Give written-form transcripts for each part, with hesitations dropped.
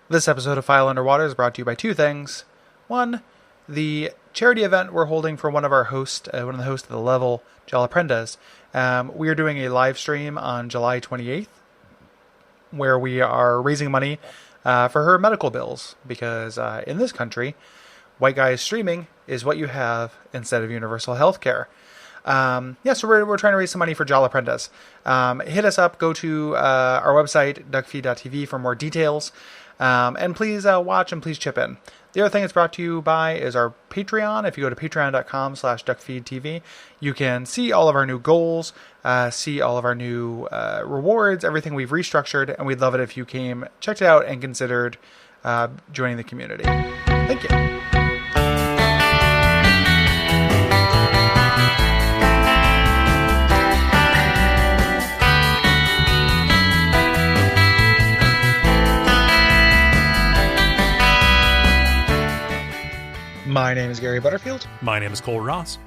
This episode of File Underwater is brought to you by two things. One, the charity event we're holding for one of our hosts, one of the hosts of the level, Jalaprendas. We are doing a live stream on July 28th where we are raising money for her medical bills because in this country, white guys streaming is what you have instead of universal health care. So we're trying to raise some money for Jalaprendas. Hit us up, go to our website, Duckfeed.tv for more details. And please watch and please chip in. The other thing it's brought to you by is our Patreon. If you go to patreon.com/Duckfeed.tv, you can see all of our new goals, see all of our new rewards, everything we've restructured, and we'd love it if you came, checked it out, and considered joining the community. Thank you. My name is Gary Butterfield. My name is Cole Ross.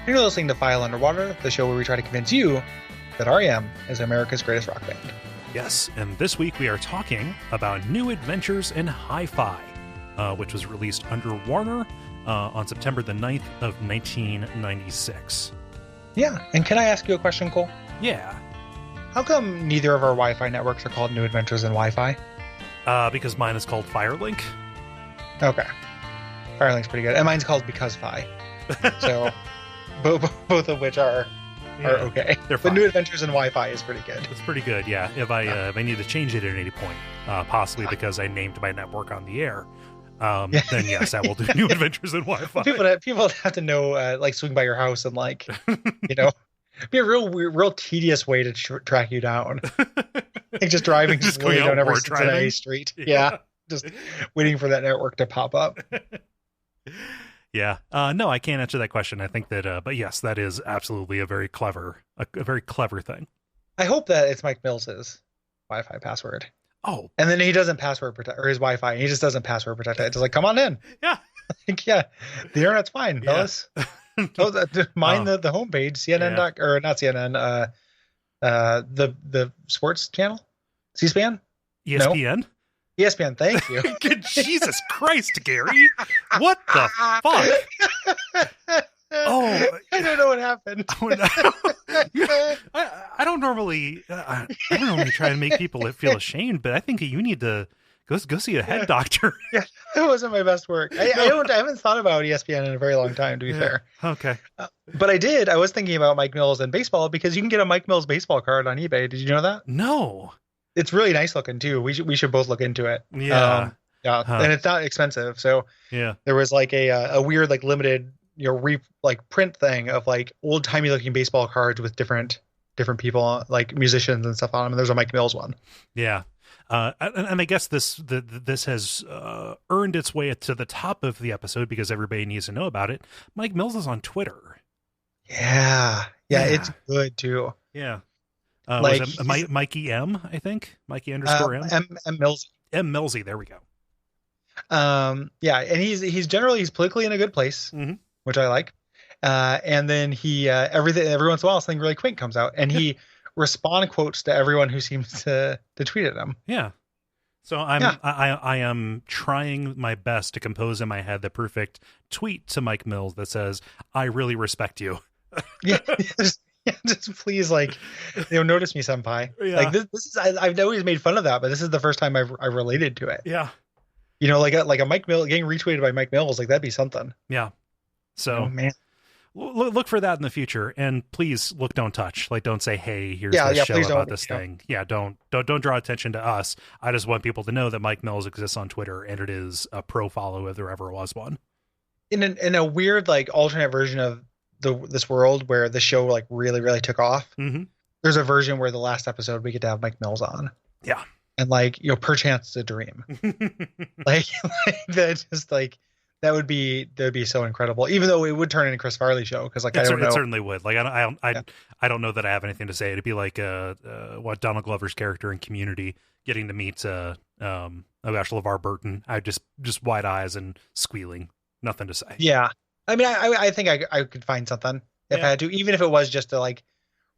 You're listening to File Underwater, the show where we try to convince you that R.E.M. is America's greatest rock band. Yes, and this week we are talking about New Adventures in Hi-Fi, which was released under Warner on September the 9th of 1996. Yeah, and can I ask you a question, Cole? Yeah. How come neither of our Wi-Fi networks are called New Adventures in Wi-Fi? Because mine is called Firelink. Okay. Firelink's pretty good. And mine's called Because Fi. So, both of which are okay. They're fine. But New Adventures in Wi-Fi is pretty good. It's pretty good, yeah. If I need to change it at any point, possibly because I named my network on the air, then yes, I will do New Adventures in Wi-Fi. People have to know, swing by your house and, be a real tedious way to track you down. Just driving just going down every Cincinnati Cincinnati street. Yeah. Just waiting for that network to pop up. Yeah. No, I can't answer that question. I think that, but yes, that is absolutely a very clever thing. I hope that it's Mike Mills's Wi-Fi password. Oh. And then he doesn't password protect, or his Wi-Fi, he just doesn't password protect it. It's just come on in. Yeah. Yeah. The internet's fine, fellas. Mind the homepage, CNN. Yeah. Or not CNN, the sports channel? C-SPAN? ESPN? No? ESPN, thank you. Jesus Christ, Gary. What the fuck? Oh, I don't know what happened. I don't normally try to make people feel ashamed, but I think you need to go see a head doctor. Yeah, that wasn't my best work. I haven't thought about ESPN in a very long time, to be fair. Okay. But I was thinking about Mike Mills and baseball because you can get a Mike Mills baseball card on eBay. Did you know that? No. It's really nice looking too. We should both look into it. Yeah. And it's not expensive. So yeah, there was a weird limited print thing of old timey looking baseball cards with different people musicians and stuff on them. And there's a Mike Mills one. Yeah. And I guess this has earned its way to the top of the episode because everybody needs to know about it. Mike Mills is on Twitter. Yeah. It's good too. Yeah. Was it Mikey M, I think? Mikey _ M? M Millsy. M Millsy, there we go. And he's generally politically in a good place, mm-hmm. which I like. And then he every once in a while something really quaint comes out, and he respond quotes to everyone who seems to tweet at him. Yeah. So I am trying my best to compose in my head the perfect tweet to Mike Mills that says, "I really respect you." Yeah. Just please, notice me, senpai. Yeah. This is I've always made fun of that, but this is the first time I've related to it. Yeah. Like a Mike Mills getting retweeted by Mike Mills, that'd be something. Yeah. So man, look for that in the future, and please look, don't touch. Don't say, hey, here's this show about this thing. Yeah, don't draw attention to us. I just want people to know that Mike Mills exists on Twitter, and it is a pro follow if there ever was one. In a weird alternate version of this world where the show really really took off, mm-hmm. There's a version where the last episode we get to have Mike Mills on, yeah, and perchance a dream, that just that would be so incredible, even though it would turn into a Chris Farley show because I don't know. It certainly would. I don't know that I have anything to say. It'd be like what Donald Glover's character in Community getting to meet Bachelor LeVar Burton. I just wide eyes and squealing, nothing to say. Yeah. I mean, I think I could find something if I had to, even if it was just to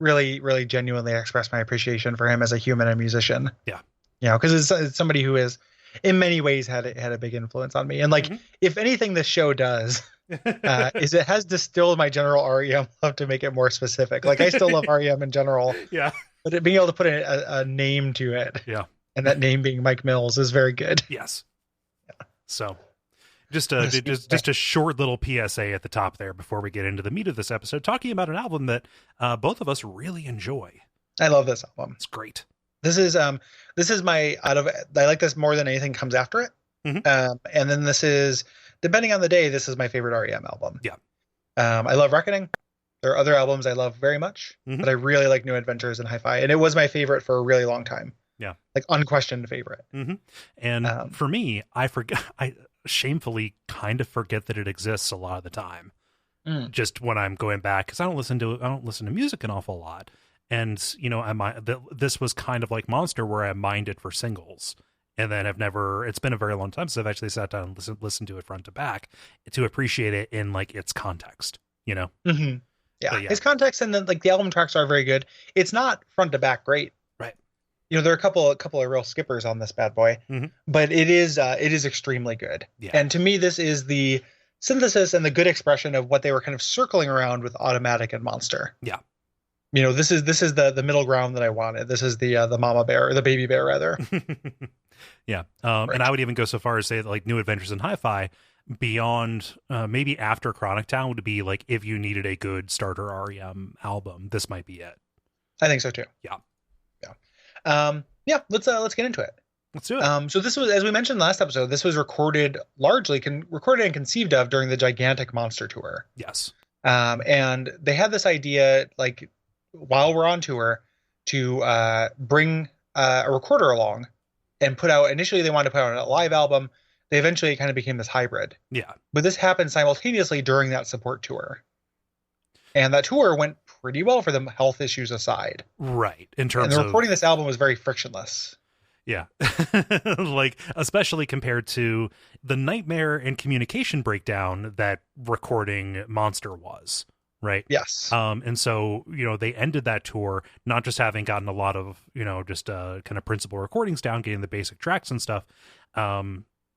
really, really genuinely express my appreciation for him as a human and musician. Yeah. Because it's somebody who is in many ways had a big influence on me. And like, if anything, this show does is it has distilled my general REM love to make it more specific. Like, I still love REM in general, yeah, but being able to put a name to it, yeah, and that name being Mike Mills is very good. Yes. Yeah. So. Just a short little PSA at the top there before we get into the meat of this episode, talking about an album that both of us really enjoy. I love this album. It's great. This is my I like this more than anything comes after it. And then this is, depending on the day, this is my favorite REM album. Yeah. I love Reckoning. There are other albums I love very much, but I really like New Adventures and Hi-Fi, and it was my favorite for a really long time. Yeah. Like, unquestioned favorite. And for me, I shamefully kind of forget that it exists a lot of the time. Just when I'm going back, because I don't listen to music an awful lot, and this was kind of like Monster, where I mined it for singles, and then it's been a very long time since I've actually sat down and listened to it front to back to appreciate it in like its context, Yeah, its context, and then like the album tracks are very good. It's not front to back great. There are a couple of real skippers on this bad boy, but it is extremely good. Yeah. And to me, this is the synthesis and the good expression of what they were kind of circling around with Automatic and Monster. Yeah. This is the middle ground that I wanted. This is the mama bear, or the baby bear rather. Yeah. And I would even go so far as say that like New Adventures in Hi-Fi, beyond maybe after Chronic Town, would be like, if you needed a good starter REM album, this might be it. I think so too. Yeah. Let's get into it. Let's do it. So this was, as we mentioned last episode, this was recorded and conceived of during the gigantic Monster tour. Yes. And they had this idea, like, while we're on tour, to bring a recorder along and initially they wanted to put out a live album. They eventually kind of became this hybrid. Yeah. But this happened simultaneously during that support tour. And that tour went pretty well for them, health issues aside. Right. And the recording this album was very frictionless. Yeah. Like, especially compared to the nightmare and communication breakdown that recording Monster was. Right. Yes. And so, they ended that tour, not just having gotten a lot of, just kind of principal recordings down, getting the basic tracks and stuff.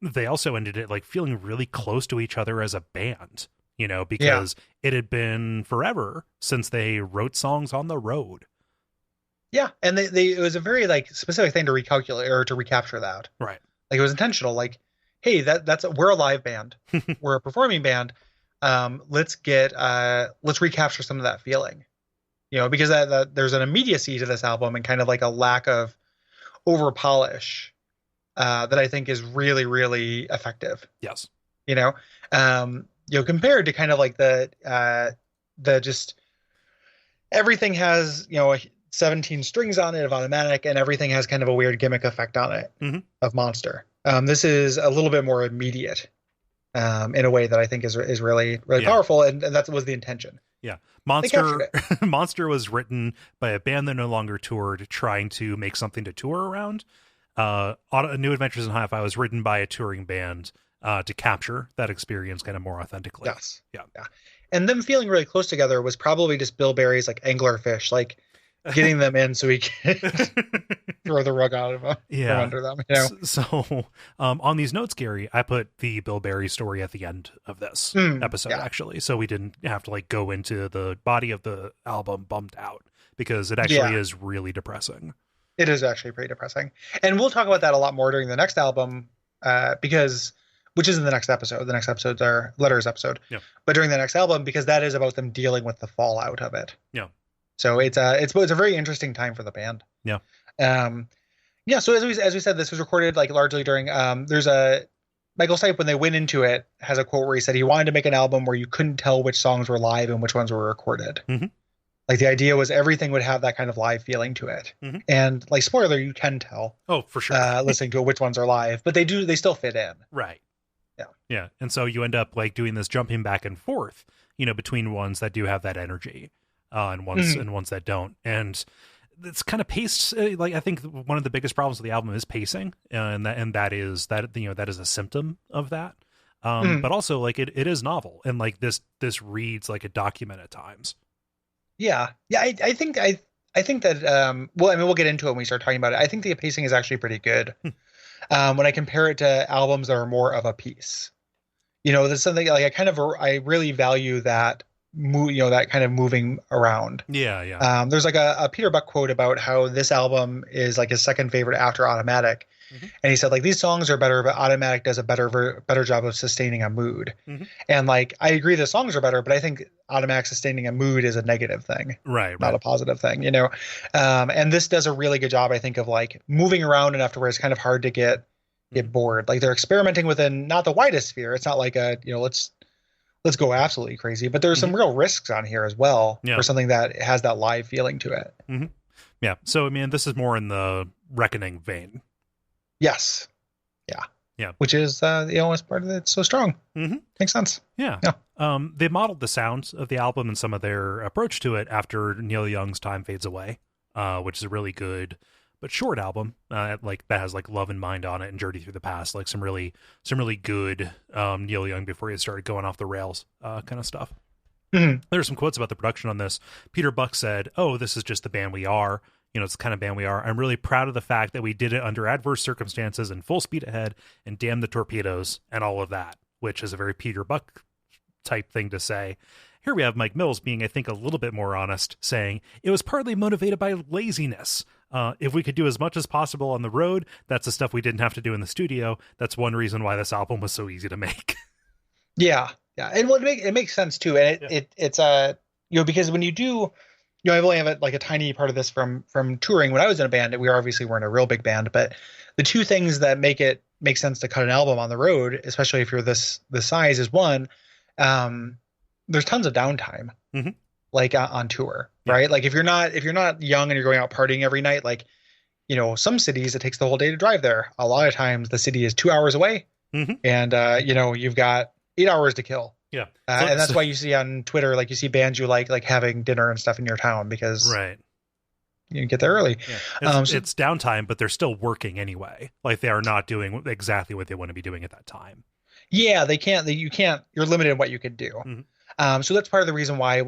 They also ended it like feeling really close to each other as a band. Because it had been forever since they wrote songs on the road. Yeah, and it was a very like specific thing to recalculate or to recapture that. Right. Like, it was intentional. Like, hey, we're a live band, we're a performing band. Let's recapture some of that feeling. Because that there's an immediacy to this album and kind of like a lack of over polish that I think is really, really effective. Yes. Compared to kind of like the just everything has, 17 strings on it of Automatic, and everything has kind of a weird gimmick effect on it of Monster. This is a little bit more immediate in a way that I think is really, really powerful. And that was the intention. Yeah. Monster was written by a band that no longer toured, trying to make something to tour around. New Adventures in Hi-Fi was written by a touring band to capture that experience kind of more authentically. Yes. Yeah. And them feeling really close together was probably just Bill Berry's like anglerfish, like getting them in so he can throw the rug out of them from under them. So on these notes, Gary, I put the Bill Berry story at the end of this episode, actually, so we didn't have to like go into the body of the album bummed out, because it actually is really depressing. It is actually pretty depressing. And we'll talk about that a lot more during the next album, which is in the next episode. The next episode's our Letters episode. Yeah. But during the next album, because that is about them dealing with the fallout of it. Yeah. So it's a very interesting time for the band. Yeah. So as we said, this was recorded like largely during there's a Michael Stipe, when they went into it, has a quote where he said he wanted to make an album where you couldn't tell which songs were live and which ones were recorded. Like, the idea was everything would have that kind of live feeling to it. And like, spoiler, you can tell. Oh, for sure. Listening to which ones are live, but they still fit in. Right. Yeah. And so you end up like doing this jumping back and forth, between ones that do have that energy and ones that don't. And it's kind of paced. Like, I think one of the biggest problems with the album is pacing, and that is a symptom of that. But also like it is novel, and like this reads like a document at times. Yeah. I think that we'll get into it when we start talking about it. I think the pacing is actually pretty good. when I compare it to albums that are more of a piece. There's something like I really value that that kind of moving around. Yeah, yeah. There's like a Peter Buck quote about how this album is like his second favorite after Automatic. Mm-hmm. And he said like these songs are better, but Automatic does a better job of sustaining a mood. Mm-hmm. And like I agree the songs are better, but I think Automatic sustaining a mood is a negative thing, right, not a positive thing, And this does a really good job, I think, of like moving around enough to where it's kind of hard to get bored. Like they're experimenting within not the widest sphere. It's not like let's go absolutely crazy, but there's some real risks on here as well for something that has that live feeling to it. Mm-hmm. Yeah. So I mean, this is more in the Reckoning vein. Yes. Yeah. Yeah. Which is it's part of it. It's so strong. Mm-hmm. Makes sense. Yeah. They modeled the sounds of the album and some of their approach to it after Neil Young's Time Fades Away, which is a really good but short album, like that has like Love in Mind on it and Journey Through the Past, like some really good Neil Young before he started going off the rails kind of stuff. Mm-hmm. There's some quotes about the production on this. Peter Buck said, "Oh, this is just the band we are. It's the kind of band we are. I'm really proud of the fact that we did it under adverse circumstances and full speed ahead and damn the torpedoes and all of that," which is a very Peter Buck type thing to say. Here we have Mike Mills being, I think, a little bit more honest, saying, "It was partly motivated by laziness. If we could do as much as possible on the road, that's the stuff we didn't have to do in the studio. That's one reason why this album was so easy to make." Yeah. And it makes sense too. And it's because when you do, I've only have a tiny part of this from touring. When I was in a band, we obviously weren't a real big band, but the two things that make sense to cut an album on the road, especially if you're this size, is one, there's tons of downtime. Mm-hmm. Like on tour, right? Like if you're not young and you're going out partying every night, like, some cities, it takes the whole day to drive there. A lot of times the city is 2 hours away, and you've got 8 hours to kill. Yeah. And that's why you see on Twitter, like you see bands you like having dinner and stuff in your town because you can get there early. Yeah. It's downtime, but they're still working anyway. Like they are not doing exactly what they want to be doing at that time. Yeah, you're limited in what you can do. Mm-hmm. So that's part of the reason why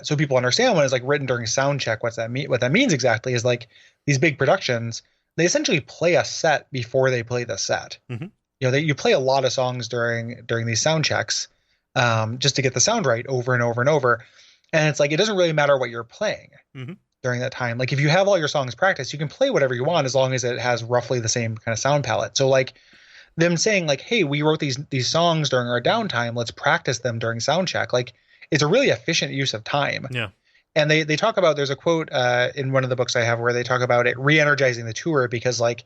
so people understand when it's like written during sound check, what that means exactly is like these big productions, they essentially play a set before they play the set. Mm-hmm. You play a lot of songs during these sound checks, just to get the sound right over and over and over. And it's like, it doesn't really matter what you're playing during that time. Like if you have all your songs practiced, you can play whatever you want as long as it has roughly the same kind of sound palette. So like, them saying like, "Hey, we wrote these songs during our downtime. Let's practice them during sound check." Like, it's a really efficient use of time. Yeah. And they talk about, there's a quote in one of the books I have where they talk about it re-energizing the tour, because like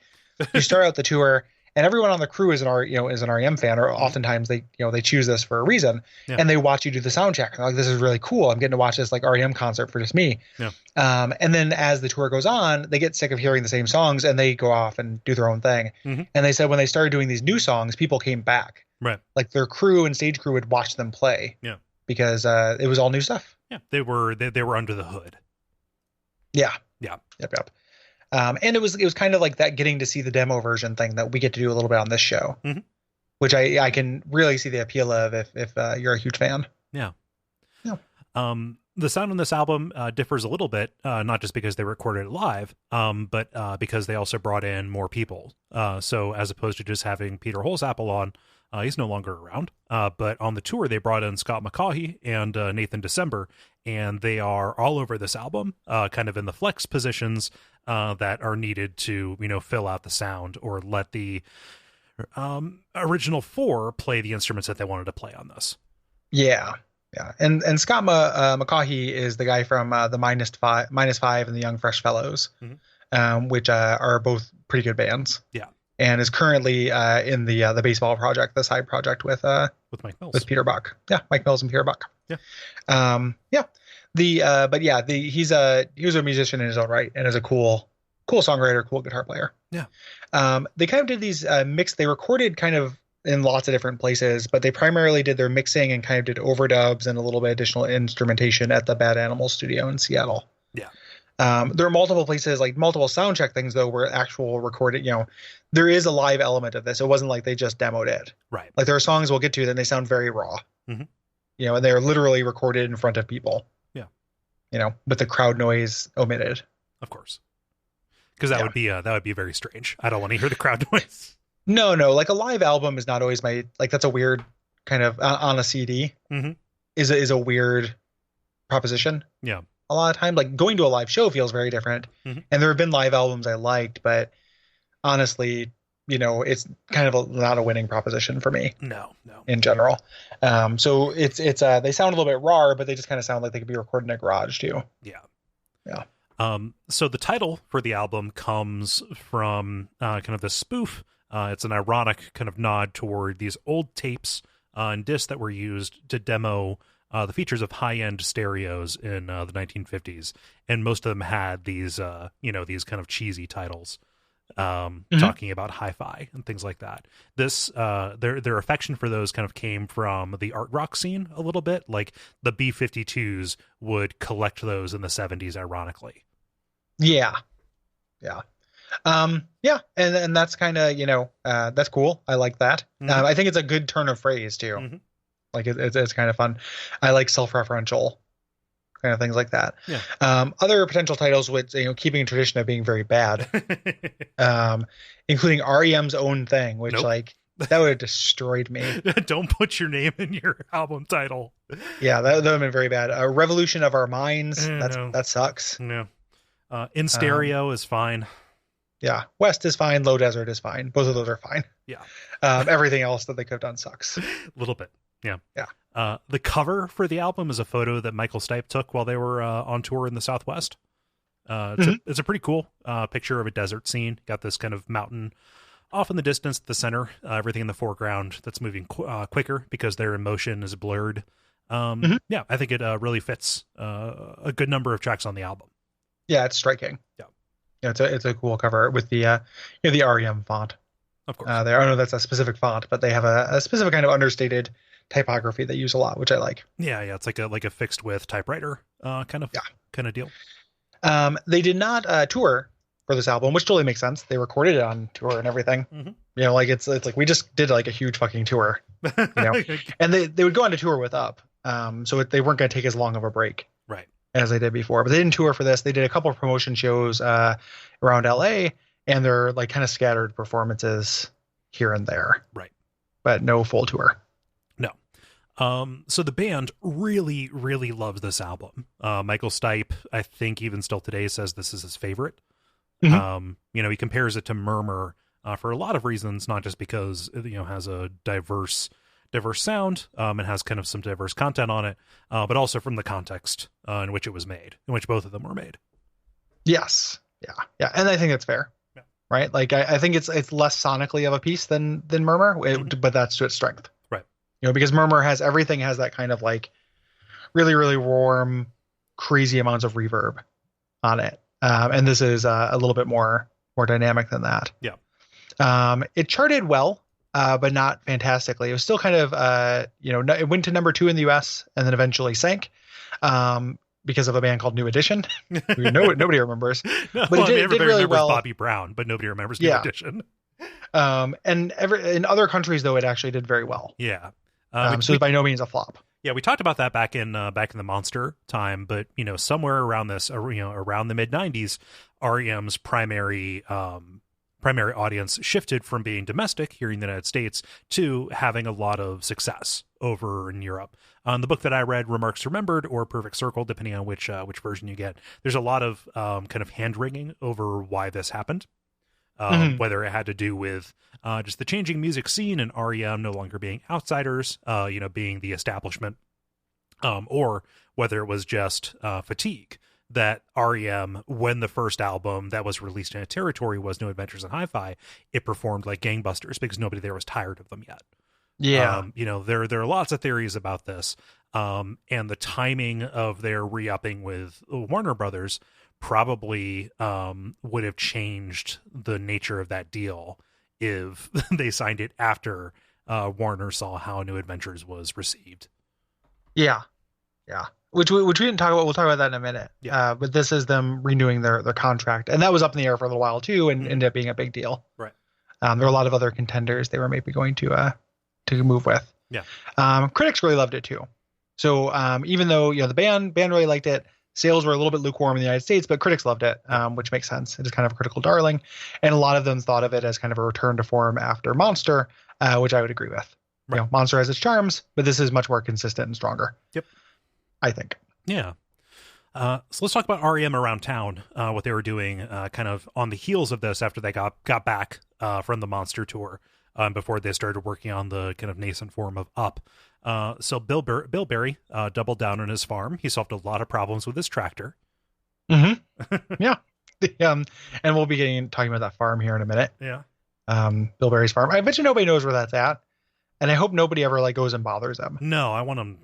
you start out the tour and everyone on the crew is an R.E.M. fan, or oftentimes they choose this for a reason, and they watch you do the sound check. They're like, "This is really cool. I'm getting to watch this like R.E.M. concert for just me." Yeah. And then as the tour goes on, they get sick of hearing the same songs and they go off and do their own thing. Mm-hmm. And they said when they started doing these new songs, people came back. Right. Like their crew and stage crew would watch them play. Yeah. Because it was all new stuff. Yeah. They were under the hood. Yeah. Yeah. Yep. And it was kind of like that getting to see the demo version thing that we get to do a little bit on this show, which I can really see the appeal of if you're a huge fan. Yeah. The sound on this album differs a little bit, not just because they recorded it live, but because they also brought in more people. So as opposed to just having Peter Holsapple on, he's no longer around. But on the tour, they brought in Scott McCaughey and Nathan December, and they are all over this album, kind of in the flex positions that are needed to, fill out the sound or let the original four play the instruments that they wanted to play on this. Yeah. Yeah, and Scott McCaughey is the guy from the Minus Five and the Young Fresh Fellows, which are both pretty good bands. Yeah, and is currently in the baseball project, the side project with Mike Mills, with Peter Buck. Yeah, Mike Mills and Peter Buck. Yeah, he was a musician in his own right and is a cool songwriter, cool guitar player. Yeah, they kind of did these mix. They recorded kind of in lots of different places, but they primarily did their mixing and kind of did overdubs and a little bit additional instrumentation at the Bad Animal studio in Seattle. Yeah. There are multiple places, like multiple sound check things though, where actual recorded, there is a live element of this. It wasn't like they just demoed it. Right. Like there are songs we'll get to that they sound very raw, and they're literally recorded in front of people. Yeah. With the crowd noise omitted. Of course. Because that would be very strange. I don't want to hear the crowd noise. No, like a live album is not always that's a weird kind of on a CD is a weird proposition. Yeah. A lot of time, like going to a live show feels very different. And there have been live albums I liked, but honestly, it's kind of not a winning proposition for me. No. In general. So it's they sound a little bit raw, but they just kind of sound like they could be recorded in a garage too. Yeah. So the title for the album comes from kind of the spoof. It's an ironic kind of nod toward these old tapes and discs that were used to demo the features of high-end stereos in the 1950s, and most of them had these these kind of cheesy titles talking about hi-fi and things like that. This their affection for those kind of came from the art rock scene a little bit. Like the B-52s would collect those in the 70s, ironically. Yeah. And that's kind of that's cool. I like that. I think it's a good turn of phrase too. Like it's kind of fun. I like self-referential kind of things like that. Yeah. Other potential titles with keeping a tradition of being very bad, including R.E.M's own thing, which that would have destroyed me. Don't put your name in your album title. Yeah, that would have been very bad. Revolution of Our Minds. That sucks. No. In Stereo is fine. Yeah, West is fine. Low Desert is fine. Both of those are fine. Yeah. Everything else that they could have done sucks. A little bit. Yeah. Yeah. The cover for the album is a photo that Michael Stipe took while they were on tour in the Southwest. It's a pretty cool picture of a desert scene. Got this kind of mountain off in the distance at the center, everything in the foreground that's moving quicker because their emotion is blurred. Yeah, I think it really fits a good number of tracks on the album. Yeah, it's striking. Yeah. It's a cool cover with the the R.E.M font. Of course. I don't know that's a specific font, but they have a specific kind of understated typography they use a lot, which I like. Yeah, it's like a fixed width typewriter kind of deal. They did not tour for this album, which totally makes sense. They recorded it on tour and everything. Like it's like we just did like a huge fucking tour, and they would go on to tour with Up, so they weren't going to take as long of a break, right, as they did before. But they didn't tour for this. They did a couple of promotion shows around LA, and they're like kind of scattered performances here and there, right, but no full tour. So the band really, really loves this album. Michael Stipe, I think even still today, says this is his favorite. He compares it to Murmur for a lot of reasons, not just because it has a diverse sound and has kind of some diverse content on it, but also from the context in which it was made, in which both of them were made. Yes. Yeah. And I think that's fair. Yeah. Right? Like I think it's less sonically of a piece than Murmur, but that's to its strength. Because Murmur has that kind of like really, really warm, crazy amounts of reverb on it. And this is a little bit more dynamic than that. Yeah. It charted well, but not fantastically. It was still kind of, it went to number 2 in the US and then eventually sank because of a band called New Edition. Nobody remembers. No, but everybody did really remembers well. Bobby Brown, but nobody remembers New Edition. And in other countries, though, it actually did very well. Yeah. So it's by no means a flop. Yeah, we talked about that back in the Monster time, but somewhere around this, around the mid '90s, R.E.M's primary audience shifted from being domestic here in the United States to having a lot of success over in Europe. The book that I read, Remarks Remembered or Perfect Circle, depending on which version you get, there's a lot of kind of hand wringing over why this happened. Whether it had to do with just the changing music scene and R.E.M. no longer being outsiders, being the establishment, or whether it was just fatigue that R.E.M., when the first album that was released in a territory was No Adventures in Hi-Fi, it performed like gangbusters because nobody there was tired of them yet. Yeah. There are lots of theories about this, and the timing of their re-upping with Warner Brothers probably would have changed the nature of that deal if they signed it after Warner saw how New Adventures was received. Yeah. Which we didn't talk about. We'll talk about that in a minute. Yeah. But this is them renewing their contract, and that was up in the air for a little while too, and ended up being a big deal. Right. There are a lot of other contenders they were maybe going to move with. Yeah. Critics really loved it too. So even though the band really liked it, Sales were a little bit lukewarm in the United States, but critics loved it, which makes sense. It is kind of a critical darling, and a lot of them thought of it as kind of a return to form after Monster, which I would agree with. Right. You know, Monster has its charms, but this is much more consistent and stronger. Yep, I think. Yeah. So let's talk about R.E.M. around town, what they were doing kind of on the heels of this after they got back from the Monster tour, before they started working on the kind of nascent form of Up. So Bill Berry doubled down on his farm. He solved a lot of problems with his tractor. Mm-hmm. Yeah. And we'll be talking about that farm here in a minute. Yeah. Bill Berry's farm. I bet you nobody knows where that's at. And I hope nobody ever like goes and bothers them. No, I want them.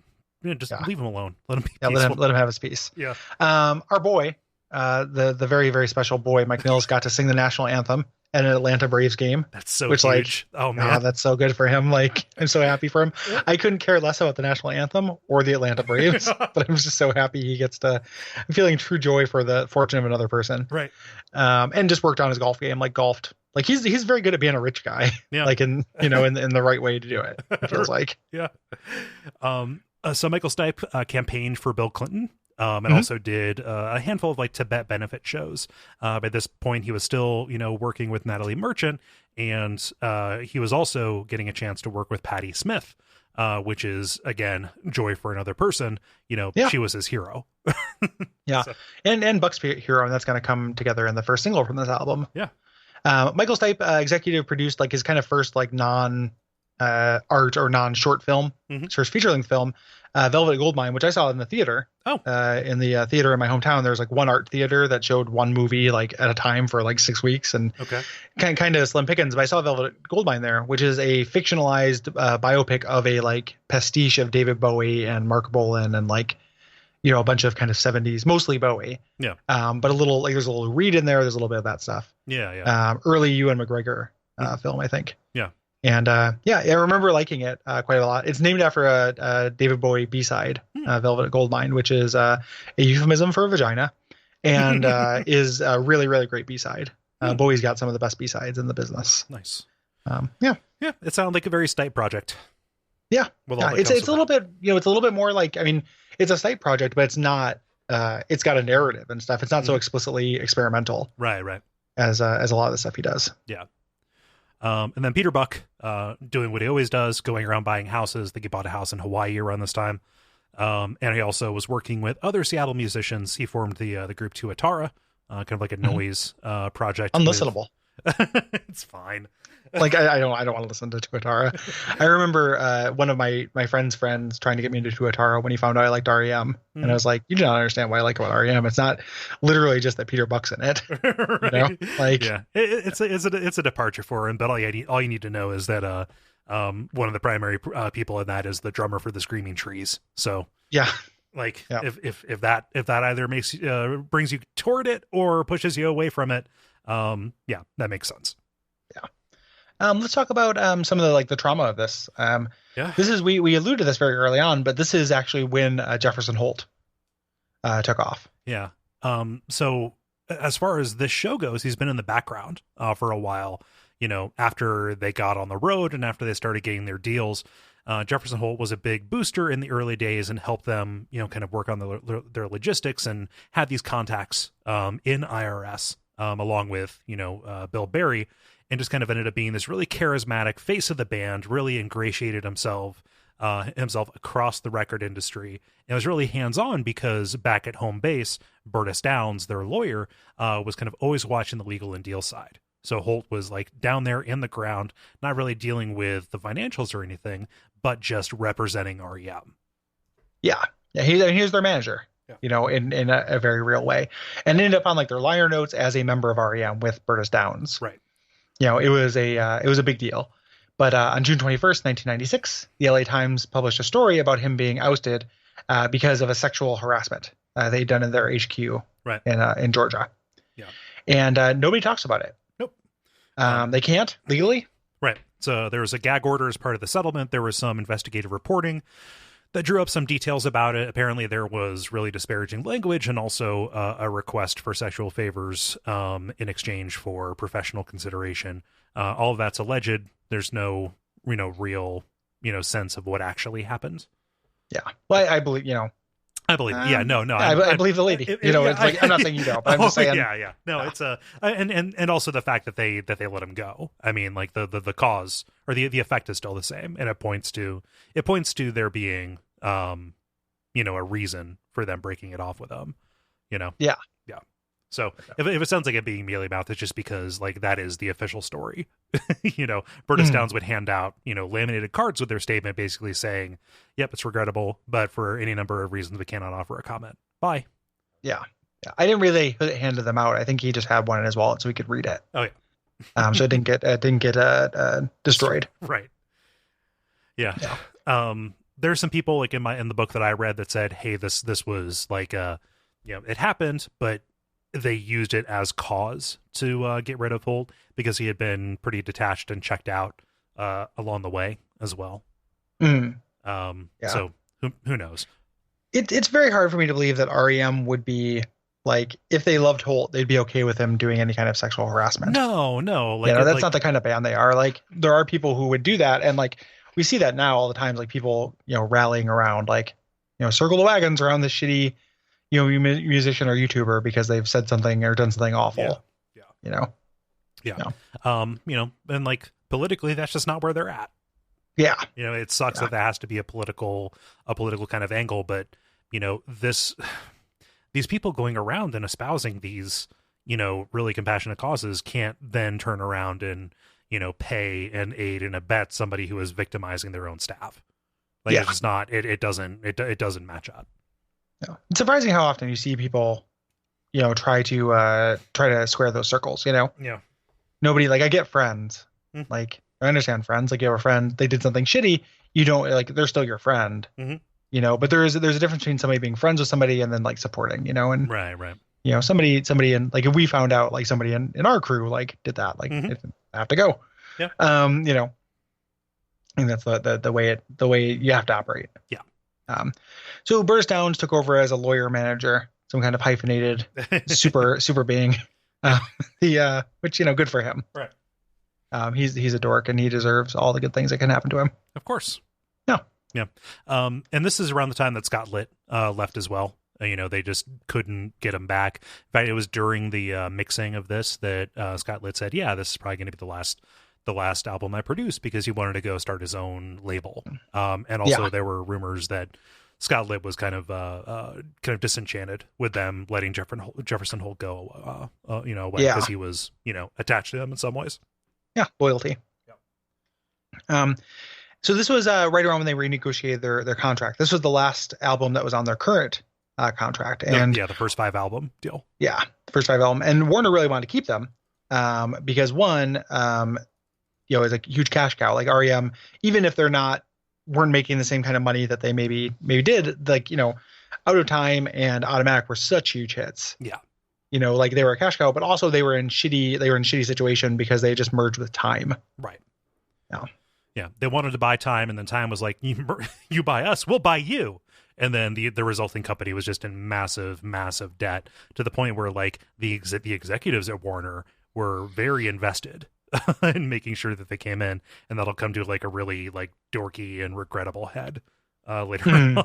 Just leave him alone. Let him be peaceful. Let him have his peace. Yeah. Our boy, the very, very special boy, Mike Mills, got to sing the national anthem at an Atlanta Braves game. That's so huge. Oh man, that's so good for him. Like, I'm so happy for him. I couldn't care less about the national anthem or the Atlanta Braves, but I'm just so happy he gets to. I'm feeling true joy for the fortune of another person. Right. And just worked on his golf game, like golfed. Like he's very good at being a rich guy. Yeah. Like in the right way to do it. It feels like. Yeah. So Michael Stipe campaigned for Bill Clinton. And also did a handful of like Tibet benefit shows. By this point, he was still, working with Natalie Merchant, and he was also getting a chance to work with Patti Smith, which is, again, joy for another person. She was his hero. Yeah. So. And Buck's hero, and that's going to come together in the first single from this album. Yeah. Michael Stipe executive produced like his kind of first like non art or non short film, first feature length film, Velvet Goldmine, which I saw in the theater. In the theater in my hometown, there's like one art theater that showed one movie like at a time for like 6 weeks, and kind of slim pickings. But I saw Velvet Goldmine there, which is a fictionalized biopic of a like pastiche of David Bowie and Mark Bolan and like a bunch of kind of 70s, mostly Bowie. Yeah. But a little like there's a little Reed in there. There's a little bit of that stuff. Yeah. Early Ewan McGregor film, I think. Yeah. And I remember liking it quite a lot. It's named after a David Bowie B-side, Velvet Goldmine, which is a euphemism for a vagina, and is a really, really great B-side. Bowie's got some of the best B-sides in the business. Nice. Yeah. It sounded like a very Stipe project. Yeah. It's a little bit, it's a little bit more like, I mean, it's a Stipe project, but it's not. It's got a narrative and stuff. It's not so explicitly experimental. Right. As a lot of the stuff he does. Yeah. And then Peter Buck, doing what he always does, going around buying houses. I think he bought a house in Hawaii around this time. And he also was working with other Seattle musicians. He formed the group Tuatara, kind of like a noise project. Unlistenable. It's fine. Like I don't want to listen to Tuatara. I remember one of my friend's friends trying to get me into Tuatara when he found out I liked R.E.M. And I was like, you do not understand what I like about R.E.M. It's not literally just that Peter Buck's in it. Right. Like it's a departure for him. But all you need to know is that one of the primary people in that is the drummer for the Screaming Trees. So if that either makes brings you toward it or pushes you away from it, that makes sense. Yeah. Let's talk about some of the trauma of this. This is we alluded to this very early on, but this is actually when Jefferson Holt took off. Yeah. So as far as this show goes, he's been in the background for a while. After they got on the road and after they started getting their deals, Jefferson Holt was a big booster in the early days and helped them, kind of work on their logistics and had these contacts in IRS along with Bill Berry. And just kind of ended up being this really charismatic face of the band, really ingratiated himself across the record industry. And was really hands-on because back at home base, Burtis Downs, their lawyer, was kind of always watching the legal and deal side. So Holt was like down there in the ground, not really dealing with the financials or anything, but just representing R.E.M. Yeah. He was their manager, in a very real way. And ended up on like their liner notes as a member of R.E.M. with Burtis Downs. Right. It was a big deal. But on June 21st, 1996, the LA Times published a story about him being ousted because of a sexual harassment they'd done in their HQ in Georgia. Yeah. And nobody talks about it. Nope. They can't legally. Right. So there was a gag order as part of the settlement. There was some investigative reporting that drew up some details about it. Apparently there was really disparaging language and also a request for sexual favors in exchange for professional consideration. All of that's alleged. There's no, real, sense of what actually happened. Yeah. Well, I believe, I believe. Yeah, no. I believe the lady. It's like I'm not saying you don't, but I'm just saying. Yeah. No, it's and also the fact that they let him go. I mean, like the cause or the effect is still the same, and it points to there being a reason for them breaking it off with him. Yeah. So if it sounds like it being mealy mouthed, it's just because like that is the official story. Burtis Downs would hand out laminated cards with their statement, basically saying, "Yep, it's regrettable, but for any number of reasons, we cannot offer a comment. Bye." Yeah. I didn't really hand them out. I think he just had one in his wallet so he could read it. Oh yeah. So it didn't get destroyed. Right. Yeah. There's some people like in the book that I read that said, "Hey, this was like it happened, but they used it as cause to get rid of Holt because he had been pretty detached and checked out along the way as well." So who knows? It's very hard for me to believe that R.E.M. would be like, if they loved Holt, they'd be okay with him doing any kind of sexual harassment. No, like that's not the kind of band they are. Like, there are people who would do that, and like we see that now all the time. Like people rallying around, like circle the wagons around this shitty musician or YouTuber because they've said something or done something awful. And like politically, that's just not where they're at. Yeah. It sucks that there has to be a political kind of angle, but these people going around and espousing these, really compassionate causes can't then turn around and, pay and aid and abet somebody who is victimizing their own staff. Like it's just not, it doesn't match up. No. It's surprising how often you see people, try to square those circles, Yeah. Nobody, like, I get friends. Like, I understand friends. Like, you have a friend, they did something shitty. You don't, like, they're still your friend. But there's a difference between somebody being friends with somebody and then like supporting, and right. Somebody in, like, if we found out like somebody in our crew like did that, like it have to go. Yeah. And that's the way you have to operate. Yeah. So Burtis Downs took over as a lawyer manager, some kind of hyphenated super being. Which good for him. Right. He's a dork and he deserves all the good things that can happen to him. Of course. Yeah. And this is around the time that Scott Litt left as well. They just couldn't get him back. In fact, it was during the mixing of this that Scott Litt said, "Yeah, this is probably going to be the last album I produced," because he wanted to go start his own label. And also there were rumors that Scott Litt was kind of disenchanted with them letting Jefferson Holt go, away because he was, attached to them in some ways. Yeah, loyalty. Yeah. So this was right around when they renegotiated their contract. This was the last album that was on their current contract, and the first 5 album deal. Yeah, the first 5 album, and Warner really wanted to keep them because one, is a huge cash cow. Like R.E.M., even if weren't making the same kind of money that they maybe did, like Out of Time and Automatic were such huge hits. Yeah. Like they were a cash cow, but also they were in shitty situation because they just merged with Time. Right. Yeah. Yeah, they wanted to buy Time, and then Time was like, "You buy us, we'll buy you." And then the resulting company was just in massive debt to the point where like the executives at Warner were very invested in making sure that they came in, and that'll come to like a really like dorky and regrettable head later on.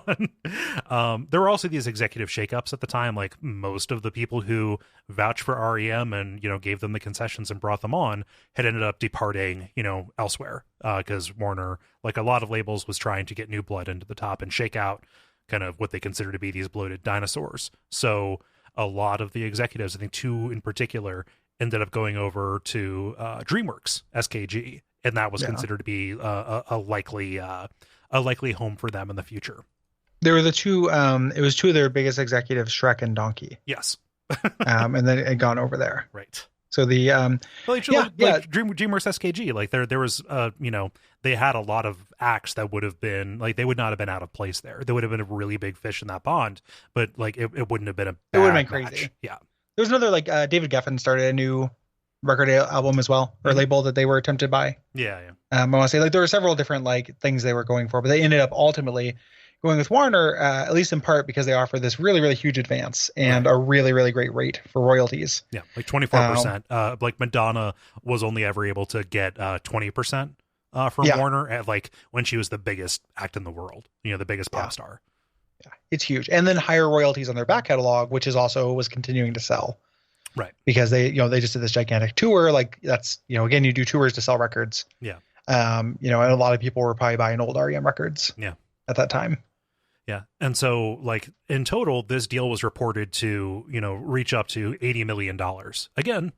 There were also these executive shakeups at the time. Like most of the people who vouched for R.E.M. and gave them the concessions and brought them on had ended up departing elsewhere because Warner, like a lot of labels, was trying to get new blood into the top and shake out kind of what they consider to be these bloated dinosaurs. So a lot of the executives, I think 2 in particular, ended up going over to DreamWorks SKG, and that was considered to be a likely home for them in the future. There were the 2. It was 2 of their biggest executives, Shrek and Donkey. Yes. And then it had gone over there. Right. So the DreamWorks SKG, like there was they had a lot of acts that would have been like, they would not have been out of place there. They would have been a really big fish in that pond, but like it wouldn't have been it would have been crazy. Match. Yeah. There was another like David Geffen started a new record album as well, or label that they were tempted by. Yeah. I want to say like there were several different like things they were going for, but they ended up ultimately going with Warner, at least in part because they offer this really, really huge advance and a really, really great rate for royalties. Yeah, like 24%. Like Madonna was only ever able to get 20% from Warner at like when she was the biggest act in the world, the biggest pop star. Yeah, it's huge. And then higher royalties on their back catalog, which is also was continuing to sell. Right. Because they just did this gigantic tour. Like that's, again, you do tours to sell records. Yeah. And a lot of people were probably buying old R.E.M. records. Yeah. At that time. Yeah. And so like in total, this deal was reported to, reach up to $80 million. Again,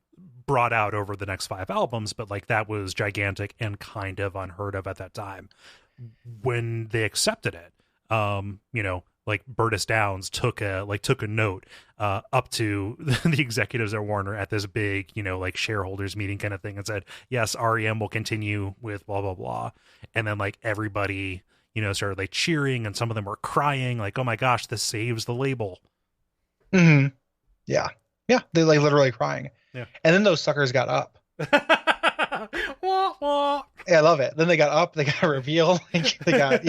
brought out over the next 5 albums, but like that was gigantic and kind of unheard of at that time. When they accepted it, like Burtis Downs took a note up to the executives at Warner at this big, like shareholders meeting kind of thing and said, yes, R.E.M. will continue with blah, blah, blah. And then like everybody, started like cheering, and some of them were crying like, oh my gosh, this saves the label. Mm-hmm. Yeah. Yeah. They like literally crying. Yeah. And then those suckers got up. Wah, wah. Yeah, I love it. Then they got up, they got a reveal, like they got,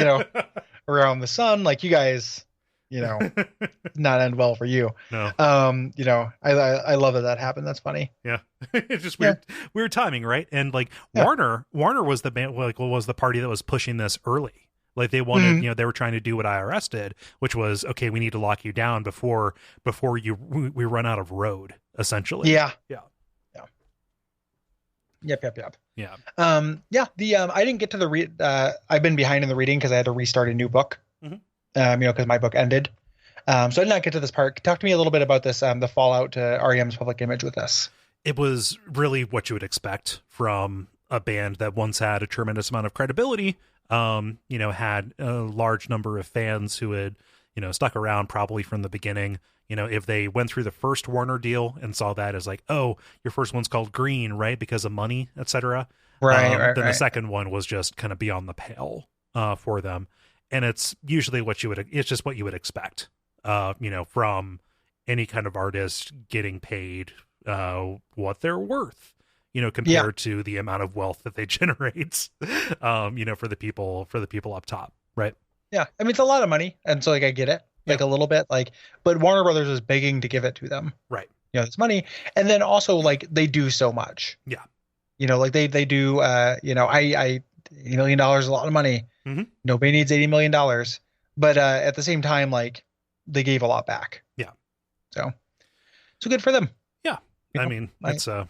Around the Sun, like you guys, not end well for you. No. I love that happened. That's funny. Yeah. It's just weird timing, right? And like Warner was the band, like was the party that was pushing this early. Like they wanted, they were trying to do what IRS did, which was, okay, we need to lock you down before we run out of road, essentially. Yeah. Yeah. Yeah. Yep. Yeah. I didn't get to the read. I've been behind in the reading because I had to restart a new book. Because my book ended. So I did not get to this part. Talk to me a little bit about this, the fallout to R.E.M.'s public image with this. It was really what you would expect from a band that once had a tremendous amount of credibility, had a large number of fans who had, stuck around probably from the beginning. If they went through the first Warner deal and saw that as like, oh, your first one's called Green, right? Because of money, etc. Right. Then the second one was just kind of beyond the pale for them. And it's usually it's just what you would expect, from any kind of artist getting paid what they're worth, compared to the amount of wealth that they generate, for the people up top. Right. Yeah. I mean, it's a lot of money. And so like, I get it, like a little bit, like, but Warner Brothers is begging to give it to them. Right. It's money. And then also like they do so much. Yeah. Like they do, $80 million is a lot of money. Mm-hmm. Nobody needs $80 million, but at the same time, like they gave a lot back. Yeah. So good for them. Yeah. I mean, it's like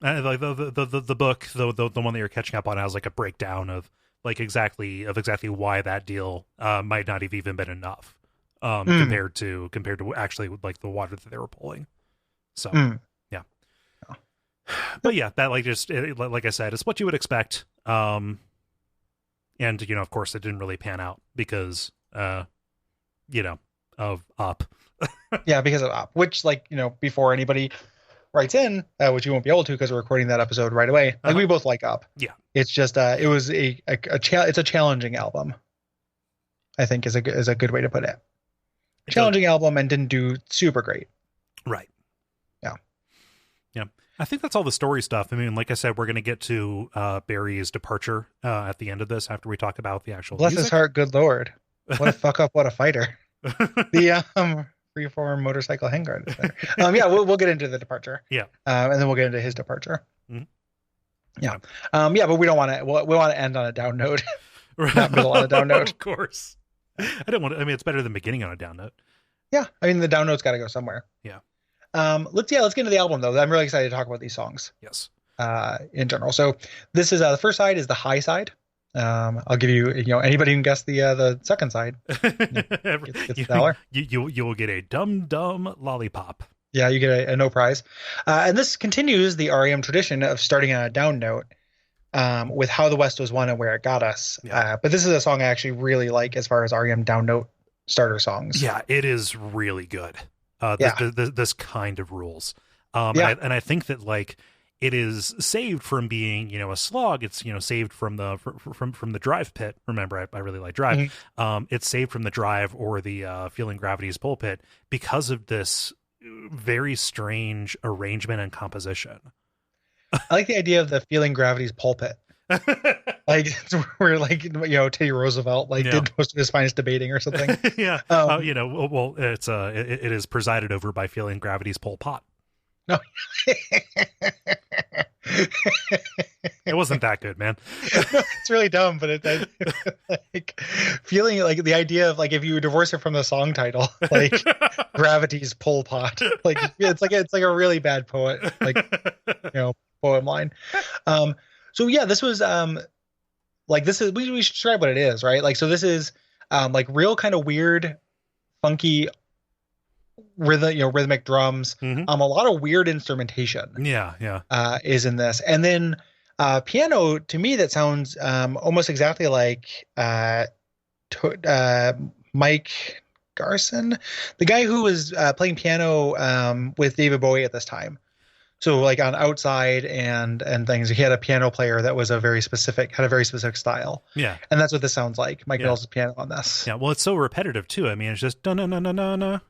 the book, the one that you're catching up on has like a breakdown of like exactly why that deal might not have even been enough compared to actually like the water that they were pulling. So yeah. But yeah, that like like I said, it's what you would expect. And, of course, it didn't really pan out because, of Up. Yeah, because of Up, which, like, before anybody writes in, which you won't be able to because we're recording that episode right away. Like, we both like Up. Yeah. It's just, it was it's a challenging album, I think is a good way to put it. Challenging album and didn't do super great. Right. Yeah. Yeah. I think that's all the story stuff. I mean, like I said, we're going to get to Barry's departure at the end of this after we talk about the actual Bless music. his heart, good Lord. What a fuck up, what a fighter. The freeform motorcycle handguard. We'll get into the departure. Yeah. And then we'll get into his departure. Mm-hmm. Yeah. But we don't want to, we want to end on a down note. Not middle on a down note. Of course. It's better than beginning on a down note. Yeah. I mean, the down note's got to go somewhere. Yeah. Let's get into the album though. I'm really excited to talk about these songs. Yes. In general. So this is the first side is the high side. I'll give you, anybody can guess the second side. Gets $1. You will get a dum lollipop. Yeah, you get a no prize. And this continues the R.E.M. tradition of starting on a down note, with How the West Was Won and Where It Got Us. Yeah. But this is a song I actually really like as far as R.E.M. down note starter songs. Yeah, it is really good. This kind of rules. And I think that like it is saved from being, a slog. It's, saved from the drive pit. Remember, I really like drive. Mm-hmm. It's saved from the drive or the Feeling Gravity's pulpit because of this very strange arrangement and composition. I like the idea of the Feeling Gravity's pulpit. Like where Teddy Roosevelt did most of his finest debating or something. Yeah. It's it is presided over by Feeling Gravity's Pol Pot. No. It wasn't that good, man. No, it's really dumb, but it's like feeling like the idea of like if you divorce it from the song title, like Gravity's Pol Pot, like it's like a really bad poem line. So yeah, this was like this is we should describe what it is, right? Like so this is like real kind of weird, funky rhythmic drums, a lot of weird instrumentation. Is in this, and then piano to me that sounds almost exactly like Mike Garson, the guy who was playing piano with David Bowie at this time. So like on Outside and things, he had a piano player that was had a very specific style. Yeah, and that's what this sounds like. Mike Mills' piano on this. Yeah, well, it's so repetitive too. I mean, it's just no.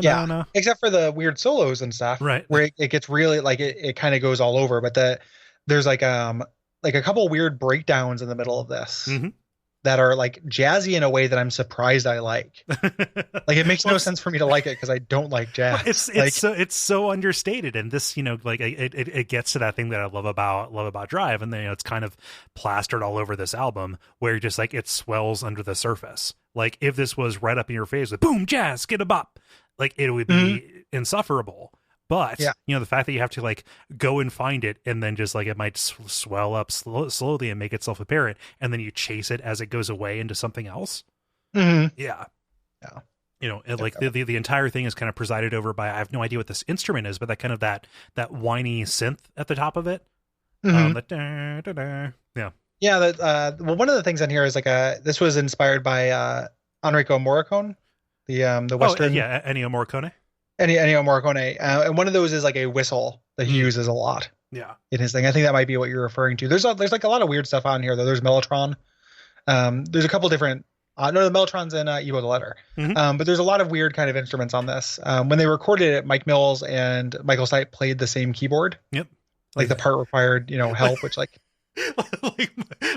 Yeah, except for the weird solos and stuff, right? Where it gets really like it kind of goes all over. But there's like a couple weird breakdowns in the middle of this that are like jazzy in a way that I'm surprised I like. Like it makes no sense for me to like it because I don't like jazz. It's so understated, and this like it gets to that thing that I love about Drive, and then it's kind of plastered all over this album where you're just like it swells under the surface. Like if this was right up in your face with boom jazz skid a bop, like it would be insufferable. But the fact that you have to like go and find it, and then just like it might swell up slowly and make itself apparent, and then you chase it as it goes away into something else. Yeah. And like the entire thing is kind of presided over by, I have no idea what this instrument is, but that kind of that whiny synth at the top of it. Yeah. Well, one of the things on here is like this was inspired by Enrico Morricone, the Western. Ennio Morricone. Ennio Morricone, and one of those is like a whistle that he uses a lot. In his thing. I think that might be what you're referring to. There's like a lot of weird stuff on here though. There's Mellotron. There's a couple different. No, the Mellotron's in Evo the Letter. But there's a lot of weird kind of instruments on this. When they recorded it, Mike Mills and Michael Stipe played the same keyboard. Yep. Like the part required, help, which like. Like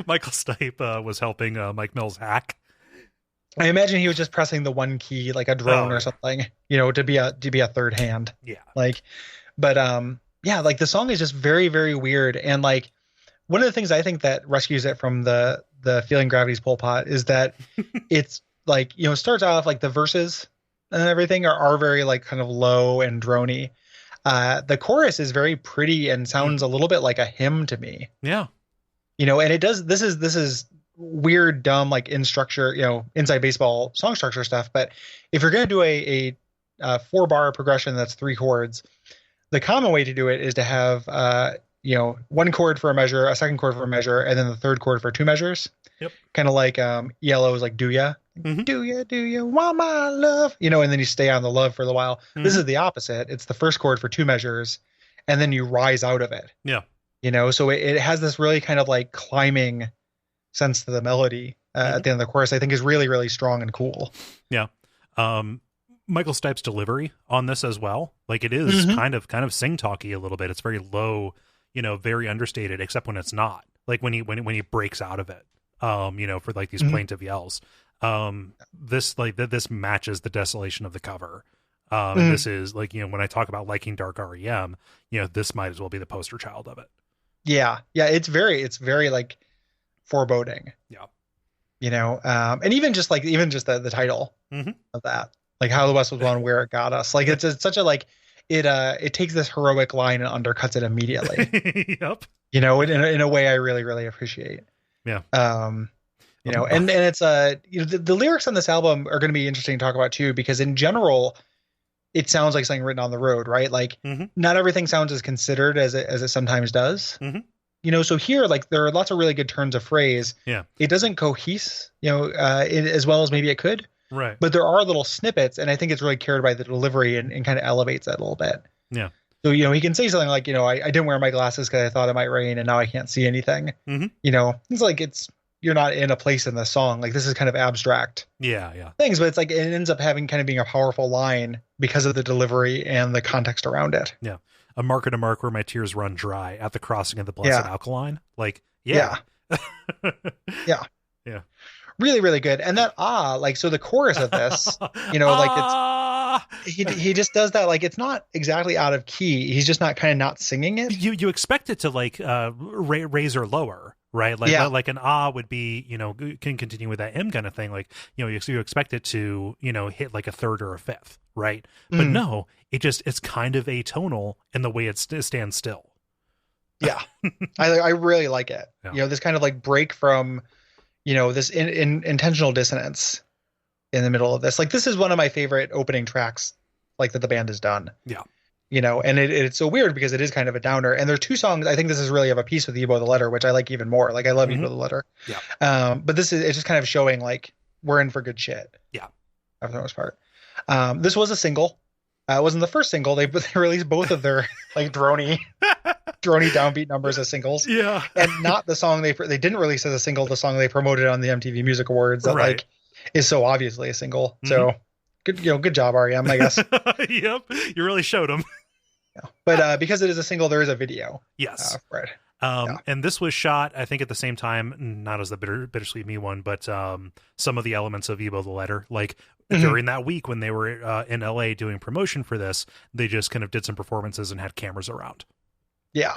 Michael Stipe was helping Mike Mills hack. I imagine he was just pressing the one key like a drone or something, to be a third hand. Yeah. Like, but like the song is just very, very weird. And like one of the things I think that rescues it from the Feeling Gravity's Pol Pot is that it's like, it starts off like the verses and everything are very like kind of low and drony. The chorus is very pretty and sounds a little bit like a hymn to me. Yeah. And it does, this is weird, dumb, like in structure, inside baseball song structure stuff. But if you're going to do a 4-bar progression, that's 3 chords, the common way to do it is to have, one chord for a measure, a second chord for a measure, and then the third chord for 2 measures. Yep. Kind of like Yellow's like, do ya want my love? And then you stay on the love for a while. This is the opposite. It's the first chord for 2 measures, and then you rise out of it. Yeah. So it has this really kind of like climbing sense to the melody at the end of the chorus. I think is really, really strong and cool. Yeah. Michael Stipe's delivery on this as well. Like it is kind of sing talky a little bit. It's very low, very understated, except when it's not. Like when he breaks out of it, for like these plaintive yells. This matches the desolation of the cover. And this is like, when I talk about liking dark R.E.M, this might as well be the poster child of it. Yeah. Yeah. It's very like foreboding. Yeah. And even just the title of that, like How the West Was Won, Where It Got Us. Like it's such a like it takes this heroic line and undercuts it immediately. Yep. In a way I really, really appreciate. Yeah. And it's the lyrics on this album are going to be interesting to talk about too, because in general it sounds like something written on the road, right? Like not everything sounds as considered as it sometimes does. So here, like there are lots of really good turns of phrase. Yeah. It doesn't cohese, as well as maybe it could. Right. But there are little snippets, and I think it's really carried by the delivery and kind of elevates that a little bit. Yeah. So, he can say something like, I didn't wear my glasses because I thought it might rain and now I can't see anything. It's like, you're not in a place in the song. Like this is kind of abstract. Yeah. Things, but it's like, it ends up having kind of being a powerful line because of the delivery and the context around it. Yeah. A mark at a mark where my tears run dry at the crossing of the blessed alkaline. Like, yeah. Yeah. Really, really good. And that, so the chorus of this, like he just does that. Like, it's not exactly out of key. He's just not singing it. You expect it to like raise or lower, right? Like like an ah would be, can continue with that M kind of thing. Like, you expect it to, hit like a third or a fifth, right? But no, it's kind of atonal in the way it stands still. Yeah, I really like it. Yeah. This kind of like break from, this intentional dissonance in the middle of this. Like, this is one of my favorite opening tracks, like, that the band has done. Yeah. And it's so weird because it is kind of a downer. And there are two songs. I think this is really of a piece with Ebo the Letter, which I like even more. Like, I love Ebo the Letter. Yeah. But it's just kind of showing like we're in for good shit. Yeah. For the most part. This was a single. It wasn't the first single. They released both of their like drony downbeat numbers as singles. Yeah. And not the song they didn't release as a single, the song they promoted on the MTV Music Awards that like is so obviously a single. So good job, R.E.M, I guess. Yep. You really showed them. Yeah. But because it is a single, there is a video. Yes. For it. And this was shot, I think, at the same time, not as the Bittersweet Me one, but some of the elements of Ebo the Letter. Like, during that week when they were in LA doing promotion for this, they just kind of did some performances and had cameras around. Yeah.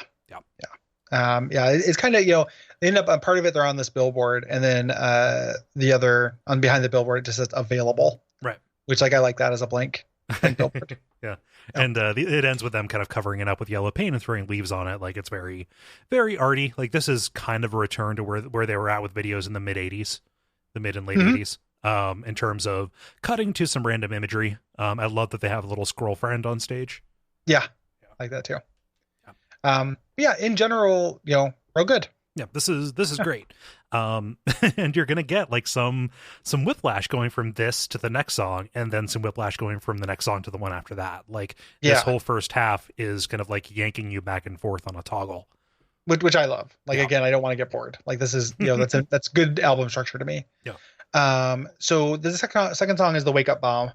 It's kind of, they end up on part of it, they're on this billboard, and then the other on behind the billboard, it just says available. Right. Which, like, I like that as a blank billboard. Yeah. And it ends with them kind of covering it up with yellow paint and throwing leaves on it. Like, it's very, very arty. Like, this is kind of a return to where they were at with videos in the mid and late 80s. In terms of cutting to some random imagery. I love that they have a little squirrel friend on stage. Yeah. I like that too. In general, real good. Yeah, this is great. And you're gonna get like some whiplash going from this to the next song, and then some whiplash going from the next song to the one after that. Like, this whole first half is kind of like yanking you back and forth on a toggle, which I love. Like, again, I don't want to get bored. Like, this is that's good album structure to me. Yeah. So the second song is the Wake Up Bomb,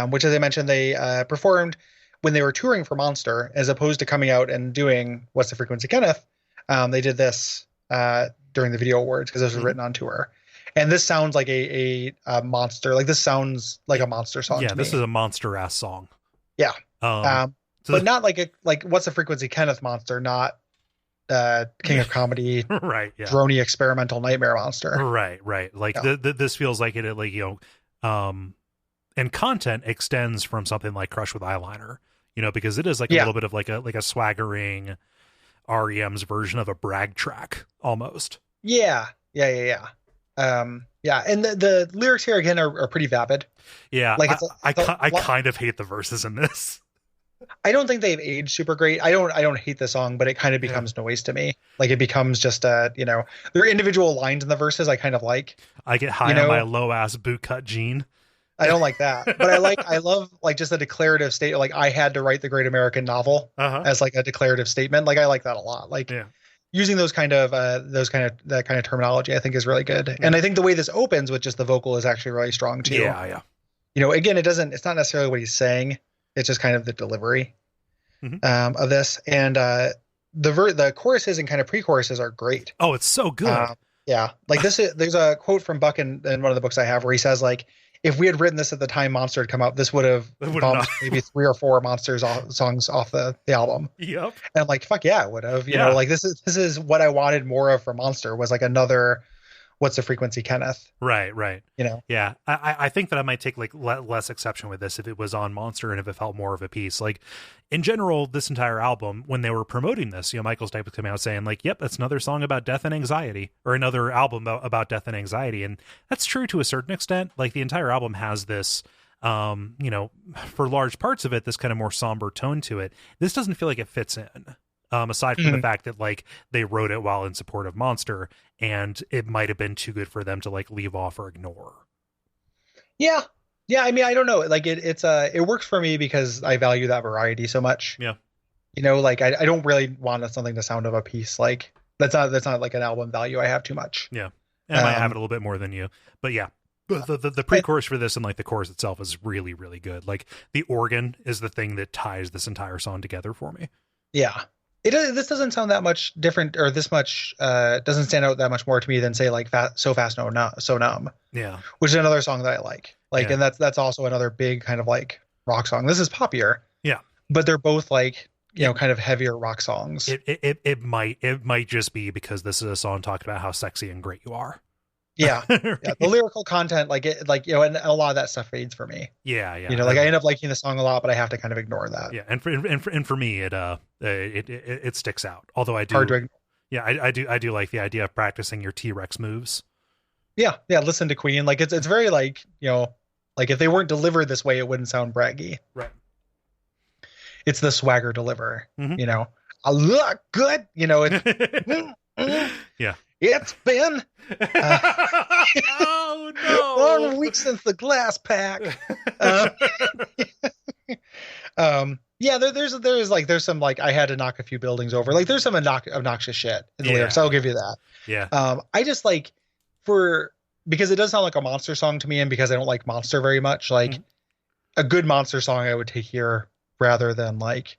which, as I mentioned, they performed when they were touring for Monster, as opposed to coming out and doing What's the Frequency, Kenneth. They did this during the Video Awards because this was written on tour. And this sounds like a monster. Like, this sounds like a Monster song. Yeah, this is a monster ass song. Yeah. But not like What's the Frequency, Kenneth Monster, not King of Comedy, right? Yeah. Drony experimental nightmare monster. Right. Like, this feels like it, like, and content extends from something like Crush with Eyeliner, because it is like a little bit of like a swaggering R.E.M's version of a brag track almost. Yeah. And the lyrics here again are pretty vapid. Yeah. Like, I kind of hate the verses in this. I don't think they've aged super great. I don't hate the song, but it kind of becomes noise to me. Like, it becomes just there are individual lines in the verses I kind of like. I get high on my low ass bootcut jean. I don't like that, but I love like just a declarative state. Like, I had to write the great American novel as like a declarative statement. Like, I like that a lot. Like, using that kind of terminology, I think, is really good. And I think the way this opens with just the vocal is actually really strong too. Yeah. Again, it's not necessarily what he's saying. It's just kind of the delivery of this. And the choruses and kind of pre-choruses are great. Oh, it's so good. Like, there's a quote from Buck in one of the books I have where he says, like, if we had written this at the time Monster had come out, this would have bumped maybe 3 or 4 Monsters songs off the album. Yep. And I'm like, fuck yeah, it would have. You know, like, this is what I wanted more of for Monster, was like another What's the Frequency, Kenneth. Right. Yeah. I think that I might take like less exception with this if it was on Monster and if it felt more of a piece. Like, in general, this entire album, when they were promoting this, Michael Stipe was coming out saying like, yep, that's another song about death and anxiety, or another album about death and anxiety. And that's true to a certain extent. Like, the entire album has this, for large parts of it, this kind of more somber tone to it. This doesn't feel like it fits in. Aside from the fact that like they wrote it while in support of Monster, and it might have been too good for them to like leave off or ignore. Yeah. I mean, I don't know. Like, it works for me because I value that variety so much. Yeah. Like, I don't really want something to sound of a piece. Like, that's not like an album value I have too much. Yeah. And I might have it a little bit more than you, but yeah. The pre-chorus for this and like the chorus itself is really, really good. Like, the organ is the thing that ties this entire song together for me. Yeah. This doesn't sound that much different, or this much doesn't stand out that much more to me than, say, like So Fast So Numb. Yeah, which is another song that I like. And that's also another big kind of like rock song. This is poppier. Yeah. But they're both like, kind of heavier rock songs. It might just be because this is a song talking about how sexy and great you are. Yeah. Yeah. The lyrical content, and a lot of that stuff fades for me. Yeah. Yeah. I end up liking the song a lot, but I have to kind of ignore that. Yeah. And for me, it sticks out. Although I do. Hard to ignore. Yeah. I do like the idea of practicing your T-Rex moves. Yeah. Yeah. Listen to Queen. Like it's very like, like if they weren't delivered this way, it wouldn't sound braggy. Right. It's the swagger deliver, Mm-hmm. I look good, Yeah. It's been oh no 1 week since the glass pack. Yeah, there's some like I had to knock a few buildings over. Like there's some obnoxious shit in the lyrics. I'll give you that. Yeah. I just like because it does sound like a monster song to me, and because I don't like monster very much, like a good monster song I would take here rather than like,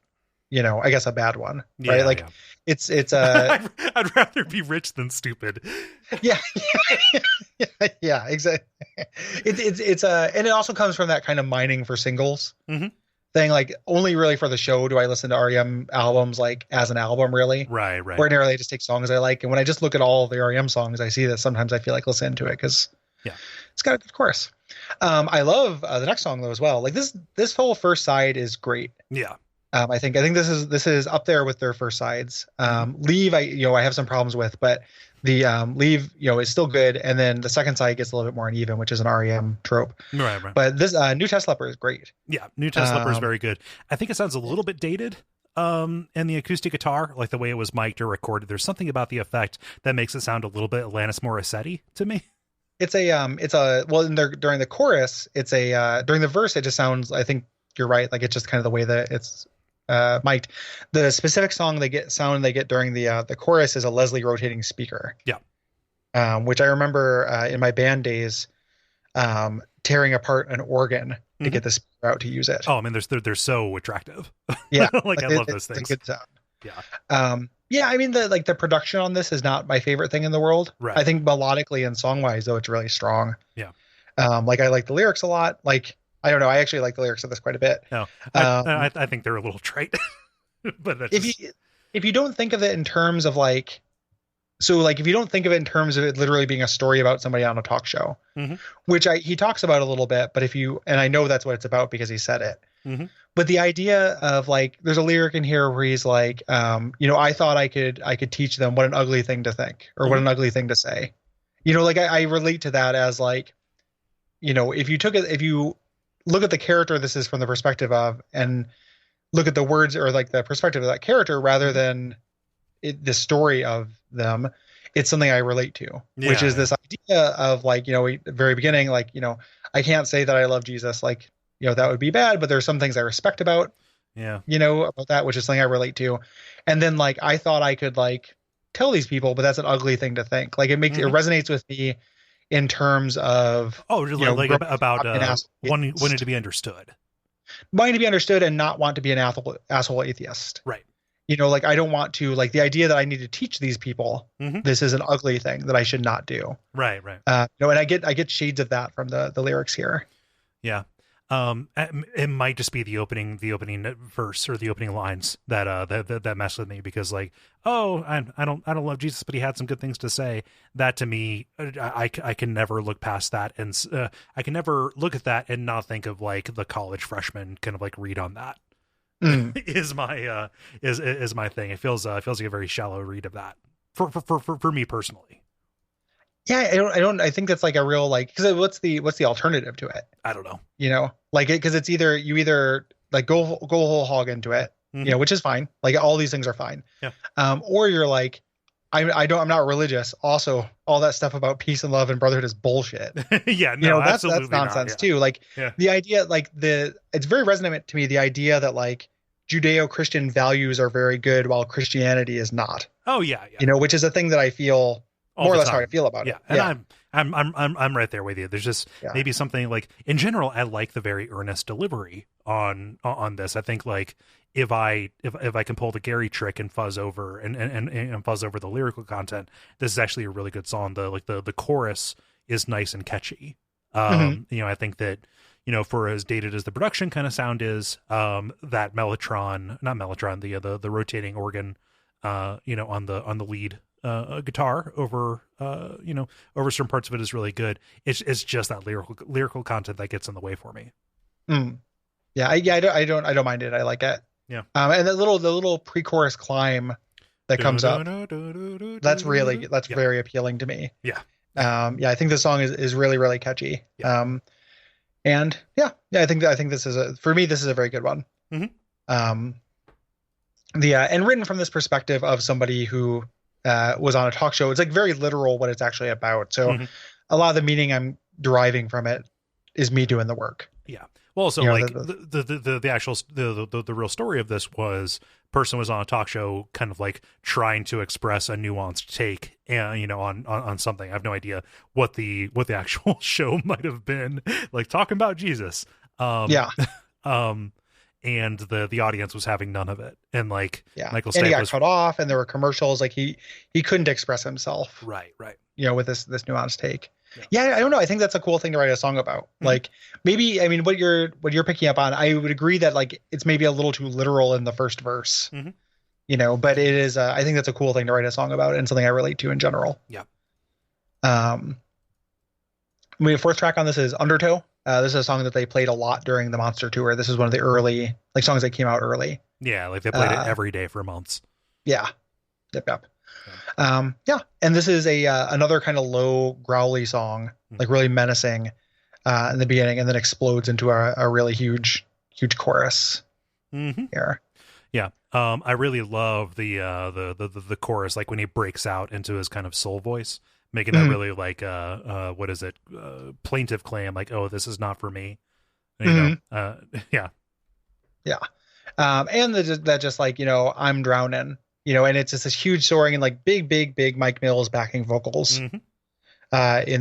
I guess a bad one, right? Yeah, like it's I'd rather be rich than stupid. Yeah. Yeah, exactly. It's and it also comes from that kind of mining for singles thing. Like only really for the show do I listen to R.E.M. albums like as an album, really. Right. Ordinarily I just take songs I like, and when I just look at all the R.E.M. songs, I see that sometimes I feel like listening to it because it's got a good chorus. I love the next song though as well. Like this whole first side is great. Yeah. I think this is up there with their first sides. Leave, I have some problems with, but the Leave, is still good. And then the second side gets a little bit more uneven, which is an R.E.M. trope. Right. But this New Test Leopard is great. Yeah, New Test Leopard is very good. I think it sounds a little bit dated. And the acoustic guitar, like the way it was mic'd or recorded, there's something about the effect that makes it sound a little bit Alanis Morissette to me. During the chorus, during the verse, it just sounds, I think you're right. Like it's just kind of the way that it's mic'd. The specific sound they get during the chorus is a Leslie rotating speaker. Yeah. Which I remember in my band days, tearing apart an organ to get the speaker out to use it. Oh, I mean, they're so attractive. Yeah. I love those things. It's a good sound. Yeah. Yeah, I mean the production on this is not my favorite thing in the world. Right. I think melodically and song-wise though it's really strong. Yeah. Like I like the lyrics a lot. Like I don't know, I actually like the lyrics of this quite a bit. No. I think they're a little trite. But that's if you don't think of it in terms of like if you don't think of it in terms of it literally being a story about somebody on a talk show, which he talks about a little bit, but and I know that's what it's about because he said it. But the idea of like, there's a lyric in here where he's like, I thought I could teach them what an ugly thing to think or what an ugly thing to say. Like I relate to that as like, if you look at the character this is from the perspective of, and look at the words or like the perspective of that character rather than the story of them, it's something I relate to, which is this idea of like, at the very beginning, like, I can't say that I love Jesus, like, that would be bad, but there's some things I respect about, about that, which is something I relate to. And then like, I thought I could like tell these people, but that's an ugly thing to think. Like it resonates with me in terms of, about wanting to be understood, and not want to be an asshole atheist. Right. Like I don't want to, like the idea that I need to teach these people, this is an ugly thing that I should not do. Right. And I get shades of that from the lyrics here. Yeah. It might just be the opening verse or the opening lines that mess with me because like, I don't love Jesus, but he had some good things to say. That to me, I can never look past that, and I can never look at that and not think of like the college freshman kind of like read on that. Is my is my thing. It feels like a very shallow read of that for me personally. Yeah, I think that's like a real like, because what's the alternative to it? I don't know. Like it, because it's either like go whole hog into it, which is fine. Like all these things are fine. Yeah. Or you're like, I'm not religious. Also, all that stuff about peace and love and brotherhood is bullshit. Yeah, no, that's nonsense too. Like the idea, like it's very resonant to me. The idea that like Judeo-Christian values are very good while Christianity is not. Oh yeah. Which is a thing that I feel more or less how I feel about it. And I'm right there with you. There's just maybe something like in general, I like the very earnest delivery on this. I think like if I can pull the Gary trick and fuzz over and fuzz over the lyrical content, this is actually a really good song. The chorus is nice and catchy. I think that, for as dated as the production kind of sound is, that the rotating organ, on the lead guitar over certain parts of it is really good. It's just that lyrical content that gets in the way for me. Yeah, I don't mind it. I like it. Yeah. And the little pre-chorus climb that comes up, that's very appealing to me. Yeah. I think this song is really, really catchy. Yeah. And I think this is a very good one. Mm-hmm. And written from this perspective of somebody who was on a talk show, it's like very literal what it's actually about. So a lot of the meaning I'm deriving from it is me doing the work. Yeah. Well, also, the actual the real story of this was person was on a talk show, kind of like trying to express a nuanced take, on something. I have no idea what the actual show might have been, like talking about Jesus. And the audience was having none of it, and Michael Stipe was cut off, and there were commercials. Like he couldn't express himself. Right. With this nuanced take. Yeah, I don't know. I think that's a cool thing to write a song about. Mm-hmm. Like maybe, I mean, what you're picking up on, I would agree that like it's maybe a little too literal in the first verse. Mm-hmm. But it is. I think that's a cool thing to write a song about, and something I relate to in general. Yeah. The fourth track on this is Undertow. This is a song that they played a lot during the Monster tour. This is one of the early songs that came out early. Yeah, like they played it every day for months. Yeah. Yep. And this is another kind of low, growly song, like really menacing in the beginning, and then explodes into a really huge chorus. Here. Yeah. I really love the chorus, like when he breaks out into his kind of soul voice, making that really like what is it, plaintive claim, like, oh, this is not for me. And that just like, I'm drowning. And it's just this huge soaring and like big Mike Mills backing vocals in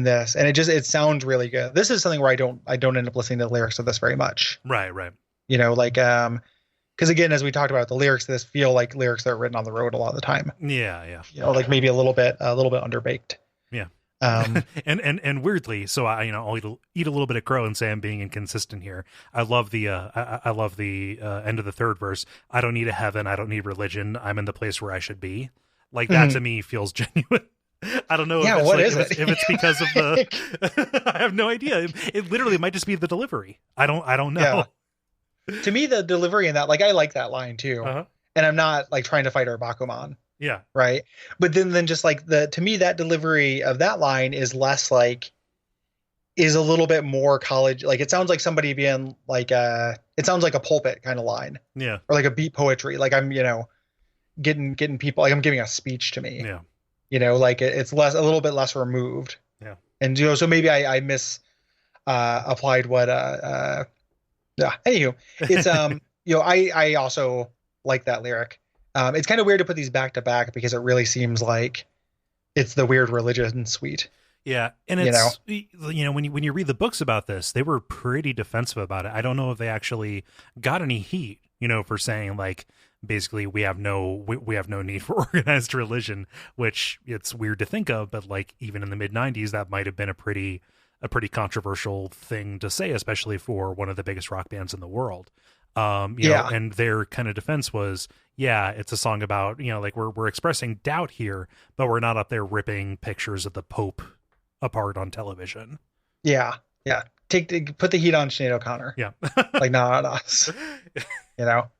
this, and it sounds really good. This is something where I don't end up listening to the lyrics of this very much. Right. Because again, as we talked about, the lyrics to this feel like lyrics that are written on the road a lot of the time. Yeah. Like maybe a little bit underbaked. Yeah. And weirdly, so I'll eat a little bit of crow and say I'm being inconsistent here. I love the end of the third verse. I don't need a heaven. I don't need religion. I'm in the place where I should be. Like that to me feels genuine. I don't know. If it's because of the. I have no idea. It literally might just be the delivery. I don't know. Yeah. To me, the delivery in that, like, I like that line too, and I'm not like trying to fight our Bakuman. Yeah. Right. But then just like to me, that delivery of that line is a little bit more college. Like it sounds like somebody being like, it sounds like a pulpit kind of line. Yeah. Or like a beat poetry. Like I'm, getting people, like I'm giving a speech to me. Yeah. Like it's a little bit less removed. Yeah. And, so maybe I applied what, anywho, it's, I also like that lyric. It's kind of weird to put these back to back because it really seems like it's the weird religion suite. Yeah. And it's, when you read the books about this, they were pretty defensive about it. I don't know if they actually got any heat, for saying like, basically we have no need for organized religion, which it's weird to think of, but like even in the mid 90s, that might've been a pretty controversial thing to say, especially for one of the biggest rock bands in the world. And their kind of defense was, it's a song about, like we're expressing doubt here, but we're not up there ripping pictures of the Pope apart on television. Yeah. Put the heat on Sinead O'Connor. Yeah. Like not us.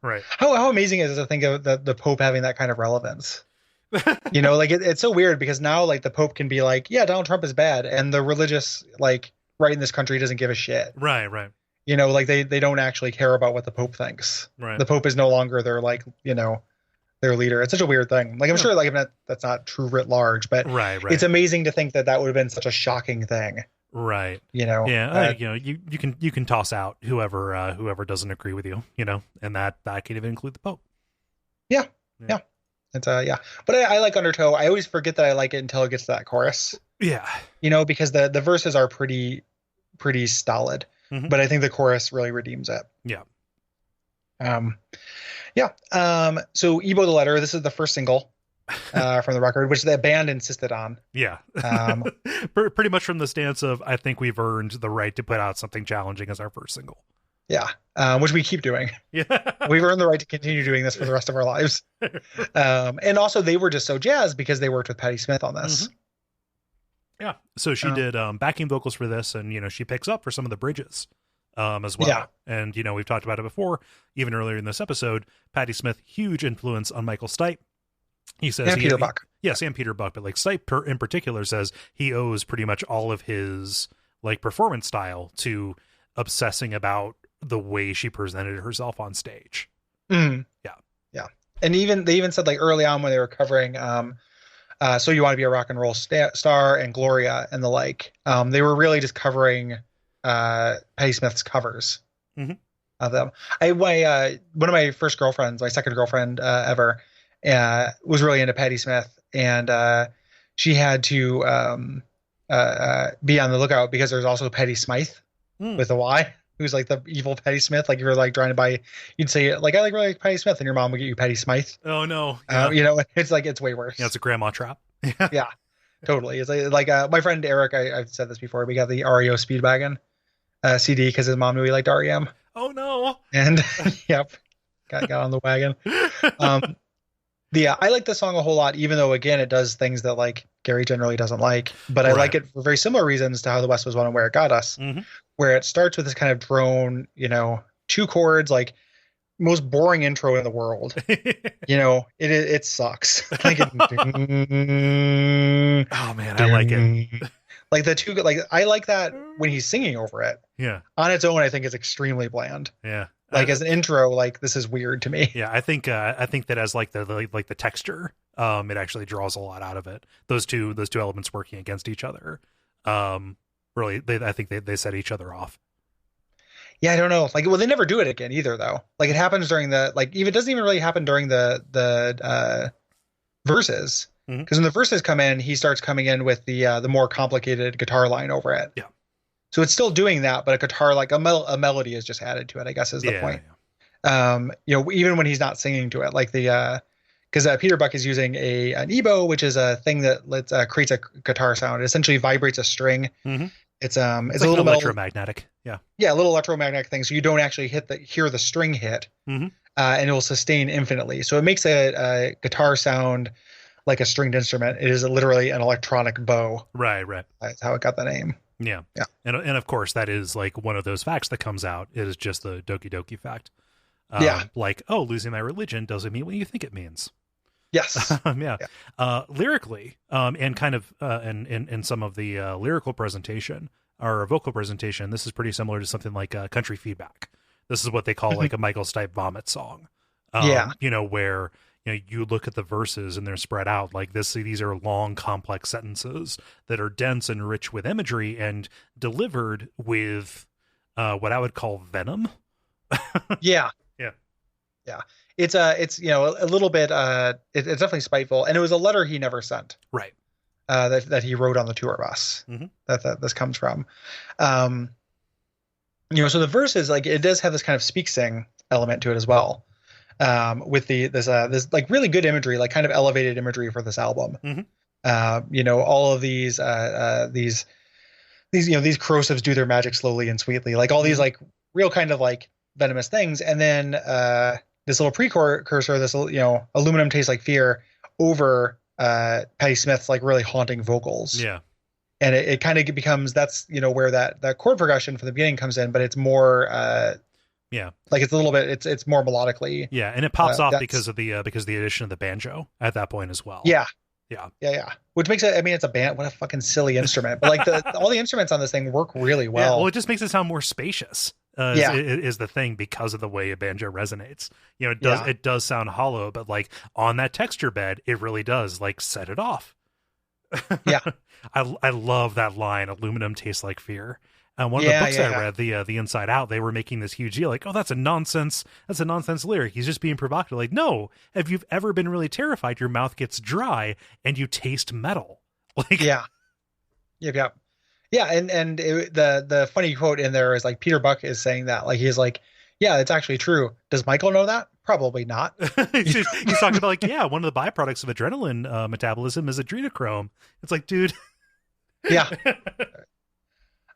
Right. How amazing is it to think of the Pope having that kind of relevance? Like it's so weird because now like the Pope can be like, yeah, Donald Trump is bad, and the religious like right in this country doesn't give a shit. Right. Like they don't actually care about what the Pope thinks. Right. The Pope is no longer their like, their leader. It's such a weird thing. Like I'm sure like that's not true writ large, but right. It's amazing to think that would have been such a shocking thing. Right. Yeah. You can toss out whoever doesn't agree with you, and that can even include the Pope. Yeah. It's but I like Undertow. I always forget that I like it until it gets to that chorus. Yeah. Because the verses are pretty stolid, but I think the chorus really redeems it. Yeah. So Ebo the Letter, this is the first single from the record, which the band insisted on. Yeah. Um, Pretty much from the stance of, I think we've earned the right to put out something challenging as our first single. Yeah. Which we keep doing. Yeah. We've earned the right to continue doing this for the rest of our lives. And also they were just so jazzed because they worked with Patti Smith on this. Mm-hmm. Yeah. So she did backing vocals for this, and, she picks up for some of the bridges as well. Yeah. And, we've talked about it before, even earlier in this episode. Patti Smith, huge influence on Michael Stipe. He says and Peter Buck. Yes, and Peter Buck, but like Stipe in particular says he owes pretty much all of his like performance style to obsessing about the way she presented herself on stage. Mm. Yeah. And they even said like early on when they were covering So You Want to Be a Rock and Roll Star and Gloria and the like, they were really just covering Patti Smith's covers of them. One of my first girlfriends, my second girlfriend ever, was really into Patti Smith, and she had to be on the lookout because there's also Patti Smythe with a Y, who's like the evil Patti Smith. Like if you're like trying to buy, you'd say like I really like Patti Smith, and your mom would get you Patti Smythe. Oh no, it's like it's way worse. Yeah, it's a grandma trap. Yeah, totally. It's like my friend Eric. I've said this before. We got the REO Speedwagon CD because his mom knew he liked R.E.M. Oh no! And yep, got on the wagon. I like the song a whole lot, even though again it does things that like Gary generally doesn't like. But I like it for very similar reasons to How the West Was Won and Where It Got Us, where it starts with this kind of drone, 2 chords, like most boring intro in the world. It sucks. Like oh man, I like it. Like the 2, like I like that when he's singing over it. Yeah. On its own, I think it's extremely bland. Yeah. Like as an intro, like this is weird to me. Yeah, I think that as like the texture, it actually draws a lot out of it. Those two elements working against each other, really, I think they set each other off. Yeah, I don't know. Like, well, they never do it again either, though. Like it happens during even it doesn't even really happen during the verses, because when the verses come in, he starts coming in with the more complicated guitar line over it. Yeah. So it's still doing that, but a guitar, like a melody is just added to it, I guess is the point. Yeah. Even when he's not singing to it, like because Peter Buck is using an EBow, which is a thing that creates a guitar sound. It essentially vibrates a string. It's like a little electromagnetic. Yeah, a little electromagnetic thing. So you don't actually hear the string hit, and it will sustain infinitely. So it makes a guitar sound like a stringed instrument. It is literally an electronic bow. Right. That's how it got the name. Yeah. And of course that is like one of those facts that comes out. It is just the Doki Doki fact. Like, losing my religion doesn't mean what you think it means. Yes. Yeah. Lyrically, and kind of in some of the lyrical presentation or vocal presentation, this is pretty similar to something like Country Feedback. This is what they call like a Michael Stipe vomit song. Where you look at the verses and they're spread out like this. These are long, complex sentences that are dense and rich with imagery and delivered with what I would call venom. Yeah. It's a little bit. It's definitely spiteful, and it was a letter he never sent. Right. That he wrote on the tour bus. That this comes from. So the verses, like it does have this kind of speak sing element to it as well. With this like really good imagery, like kind of elevated imagery for this album. All of these corrosives do their magic slowly and sweetly, like all these like real kind of like venomous things, and then this little precursor, this aluminum tastes like fear over Patti Smith's like really haunting vocals. Yeah. And it kind of becomes where that chord progression from the beginning comes in, but it's more like it's a little bit it's more melodically. Yeah, and it pops off because of the addition of the banjo at that point as well. Yeah. Yeah. Which makes it, it's a band. What a fucking silly instrument. But like all the instruments on this thing work really well. Yeah, well, it just makes it sound more spacious. Is the thing because of the way a banjo resonates. It does sound hollow, but like on that texture bed, it really does like set it off. Yeah. I love that line, aluminum tastes like fear. And one of the books I read, the Inside Out, they were making this huge deal, like, oh, that's a nonsense lyric. He's just being provocative. Like, no, if you've ever been really terrified, your mouth gets dry and you taste metal. Like, yeah. And the funny quote in there is like Peter Buck is saying that, like he's like, yeah, it's actually true. Does Michael know that? probably not. He's talking about like, yeah, one of the byproducts of adrenaline metabolism is adrenochrome. It's like, dude. Yeah.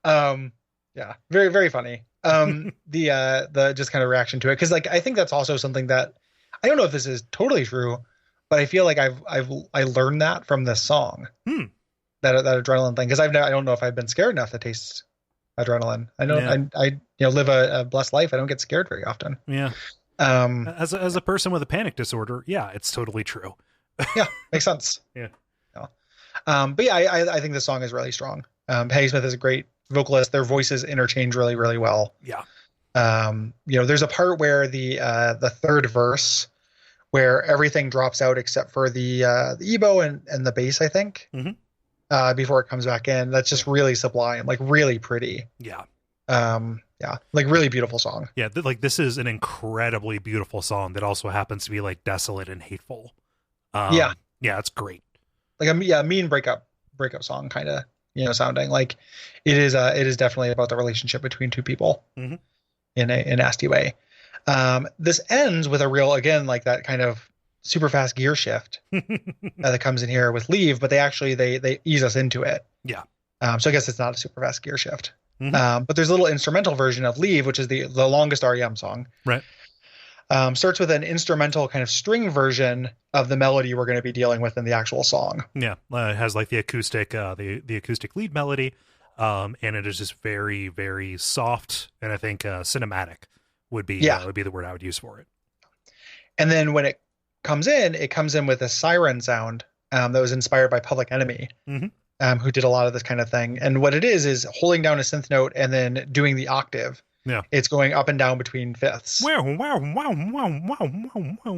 Yeah, very, very funny. The just kind of reaction to it. Cause like, I think that's also something that I don't know if this is totally true, but I feel like I learned that from this song, that adrenaline thing. Cause I don't know if I've been scared enough to taste adrenaline. I know I live a blessed life. I don't get scared very often. Yeah. As a person with a panic disorder, yeah, it's totally true. Yeah, makes sense. Yeah. But yeah, I think this song is really strong. Patti Smith is a great vocalist. Their voices interchange really, really well. Yeah. There's a part where the third verse where everything drops out except for the ebo and the bass, I think, before it comes back in. That's just really sublime, like really pretty. Yeah. Like really beautiful song. Yeah, like this is an incredibly beautiful song that also happens to be like desolate and hateful. Yeah, it's great. Like a mean breakup song, kind of, sounding like it is definitely about the relationship between two people in a nasty way. This ends with a real, again, like that kind of super fast gear shift that comes in here with Leave, but they ease us into it. Yeah. So I guess it's not a super fast gear shift. But there's a little instrumental version of Leave, which is the longest R.E.M. song. Right. Starts with an instrumental kind of string version of the melody we're going to be dealing with in the actual song. Yeah, it has like the acoustic, the acoustic lead melody, and it is just very, very soft, and I think cinematic would be the word I would use for it. And then when it comes in with a siren sound that was inspired by Public Enemy, who did a lot of this kind of thing. And what it is holding down a synth note and then doing the octave. Yeah, it's going up and down between fifths. But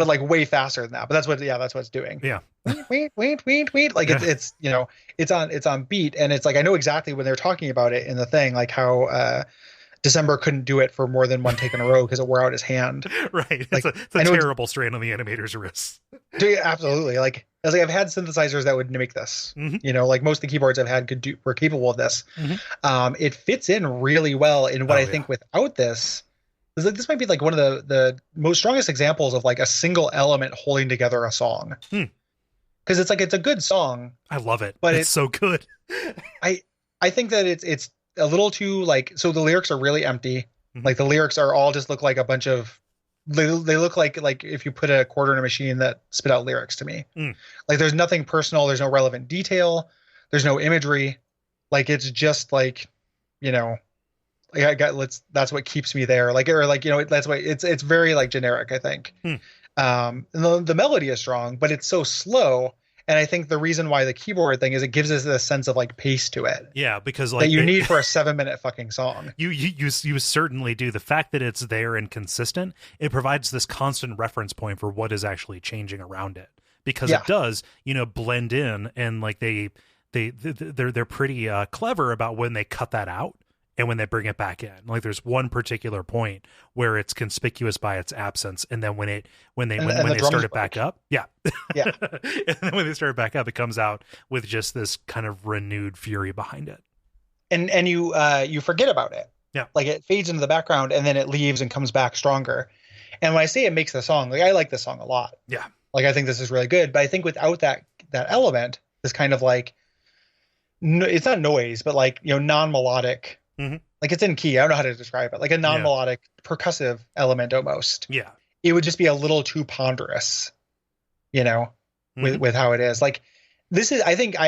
like way faster than that. But that's what it's doing. Yeah. Like it's on beat, and it's like I know exactly when they're talking about it in the thing, like how December couldn't do it for more than one take in a row because it wore out his hand. Right. Like, it's a terrible strain on the animator's wrists. Absolutely. Like I've had synthesizers that would mimic this. Like most of the keyboards I've had were capable of this. It fits in really well in what I think without this. This might be like one of the most strongest examples of like a single element holding together a song. Because it's a good song. I love it, but it's so good. I think that it's a little too so the lyrics are really empty. Like the lyrics are all just look like a bunch of they look like if you put a quarter in a machine that spit out lyrics to me. Like there's nothing personal, there's no relevant detail, there's no imagery. Like it's just that's what keeps me there. That's why it's very generic, I think. And the melody is strong, but it's so slow. And I think the reason why the keyboard thing is it gives us a sense of pace to it. Yeah, because that you need for a 7-minute fucking song. You certainly do. The fact that it's there and consistent, it provides this constant reference point for what is actually changing around it. Because it does, blend in, and they're pretty clever about when they cut that out and when they bring it back in. Like there's one particular point where it's conspicuous by its absence, and then when they start it back up, and then when they start it back up, it comes out with just this kind of renewed fury behind it. And you forget about it. Yeah, like it fades into the background, and then it leaves and comes back stronger. And when I say it makes the song, I like this song a lot. Yeah, I think this is really good. But I think without that element, this kind of it's not noise, but non-melodic. It's in key. I don't know how to describe it. Like a non-melodic percussive element almost. Yeah. It would just be a little too ponderous, with how it is. I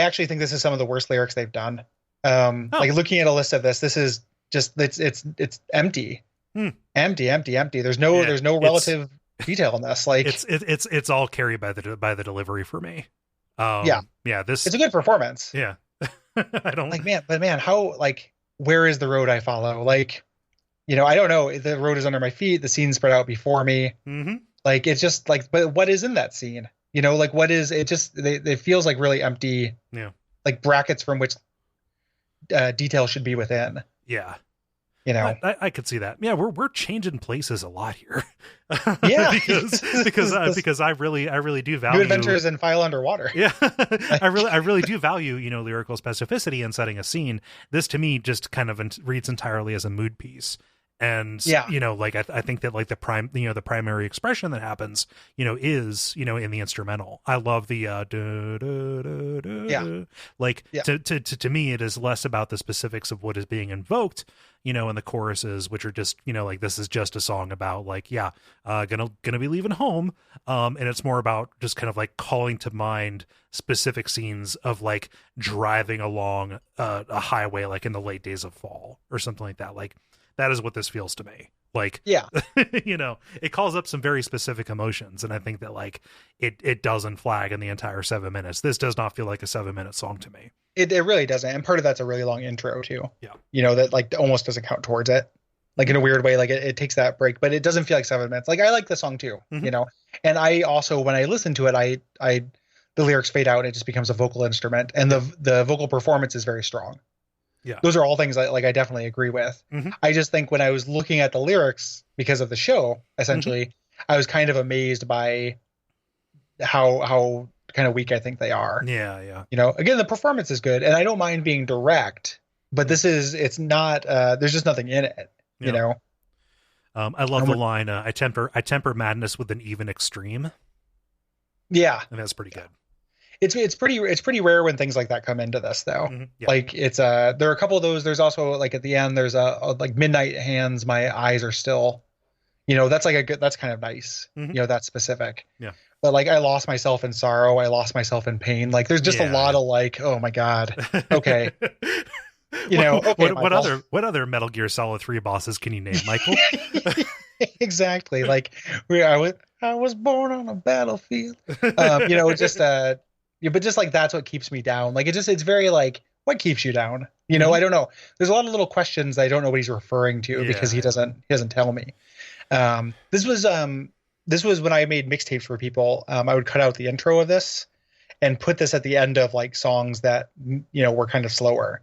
actually think this is some of the worst lyrics they've done. Looking at a list of this is just, it's empty. Empty. There's no relative detail in this. It's all carried by the delivery for me. It's a good performance. Yeah. I don't man, how where is the road I follow? I don't know. The road is under my feet. The scene spread out before me. It's just but what is in that scene? What is it? Just it feels really empty. Yeah. Brackets from which detail should be within. Yeah. I could see that. Yeah, we're changing places a lot here. Yeah, because I really do value New Adventures in File Underwater. Yeah, I really do value lyrical specificity in setting a scene. This to me just kind of reads entirely as a mood piece, And, like, I think that, like, the primary expression that happens, is, in the instrumental. I love the, like, to me, it is less about the specifics of what is being invoked, in the choruses, which are just, like, this is just a song about, like, gonna be leaving home. And it's more about just kind of like calling to mind specific scenes of like driving along a highway, like in the late days of fall or something like that. Like, that is what this feels to me. Like, it calls up some very specific emotions. And I think that, like, it doesn't flag in the entire 7 minutes. This does not feel like a 7-minute song to me. It really doesn't. And part of that's a really long intro too. Yeah. That like almost doesn't count towards it. Like in a weird way, like it takes that break, but it doesn't feel like 7 minutes. Like I like the song too, and I also, when I listen to it, the lyrics fade out and it just becomes a vocal instrument, and the vocal performance is very strong. Yeah. Those are all things I definitely agree with. Mm-hmm. I just think when I was looking at the lyrics because of the show, essentially, I was kind of amazed by how kind of weak I think they are. Yeah. Again, the performance is good and I don't mind being direct, but it's not, there's just nothing in it, I love the line, I temper madness with an even extreme. Yeah. And that's pretty good. It's pretty rare when things like that come into this though. Mm-hmm. Yeah. Like it's there are a couple of those. There's also like at the end there's a like midnight hands, my eyes are still, that's like that's kind of nice. Mm-hmm. That's specific. Yeah. But like I lost myself in sorrow, I lost myself in pain. Like there's just a lot of like, oh my God. Okay. What other Metal Gear Solid 3 bosses can you name, Michael? Exactly. Like I was born on a battlefield. But just like that's what keeps me down. Like it's very like, what keeps you down? I don't know. There's a lot of little questions I don't know what he's referring to because he doesn't tell me. This was when I made mixtapes for people. I would cut out the intro of this and put this at the end of like songs that were kind of slower.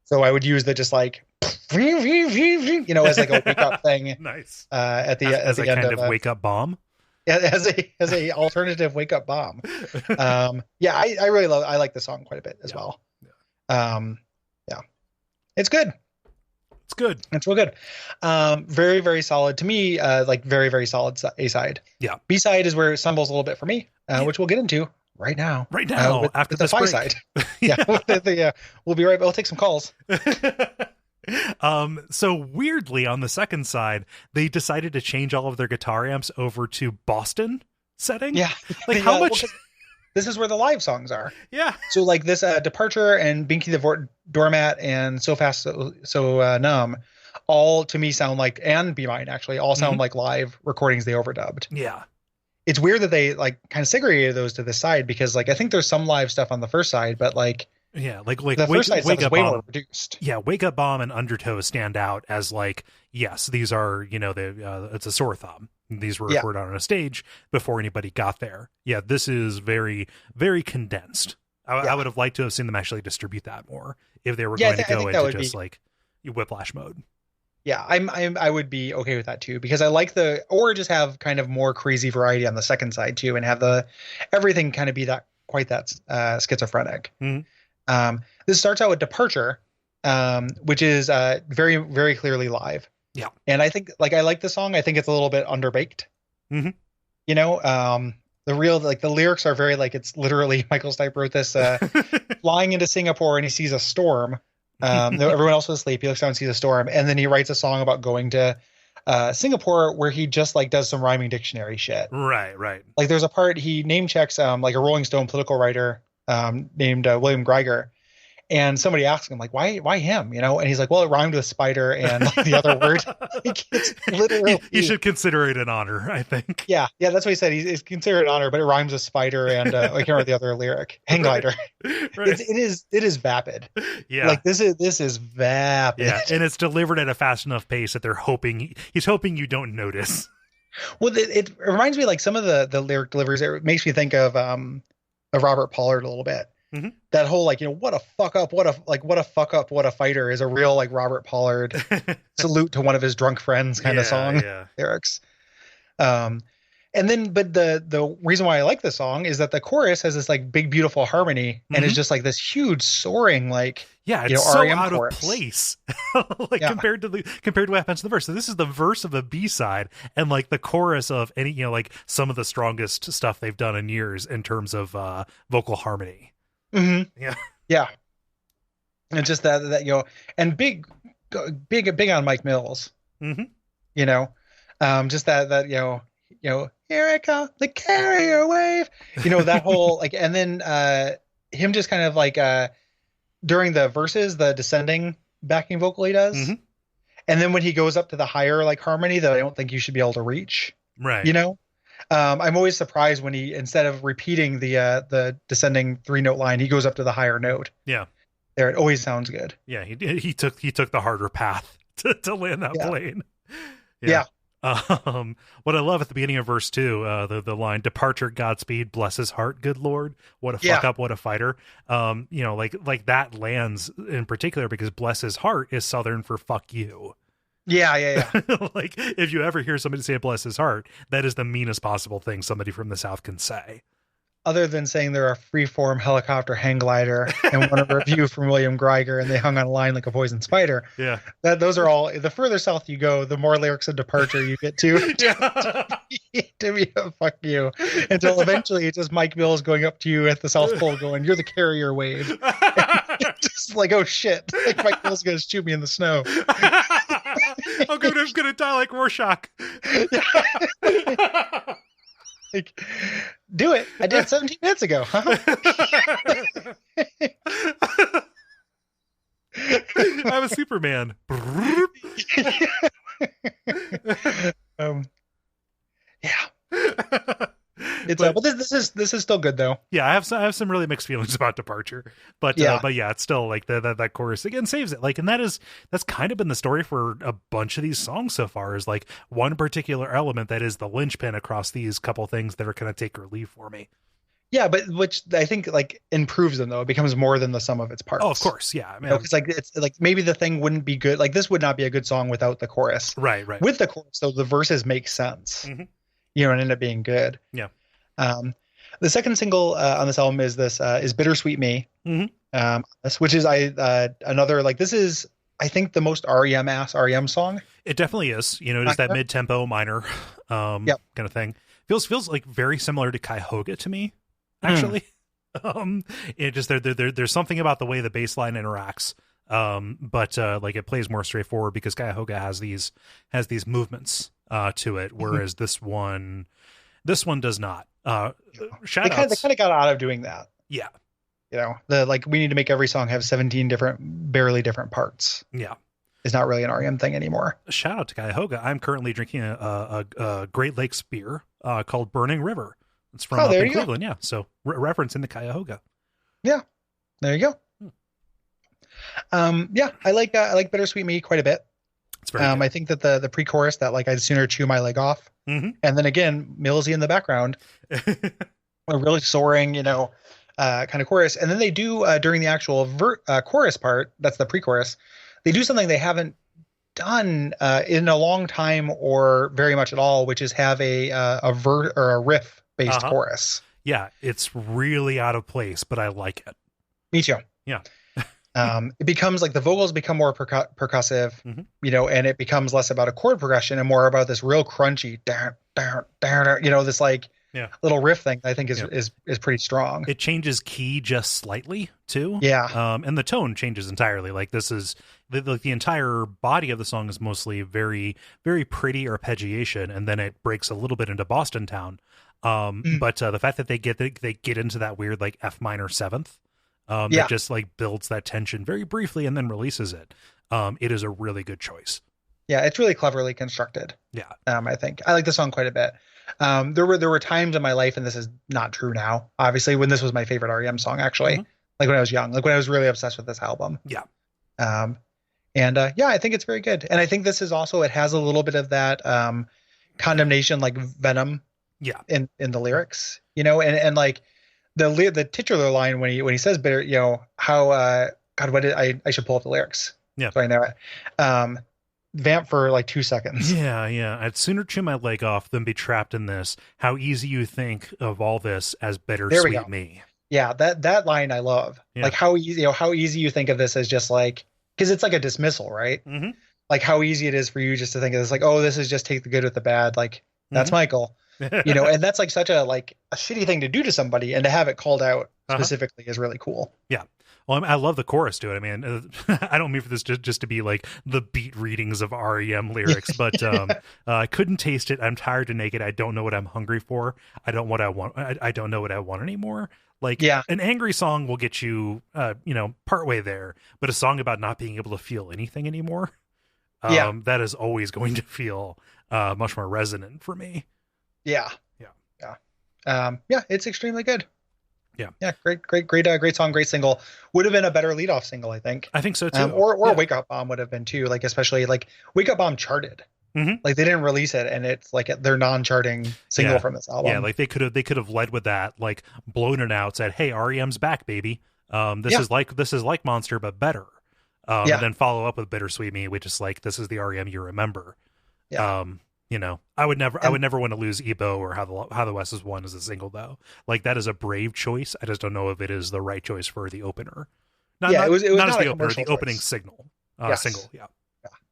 So I would use the just like as like a wake up thing. Nice. At the as the a end kind of wake up bomb. As a alternative wake up bomb. I really like the song quite a bit as well. It's good. It's real good. Very, very solid to me. Like very, very solid A side. Yeah. B side is where it stumbles a little bit for me, which we'll get into right now. After the this side. We'll be right. We'll take some calls. So weirdly on the second side, they decided to change all of their guitar amps over to Boston setting. Yeah. Like how much? This is where the live songs are. Yeah. So like this Departure and Binky the Doormat and So Fast So Numb all to me sound like, and Be Mine actually all sound like live recordings they overdubbed. Yeah. It's weird that they like kind of segregated those to the side because like I think there's some live stuff on the first side, but like the first side stuff is way more reduced. Yeah, Wake Up Bomb and Undertow stand out as like, yes, these are, it's a sore thumb. These were recorded on a stage before anybody got there. Yeah, this is very, very condensed. I would have liked to have seen them actually distribute that more if they were going to go into just like Whiplash mode. Yeah, I would be okay with that too because I like or just have kind of more crazy variety on the second side too and have everything kind of be that schizophrenic. Mm-hmm. This starts out with Departure, which is very, very clearly live. Yeah. And I think I like the song. I think it's a little bit underbaked. Mm-hmm. The real the lyrics are very it's literally Michael Stipe wrote this flying into Singapore and he sees a storm. Everyone else was asleep. He looks down and sees a storm, and then he writes a song about going to Singapore where he just does some rhyming dictionary shit. Right. Like there's a part he name checks a Rolling Stone political writer named William Greiger. And somebody asks him why him, and he's like, well, it rhymed with spider and the other word. It's literally, you should consider it an honor, I think. Yeah, that's what he said. He's considered an honor, but it rhymes with spider and I can't remember the other lyric. Hang glider. Right. It is vapid. Yeah, this is vapid. Yeah, and it's delivered at a fast enough pace that he's hoping you don't notice. Well, it reminds me some of the lyric deliveries. It makes me think of Robert Pollard a little bit. Mm-hmm. That whole what a fuck up, what a fighter is a real Robert Pollard salute to one of his drunk friends kind of song lyrics. And then, but the reason why I like this song is that the chorus has this like big, beautiful harmony and is just like this huge soaring, like, yeah, it's so R.E.M. out chorus. Of place, like compared to what happens in the verse. So this is the verse of a B-side, and like the chorus of any, like some of the strongest stuff they've done in years in terms of vocal harmony. Mm-hmm. Yeah. And just that and big on Mike Mills. Mm-hmm. Just that here I come, the carrier wave. That whole like, and then him just kind of like during the verses, the descending backing vocal he does, and then when he goes up to the higher like harmony that I don't think you should be able to reach, right? I'm always surprised when he, instead of repeating the descending 3-note line, he goes up to the higher note. Yeah, there it always sounds good. Yeah, he took the harder path to land that plane. Yeah. What I love at the beginning of verse 2, the line, "Departure, Godspeed, bless his heart, good Lord. What a fuck up, what a fighter." Like that lands in particular because bless his heart is Southern for fuck you. Yeah. Like if you ever hear somebody say bless his heart, that is the meanest possible thing somebody from the South can say. Other than saying they're a freeform helicopter hang glider and one of a review from William Greiger and they hung on a line like a poison spider. Yeah. Those are all, the further south you go, the more lyrics of departure you get to. To be a fuck you. Until eventually it's just Mike Mills going up to you at the South Pole going, "You're the carrier wave." Just like, oh shit. Like Mike Mills is going to shoot me in the snow. I'm gonna die like Rorschach. Like, do it. I did 17 minutes ago. Huh? I'm a Superman. Yeah. But this is still good though. Yeah, I have some really mixed feelings about Departure, but yeah, it's still like that chorus again saves it. Like, and that's kind of been the story for a bunch of these songs so far, is like one particular element that is the linchpin across these couple things that are going to take or leave for me. Yeah, but which I think like improves them though. It becomes more than the sum of its parts. Oh, of course, yeah. I mean, because like it's like maybe the thing wouldn't be good. Like this would not be a good song without the chorus. Right. With the chorus though, the verses make sense. Mm-hmm. And end up being good. Yeah. The second single on this album is "Bittersweet Me," which is another, like, this is I think the most R.E.M. R.E.M. song. It definitely is. It is that mid-tempo minor kind of thing. Feels like very similar to Cuyahoga to me, actually. It just there's something about the way the bass line interacts. But like it plays more straightforward because Cuyahoga has these movements to it, whereas this one does not. Shout outs. They kind of got out of doing that. Yeah. We need to make every song have 17 barely different parts. Yeah. It's not really an R.E.M. thing anymore. Shout out to Cuyahoga. I'm currently drinking a Great Lakes beer called Burning River. It's from up in Cleveland. Yeah. So reference in the Cuyahoga. Yeah. There you go. I like Bittersweet Me quite a bit. It's very good. I think that the pre-chorus that like I'd sooner chew my leg off, and then again Millsy in the background, a really soaring, kind of chorus, and then they do during the actual chorus part, that's the pre-chorus, they do something they haven't done in a long time or very much at all, which is have a riff based chorus. Yeah, it's really out of place, but I like it. Me too. Yeah. It becomes like the vocals become more percussive, and it becomes less about a chord progression and more about this real crunchy, this like little riff thing. I think is pretty strong. It changes key just slightly too. Yeah. And the tone changes entirely. Like this is the entire body of the song is mostly very, very pretty arpeggiation, and then it breaks a little bit into Boston Town. But the fact that they get into that weird like F minor seventh. That just like builds that tension very briefly and then releases it. It is a really good choice. Yeah, it's really cleverly constructed. Yeah. I think I like the song quite a bit. There were times in my life, and this is not true now, obviously, when this was my favorite R.E.M. song, actually. Like when I was young, like when I was really obsessed with this album. Yeah. I think it's very good. And I think this is also, it has a little bit of that condemnation, like venom in the lyrics, and like the titular line when he says bitter, how God, what did I should pull up the lyrics. Yeah. So I know it. vamp for like 2 seconds. Yeah. I'd sooner chew my leg off than be trapped in this. How easy you think of all this as There we bittersweet go. me. Yeah, that line I love. Yeah. Like how easy you think of this as just like, because it's like a dismissal, right? Mm-hmm. Like how easy it is for you just to think of this like, oh, this is just take the good with the bad. Like that's Mm-hmm. Michael, and that's like such a like a shitty thing to do to somebody, and to have it called out specifically is really cool. Yeah. Well, I love the chorus to it. I mean, I don't mean for this just to be like the beat readings of R.E.M. lyrics, but I couldn't taste it. I'm tired and naked. I don't know what I'm hungry for. I don't what I want. I don't know what I want anymore. Like, an angry song will get you, partway there, but a song about not being able to feel anything anymore, that is always going to feel much more resonant for me. Yeah. It's extremely good. Yeah, great song, great single. Would have been a better leadoff single, I think. I think so too. Or Wake Up Bomb would have been too. Like especially like Wake Up Bomb charted. Mm-hmm. Like they didn't release it, and it's like their non-charting single from this album. Yeah, like they could have led with that, like blown it out, said, "Hey, R.E.M's back, baby. This is like Monster but better." And then follow up with Bittersweet Me, which is like, this is the R.E.M. you remember. Yeah. I would never want to lose Ebo or How the West Is Won as a single though. Like that is a brave choice. I just don't know if it is the right choice for the opener. It was not as the opener, the opening single. Single. Yeah.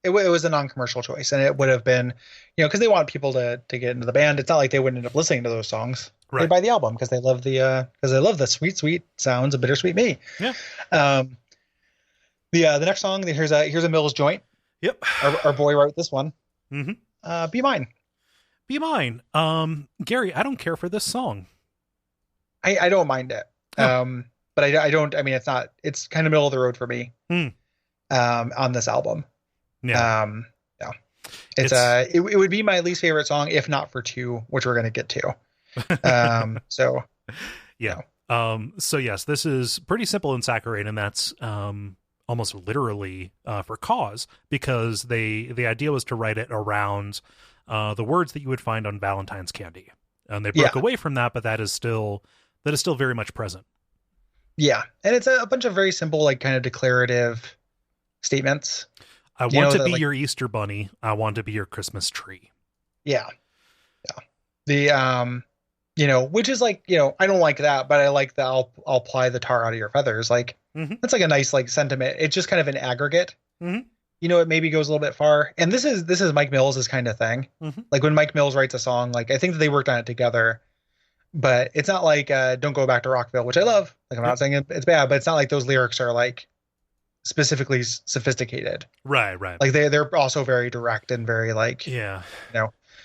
It was a non-commercial choice, and it would have been, because they want people to get into the band. It's not like they wouldn't end up listening to those songs. Right. They buy the album because they love the sweet sounds of Bittersweet Me. Yeah. The next song, here's a Mills joint. Yep. Our boy wrote this one. Mm-hmm. Be Mine. Be Mine. Gary, I don't care for this song. I don't mind it. But I don't. I mean, it's kind of middle of the road for me. On this album. Yeah. It would be my least favorite song if not for two, which we're going to get to. So yes, this is pretty simple and saccharine, and that's almost literally for cause, because the idea was to write it around the words that you would find on Valentine's candy, and they broke away from that, but that is still very much present. Yeah, and it's a bunch of very simple, like kind of declarative statements. I want to be your Easter bunny. I want to be your Christmas tree. Yeah. The which is like, I don't like that, but I like the I'll apply the tar out of your feathers. Like that's like a nice like sentiment. It's just kind of an aggregate. It maybe goes a little bit far. And this is Mike Mills' kind of thing. Like when Mike Mills writes a song, like I think that they worked on it together. But it's not like Don't Go Back to Rockville, which I love. Like I'm not saying it's bad, but it's not like those lyrics are like specifically sophisticated. Right. Like they're also very direct and very like don't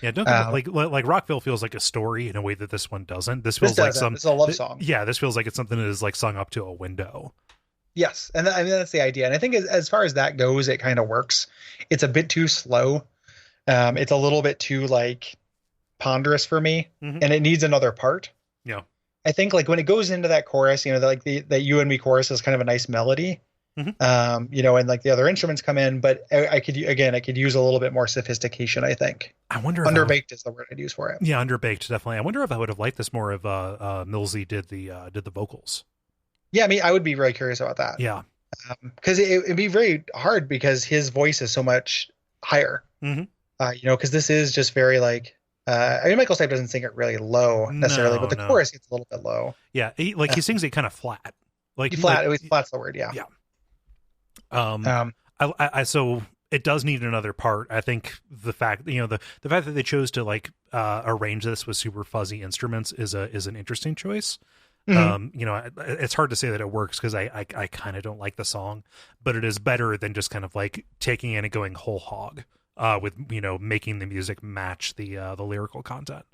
like Rockville feels like a story in a way that this one doesn't. This feels like it's a love song. This feels like it's something that is like sung up to a window. Yes, and I mean that's the idea. And I think as far as that goes, it kind of works. It's a bit too slow. It's a little bit too like ponderous for me, and it needs another part. Yeah, I think like when it goes into that chorus, that You and Me chorus is kind of a nice melody. And like the other instruments come in, but I could use a little bit more sophistication. I think. I wonder. Underbaked is the word I'd use for it. Yeah, underbaked, definitely. I wonder if I would have liked this more if Millsy did the vocals. Yeah, I mean, I would be very curious about that. Yeah, because it'd be very hard because his voice is so much higher. Because this is just very like. I mean, Michael Stipe doesn't sing it really low necessarily, but the chorus gets a little bit low. Yeah, he sings it kind of flat. Flat's the word. Yeah. So it does need another part. I think the fact the fact that they chose to like arrange this with super fuzzy instruments is an interesting choice. It's hard to say that it works because I kind of don't like the song, but it is better than just kind of like taking it and going whole hog with making the music match the lyrical content.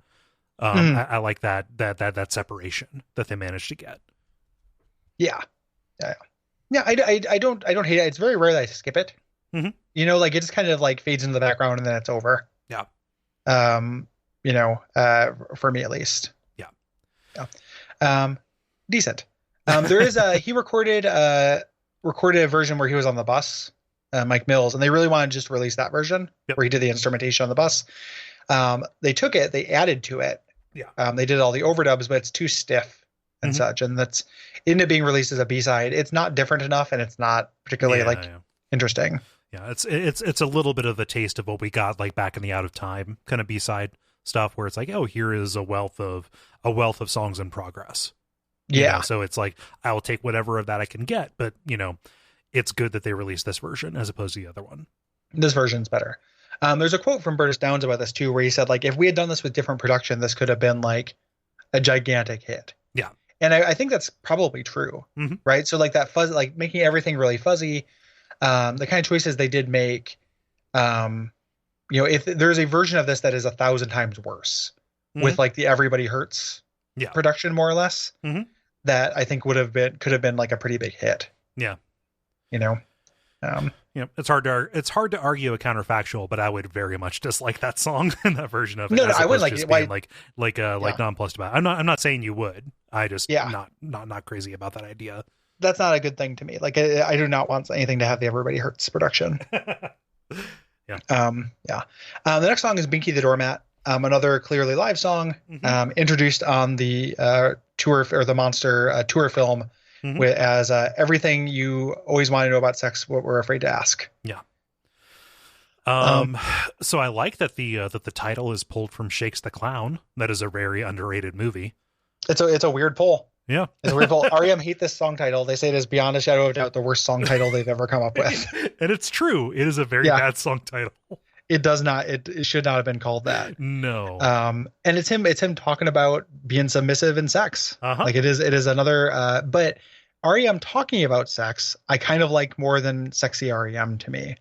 I like that separation that they managed to get. Yeah, I don't hate it. It's very rare that I skip it. Like it just kind of like fades into the background and then it's over. Yeah. For me at least. Yeah. Decent. There is he recorded a version where he was on the bus, Mike Mills, and they really wanted to just release that version where he did the instrumentation on the bus. They took it, they added to it. Yeah. They did all the overdubs, but it's too stiff and such, and that's ended up being released as a B-side. It's not different enough, and it's not particularly interesting. Yeah, it's a little bit of a taste of what we got like back in the Out of Time kind of B-side stuff, where it's like, oh, here is a wealth of songs in progress. So it's like, I'll take whatever of that I can get, but it's good that they released this version as opposed to the other one. This version's better. There's a quote from Burtis Downs about this too, where he said, like, if we had done this with different production, this could have been like a gigantic hit. Yeah. And I think that's probably true. Mm-hmm. Right. So like that fuzz, like making everything really fuzzy, the kind of choices they did make, if there's a version of this that is 1,000 times worse with like the Everybody Hurts production, more or less, that I think could have been like a pretty big hit. Yeah. It's hard to argue a counterfactual, but I would very much dislike that song and that version of it. No, I would like it. Being like nonplussed about it. I'm not saying you would. I just not crazy about that idea. That's not a good thing to me. Like I do not want anything to have the Everybody Hurts production. Yeah. The next song is Binky the Doormat. Another clearly live song, introduced on the tour, or the Monster tour film, as everything you always want to know about sex, what we're afraid to ask. Yeah. So I like that the title is pulled from Shakes the Clown. That is a very underrated movie. It's a weird pull. Yeah. It's a weird pull. R.E.M. hate this song title. They say it is beyond a shadow of doubt the worst song title they've ever come up with. And it's true. It is a very bad song title. It does not. It should not have been called that. No. And it's him talking about being submissive in sex. Like it is another. But R.E.M. talking about sex, I kind of like more than sexy R.E.M. to me.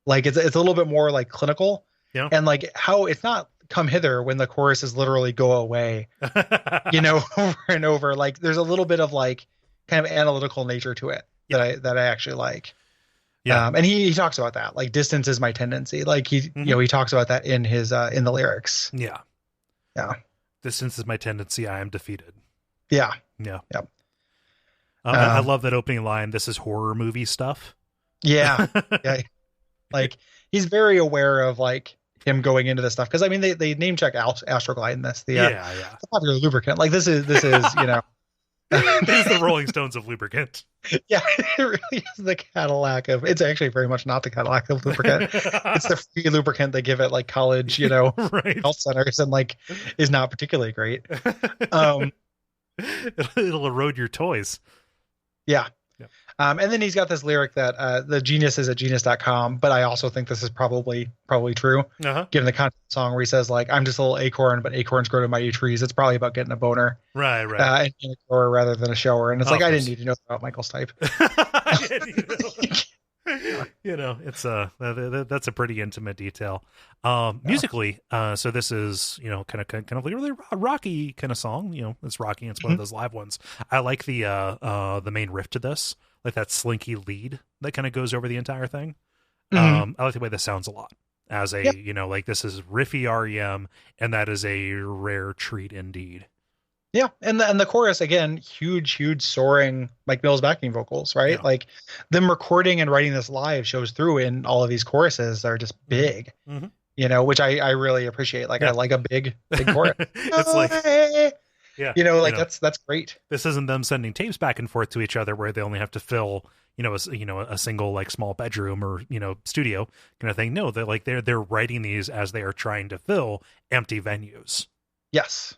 Like it's a little bit more like clinical. Yeah. And like how it's not come hither when the chorus is literally go away, over and over. Like there's a little bit of like kind of analytical nature to it that I actually like. Yeah. And he talks about that, like distance is my tendency. Like he talks about that in his in the lyrics. Yeah. Yeah. Distance is my tendency. I am defeated. Yeah. Yeah. Yep. I love that opening line. This is horror movie stuff. Yeah. Yeah. Like he's very aware of like him going into this stuff. Cause I mean, they name check Astroglide in this, the popular lubricant. Like this is, This is the Rolling Stones of lubricant. Yeah, it really is the Cadillac of. It's actually very much not the Cadillac of lubricant. It's the free lubricant they give at like college, right. health centers, and like is not particularly great. It'll erode your toys. Yeah. And then he's got this lyric that the genius is at genius.com, but I also think this is probably true, given the content of the song where he says like, I'm just a little acorn, but acorns grow to mighty trees. It's probably about getting a boner. Right. And a grower rather than a shower. And it's like, I didn't need to know about Michael's type. It's that's a pretty intimate detail. Musically, so this is kind of like a really rocky kind of song. It's rocky. It's one of those live ones. I like the main riff to this, like that slinky lead that kind of goes over the entire thing. I like the way this sounds a lot as a like this is riffy R.E.M. and that is a rare treat indeed. Yeah, and the chorus again, huge soaring Mike Mills backing vocals, right? Yeah. Like them recording and writing this live shows through in all of these choruses are just big, which I really appreciate. Like I like a big chorus. It's like, that's great. This isn't them sending tapes back and forth to each other where they only have to fill a single like small bedroom or studio kind of thing. No, they're writing these as they are trying to fill empty venues. Yes.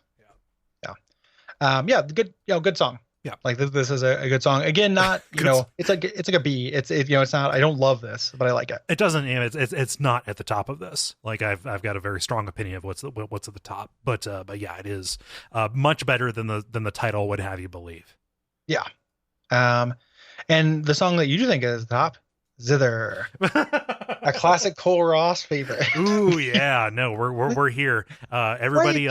Good song. Yeah. Like this is a good song. Again, not, it's like a B. It's not, I don't love this, but I like it. It doesn't, it's not at the top of this. Like I've got a very strong opinion of what's at the top, but yeah, it is much better than the title would have you believe. Yeah. And the song that you do think is the top, Zither, a classic Cole Ross favorite. Ooh, yeah, no, we're here. Everybody,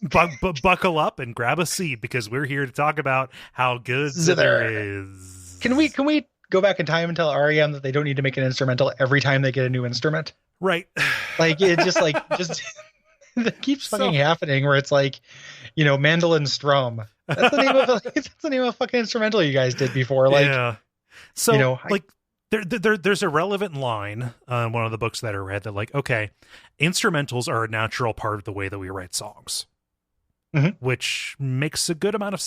buckle up and grab a seat because we're here to talk about how good Zither is. Can we go back in time and tell R.E.M. that they don't need to make an instrumental every time they get a new instrument? Right. Like it just it keeps fucking happening where it's like, mandolin strum. That's the name of a fucking instrumental you guys did before. Like, yeah. So there's a relevant line on one of the books that I read that like, okay, instrumentals are a natural part of the way that we write songs, which makes a good amount of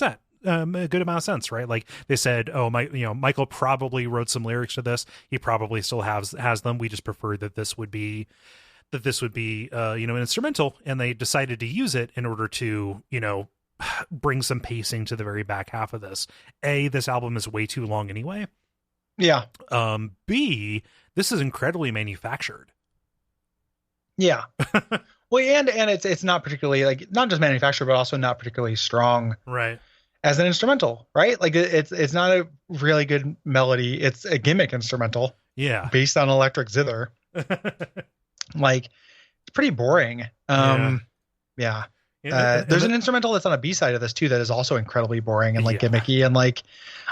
a good amount of sense, right? Like they said, oh, Michael probably wrote some lyrics to this. He probably still has them. We just preferred that this would be an instrumental, and they decided to use it in order to, bring some pacing to the very back half of this. This album is way too long anyway. Yeah. B, this is incredibly manufactured. Yeah. Well, and it's not particularly, like, not just manufactured, but also not particularly strong, right, as an instrumental, right? Like it's not a really good melody. It's a gimmick instrumental, based on electric zither. Like, it's pretty boring. There's an instrumental that's on a B-side of this too that is also incredibly boring and like gimmicky, and like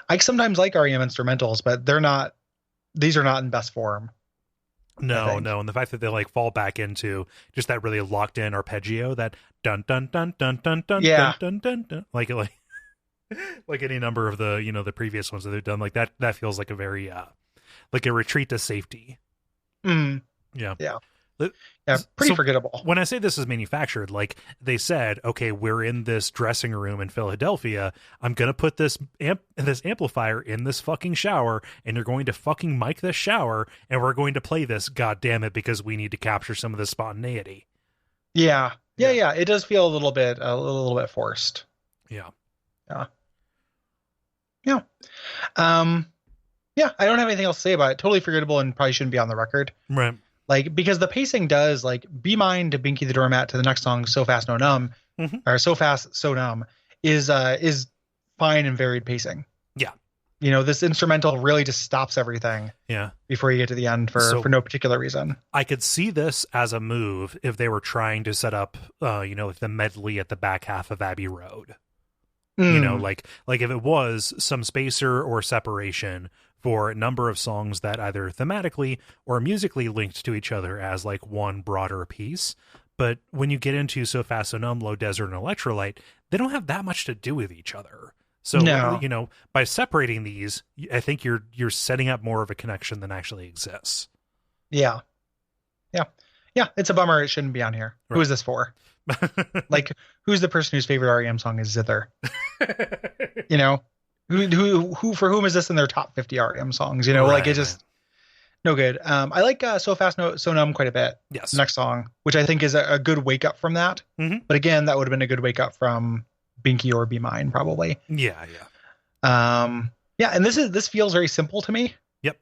I sometimes like R.E.M. instrumentals, but these are not in best form. No, and the fact that they like fall back into just that really locked in arpeggio, that dun dun dun dun dun dun dun dun dun dun, like like any number of the the previous ones that they've done, like that feels like a very like a retreat to safety. Pretty forgettable. When I say this is manufactured, like they said, okay, we're in this dressing room in Philadelphia. I'm gonna put this amplifier in this fucking shower, and you're going to fucking mic this shower, and we're going to play this. God damn it, because we need to capture some of the spontaneity. Yeah. It does feel a little bit forced. Yeah. I don't have anything else to say about it. Totally forgettable and probably shouldn't be on the record. Right. Like, because the pacing does, like, Be Mine to Binky the Doormat to the next song, So Fast No Numb, or So Fast So Numb, is fine and varied pacing. Yeah. This instrumental really just stops everything. Yeah. Before you get to the end for no particular reason. I could see this as a move if they were trying to set up, like the medley at the back half of Abbey Road. Like if it was some spacer or separation for a number of songs that either thematically or musically linked to each other as like one broader piece. But when you get into So Fast So Numb, Low Desert, and Electrolyte, they don't have that much to do with each other. So, by separating these, I think you're setting up more of a connection than actually exists. Yeah. It's a bummer. It shouldn't be on here. Right. Who is this for? Like, who's the person whose favorite R.E.M. song is Zither? Who for whom is this in their top 50 R.E.M. songs? Like, it just no good. I like So Fast So Numb quite a bit. Yes. Next song, which I think is a good wake up from that. Mm-hmm. But again, that would have been a good wake up from Binky or Be Mine, probably. Yeah. And this feels very simple to me. Yep.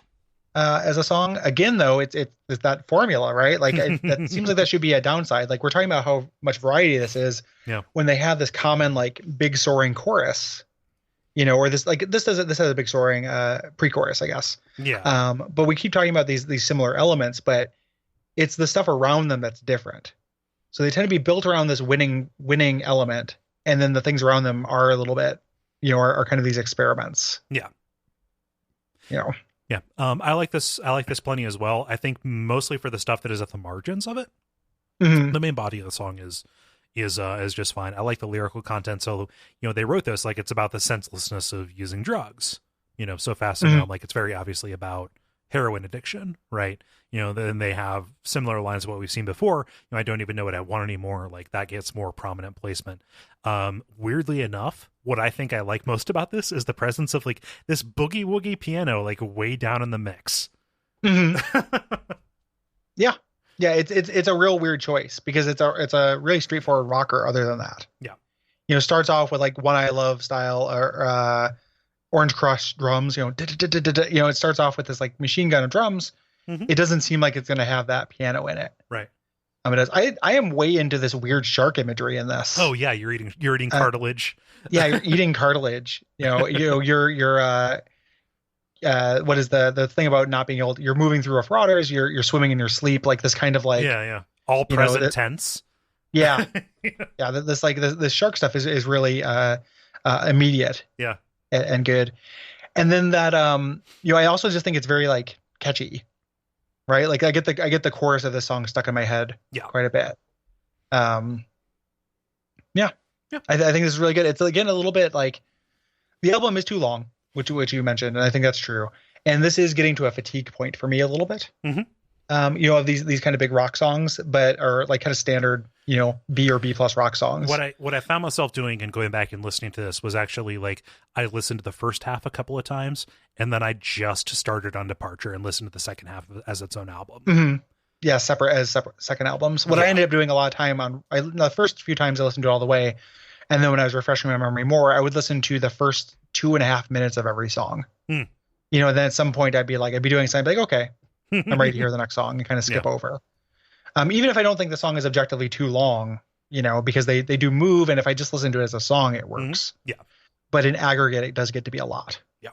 As a song, again, though, it's that formula, right? Like, that seems like that should be a downside. Like, we're talking about how much variety this is. Yeah. When they have this common, like, big soaring chorus, or this has a big soaring pre-chorus, I guess. Yeah. But we keep talking about these similar elements, but it's the stuff around them that's different. So they tend to be built around this winning element, and then the things around them are a little bit, are kind of these experiments. Yeah. Yeah. I like this plenty as well. I think mostly for the stuff that is at the margins of it. Mm-hmm. The main body of the song is just fine. I like the lyrical content. So, they wrote this like it's about the senselessness of using drugs, So Fast and Numb, like it's very obviously about heroin addiction, right? Then they have similar lines to what we've seen before. I don't even know what I want anymore. Like that gets more prominent placement. Weirdly enough, what I think I like most about this is the presence of like this boogie woogie piano, like way down in the mix. Mm-hmm. Yeah. It's a real weird choice because it's a really straightforward rocker. Other than that, starts off with like One I Love style or Orange Crush drums. It starts off with this like machine gun of drums. Mm-hmm. It doesn't seem like it's going to have that piano in it. Right. It does. I am way into this weird shark imagery in this. Oh yeah, you're eating cartilage. Yeah, you're eating cartilage. You're what is the thing about not being able to, you're moving through rough waters, you're swimming in your sleep, like this kind of like all present tense. Yeah. This shark stuff is really immediate. Yeah. And good. And then that I also just think it's very like catchy. Right? Like I get the chorus of this song stuck in my head quite a bit. I think this is really good. It's again a little bit like the album is too long, which you mentioned, and I think that's true. And this is getting to a fatigue point for me a little bit. Mm-hmm. of these kind of big rock songs, but are like kind of standard, B or B plus rock songs. What I found myself doing and going back and listening to this was actually like I listened to the first half a couple of times, and then I just started on Departure and listened to the second half as its own album. Mm-hmm. Yeah, separate second albums. What I ended up doing a lot of time the first few times I listened to it all the way, and then when I was refreshing my memory more, I would listen to the first 2.5 minutes of every song. And then at some point I'd be doing something, like, okay, I'm ready to hear the next song, and kind of skip over. Even if I don't think the song is objectively too long, because they do move, and if I just listen to it as a song, it works. Yeah. But in aggregate, it does get to be a lot. Yeah.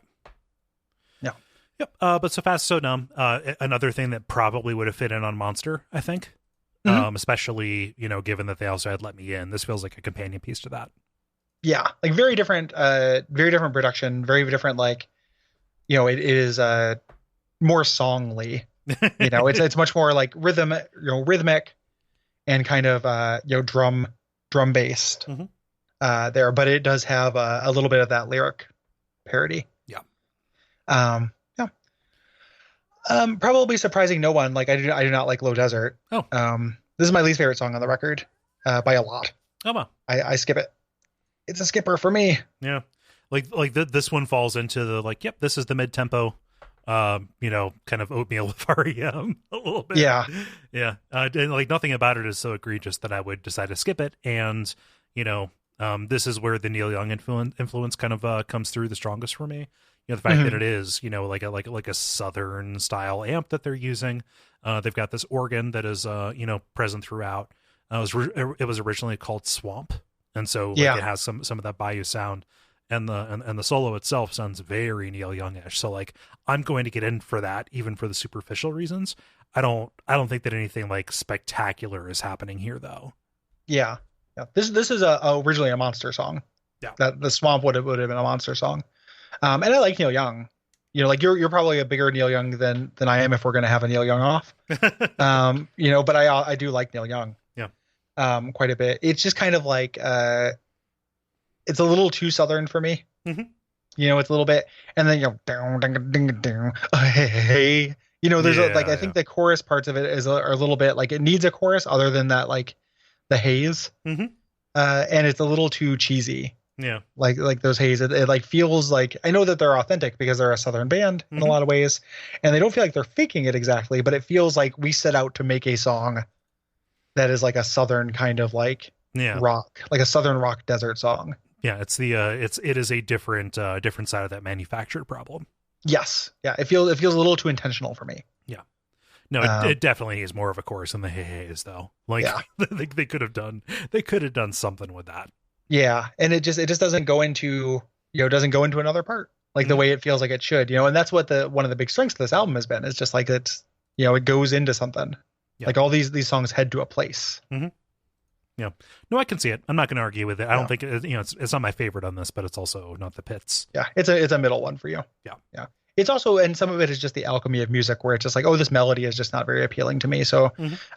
Yeah. Yep. But So Fast, So Numb, another thing that probably would have fit in on Monster, I think. Especially, given that they also had Let Me In. This feels like a companion piece to that. Yeah. Like very different production, very different, like, it is more songly. It's much more like rhythmic and kind of drum based there, but it does have a little bit of that lyric parody. Probably surprising no one. Like I do not like Low Desert. This is my least favorite song on the record by a lot. Wow. I skip it. It's a skipper for me. Yeah, this one falls into the like, yep, this is the mid tempo kind of oatmeal with R.E.M. a little bit. Yeah. And like nothing about it is so egregious that I would decide to skip it. And this is where the Neil Young influence kind of comes through the strongest for me. The fact that it is like a southern style amp that they're using. They've got this organ that is present throughout. It was originally called Swamp, and so it has some of that bayou sound. And the solo itself sounds very Neil Youngish. So like I'm going to get in for that, even for the superficial reasons. I don't think that anything like spectacular is happening here though. Yeah. This is originally a Monster song. Yeah. That the Swamp would have been a Monster song. And I like Neil Young. Like you're probably a bigger Neil Young than I am if we're going to have a Neil Young off. But I do like Neil Young. Yeah. Quite a bit. It's just kind of like it's a little too southern for me. It's a little bit, and then down, ding, ding, ding, hey. There's I think the chorus parts of it are a little bit like it needs a chorus other than that, like the haze. And it's a little too cheesy. Yeah, like those haze. It like feels like, I know that they're authentic because they're a southern band in a lot of ways, and they don't feel like they're faking it exactly, but it feels like we set out to make a song that is like a southern kind of like rock, like a southern rock desert song. Yeah, it is a different side of that manufactured problem. Yes, yeah, it feels a little too intentional for me. Yeah, no, it definitely is more of a chorus than the hey-hays though. Like they could have done something with that. Yeah, and it just doesn't go into another part like the way it feels like it should. And that's what one of the big strengths of this album has been. It's just like it's it goes into something. Yeah. Like all these songs head to a place. Yeah. No, I can see it. I'm not going to argue with it. I don't think it's not my favorite on this, but it's also not the pits. Yeah. It's a middle one for you. Yeah. Yeah. It's also, and some of it is just the alchemy of music where it's just like, oh, this melody is just not very appealing to me. So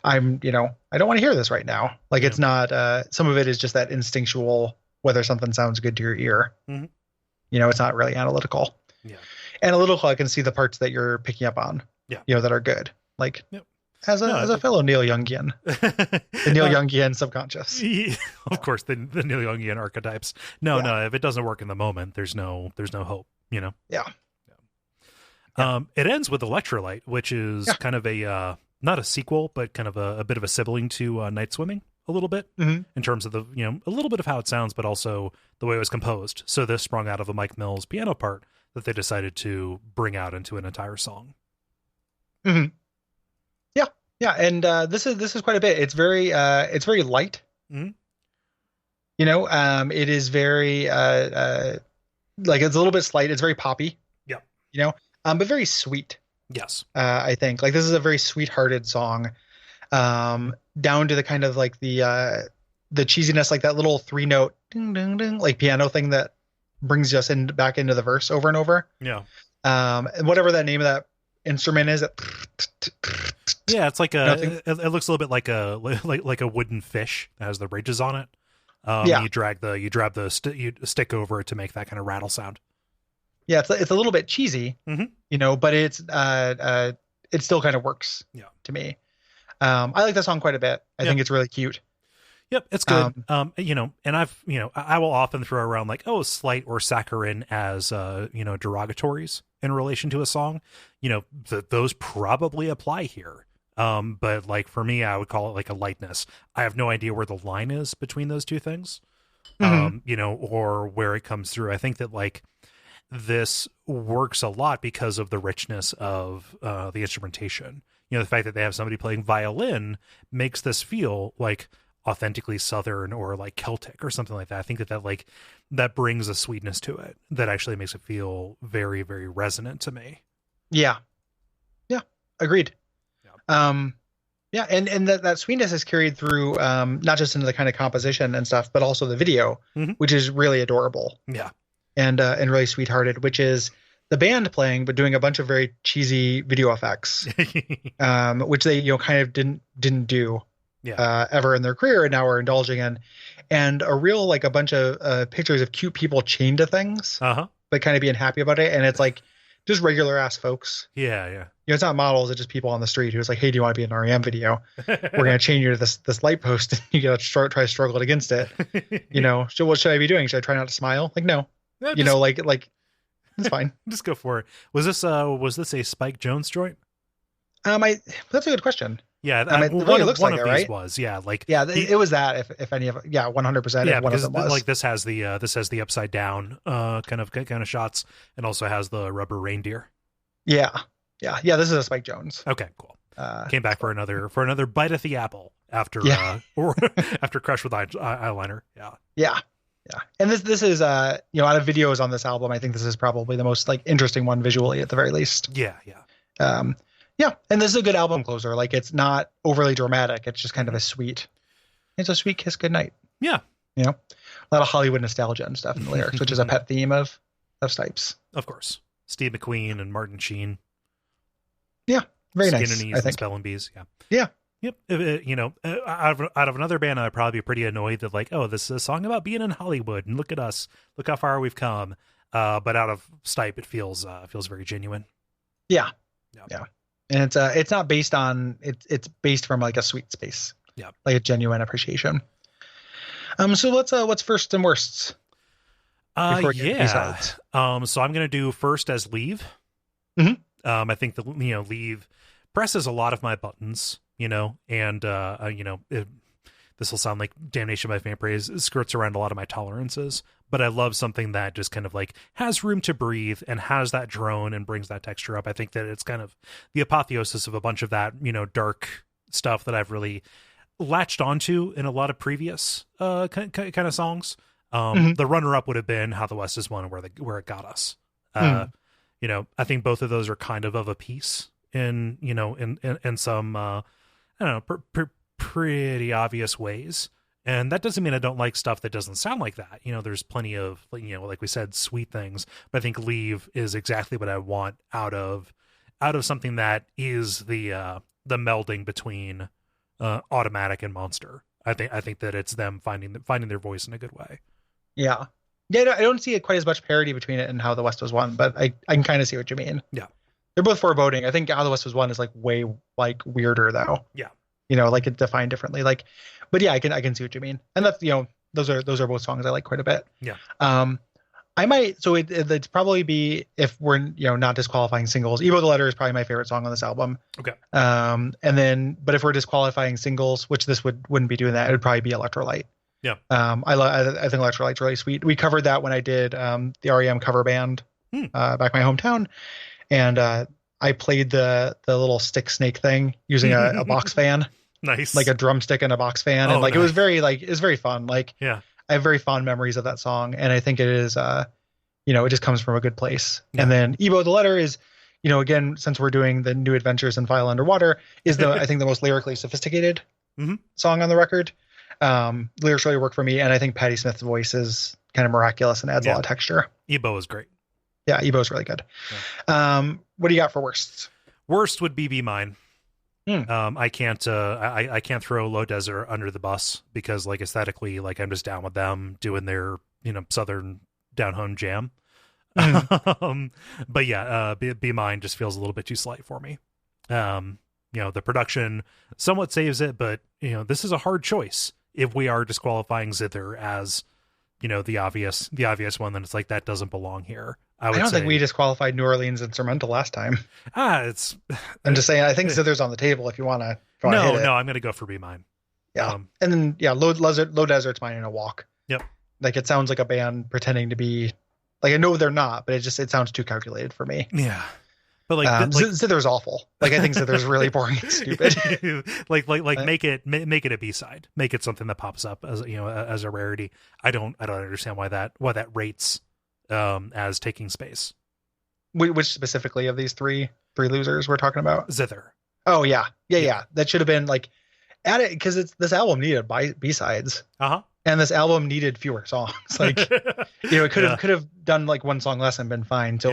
I'm, I don't want to hear this right now. Like it's not, some of it is just that instinctual, whether something sounds good to your ear. It's not really analytical. Yeah. Analytical, I can see the parts that you're picking up on, that are good. Like, as a fellow Neil Youngian, the Neil Youngian subconscious. Of course, the Neil Youngian archetypes. No, if it doesn't work in the moment, there's no hope. Yeah. It ends with Electrolyte, which is kind of a not a sequel, but kind of a bit of a sibling to Night Swimming a little bit in terms of the a little bit of how it sounds, but also the way it was composed. So this sprung out of a Mike Mills piano part that they decided to bring out into an entire song. Yeah, and this is quite a bit. It's very light. It is very like it's a little bit slight. It's very poppy. Yeah. But very sweet. Yes. I think like this is a very sweet-hearted song. Down to the kind of like the cheesiness, like that little 3-note ding ding ding like piano thing that brings us back into the verse over and over. Yeah. And whatever that name of that instrument is. Yeah, it's like it looks a little bit like a wooden fish that has the ridges on it. You drag the stick over it to make that kind of rattle sound. Yeah, it's a little bit cheesy, but it's it still kind of works to me. I like that song quite a bit. I think it's really cute. Yep, it's good. And I will often throw around like, oh, slight or saccharine as, derogatories in relation to a song. Those probably apply here. But like for me, I would call it like a lightness. I have no idea where the line is between those two things, or where it comes through. I think that like this works a lot because of the richness of the instrumentation. The fact that they have somebody playing violin makes this feel like authentically Southern or like Celtic or something like that. I think that brings a sweetness to it that actually makes it feel very, very resonant to me. Yeah. Agreed. And that sweetness is carried through, not just into the kind of composition and stuff, but also the video, which is really adorable. Yeah. And really sweethearted, which is the band playing, but doing a bunch of very cheesy video effects, which they, kind of didn't do ever in their career, and now are indulging in, and a real like a bunch of pictures of cute people chained to things, but kind of being happy about it, and it's like just regular ass folks. Yeah. It's not models; it's just people on the street who's like, "Hey, do you want to be an R.E.M. video? We're gonna chain you to this light post, and you gotta try to struggle against it. So what should I be doing? Should I try not to smile? Like no, like it's fine. Just go for it. Was this a Spike Jonze joint? That's a good question. Yeah, it really looks like it, right? Was it was that if any of it, 100%. Yeah, one of them was. Like this has the upside down kind of shots, and also has the rubber reindeer. Yeah. This is a Spike Jonze. Okay, cool. Came back for another bite at the apple after or after Crush with eyeliner. Yeah. And this is out of videos on this album, I think this is probably the most like interesting one visually at the very least. Yeah. And this is a good album closer. Like it's not overly dramatic. It's just kind of a sweet kiss goodnight. Yeah. A lot of Hollywood nostalgia and stuff in the lyrics, which is a pet theme of Stipes. Of course. Steve McQueen and Martin Sheen. Yeah. Very Skin nice. and Knees and Spelling Bees. Yeah. Yep. Out of another band, I'd probably be pretty annoyed that like, oh, this is a song about being in Hollywood and look at us, look how far we've come. But out of Stipe, it feels very genuine. Yeah. And it's not based on it's based from like a sweet space. Yeah. Like a genuine appreciation. So what's first and worsts? So I'm gonna do first as Leave. I think that Leave presses a lot of my buttons, and this will sound like damnation by fan praise, skirts around a lot of my tolerances, but I love something that just kind of like has room to breathe and has that drone and brings that texture up. I think that it's kind of the apotheosis of a bunch of that, dark stuff that I've really latched onto in a lot of previous kind of songs. The runner-up would have been How the West Is Won, where it got us. I think both of those are kind of a piece in some I don't know, pretty obvious ways. And that doesn't mean I don't like stuff that doesn't sound like that. There's plenty of, like we said, sweet things, but I think Leave is exactly what I want out of something that is the melding between Automatic and Monster. I think that it's them finding their voice in a good way. Yeah. I don't see it quite as much parody between it and How the West Was Won, but I can kind of see what you mean. Yeah. They're both foreboding. I think How the West Was Won is like way like weirder though. Yeah. Like it's defined differently. Like, but yeah, I can see what you mean. And that's, those are both songs I like quite a bit. Yeah. I might, so it'd probably be, if we're, not disqualifying singles, Evo the Letter is probably my favorite song on this album. Okay. And then, but if we're disqualifying singles, which this wouldn't be doing that, it would probably be Electrolyte. Yeah. I think Electrolyte's really sweet. We covered that when I did the R.E.M. cover band back in my hometown, and I played the little stick snake thing using a box fan. Nice. Like a drumstick and a box fan, and nice. It was very fun. Like, yeah, I have very fond memories of that song, and I think it is it just comes from a good place. Yeah. And then Evo the Letter is, again, since we're doing the New Adventures in File Underwater, is I think the most lyrically sophisticated song on the record. Lyrics really work for me, and I think Patti Smith's voice is kind of miraculous and adds a lot of texture. Ebo is great. Yeah, Ebo is really good. Yeah. What do you got for worst? Worst would be Mine. I can't throw Low Desert under the bus because, like, aesthetically, like, I'm just down with them doing their southern down home jam. But yeah, Be Mine just feels a little bit too slight for me. The production somewhat saves it, but this is a hard choice. If we are disqualifying zither as, the obvious one, then it's like that doesn't belong here. I don't think we disqualified New Orleans instrumental last time. I'm just saying, I think zither's on the table if you want to. No, I'm going to go for Be Mine. Yeah, and then Low Desert's mine in a walk. Yep. Like it sounds like a band pretending to be, like I know they're not, but it sounds too calculated for me. Yeah. But like Zither's awful. Like I think Zither's really boring and stupid. Make it a B-side. Make it something that pops up as as a rarity. I don't understand why that rates as taking space. Which specifically of these three losers we're talking about? Zither. Oh yeah. That should have been like added, because this album needed B-sides. And this album needed fewer songs. Like it could have done like one song less and been fine. So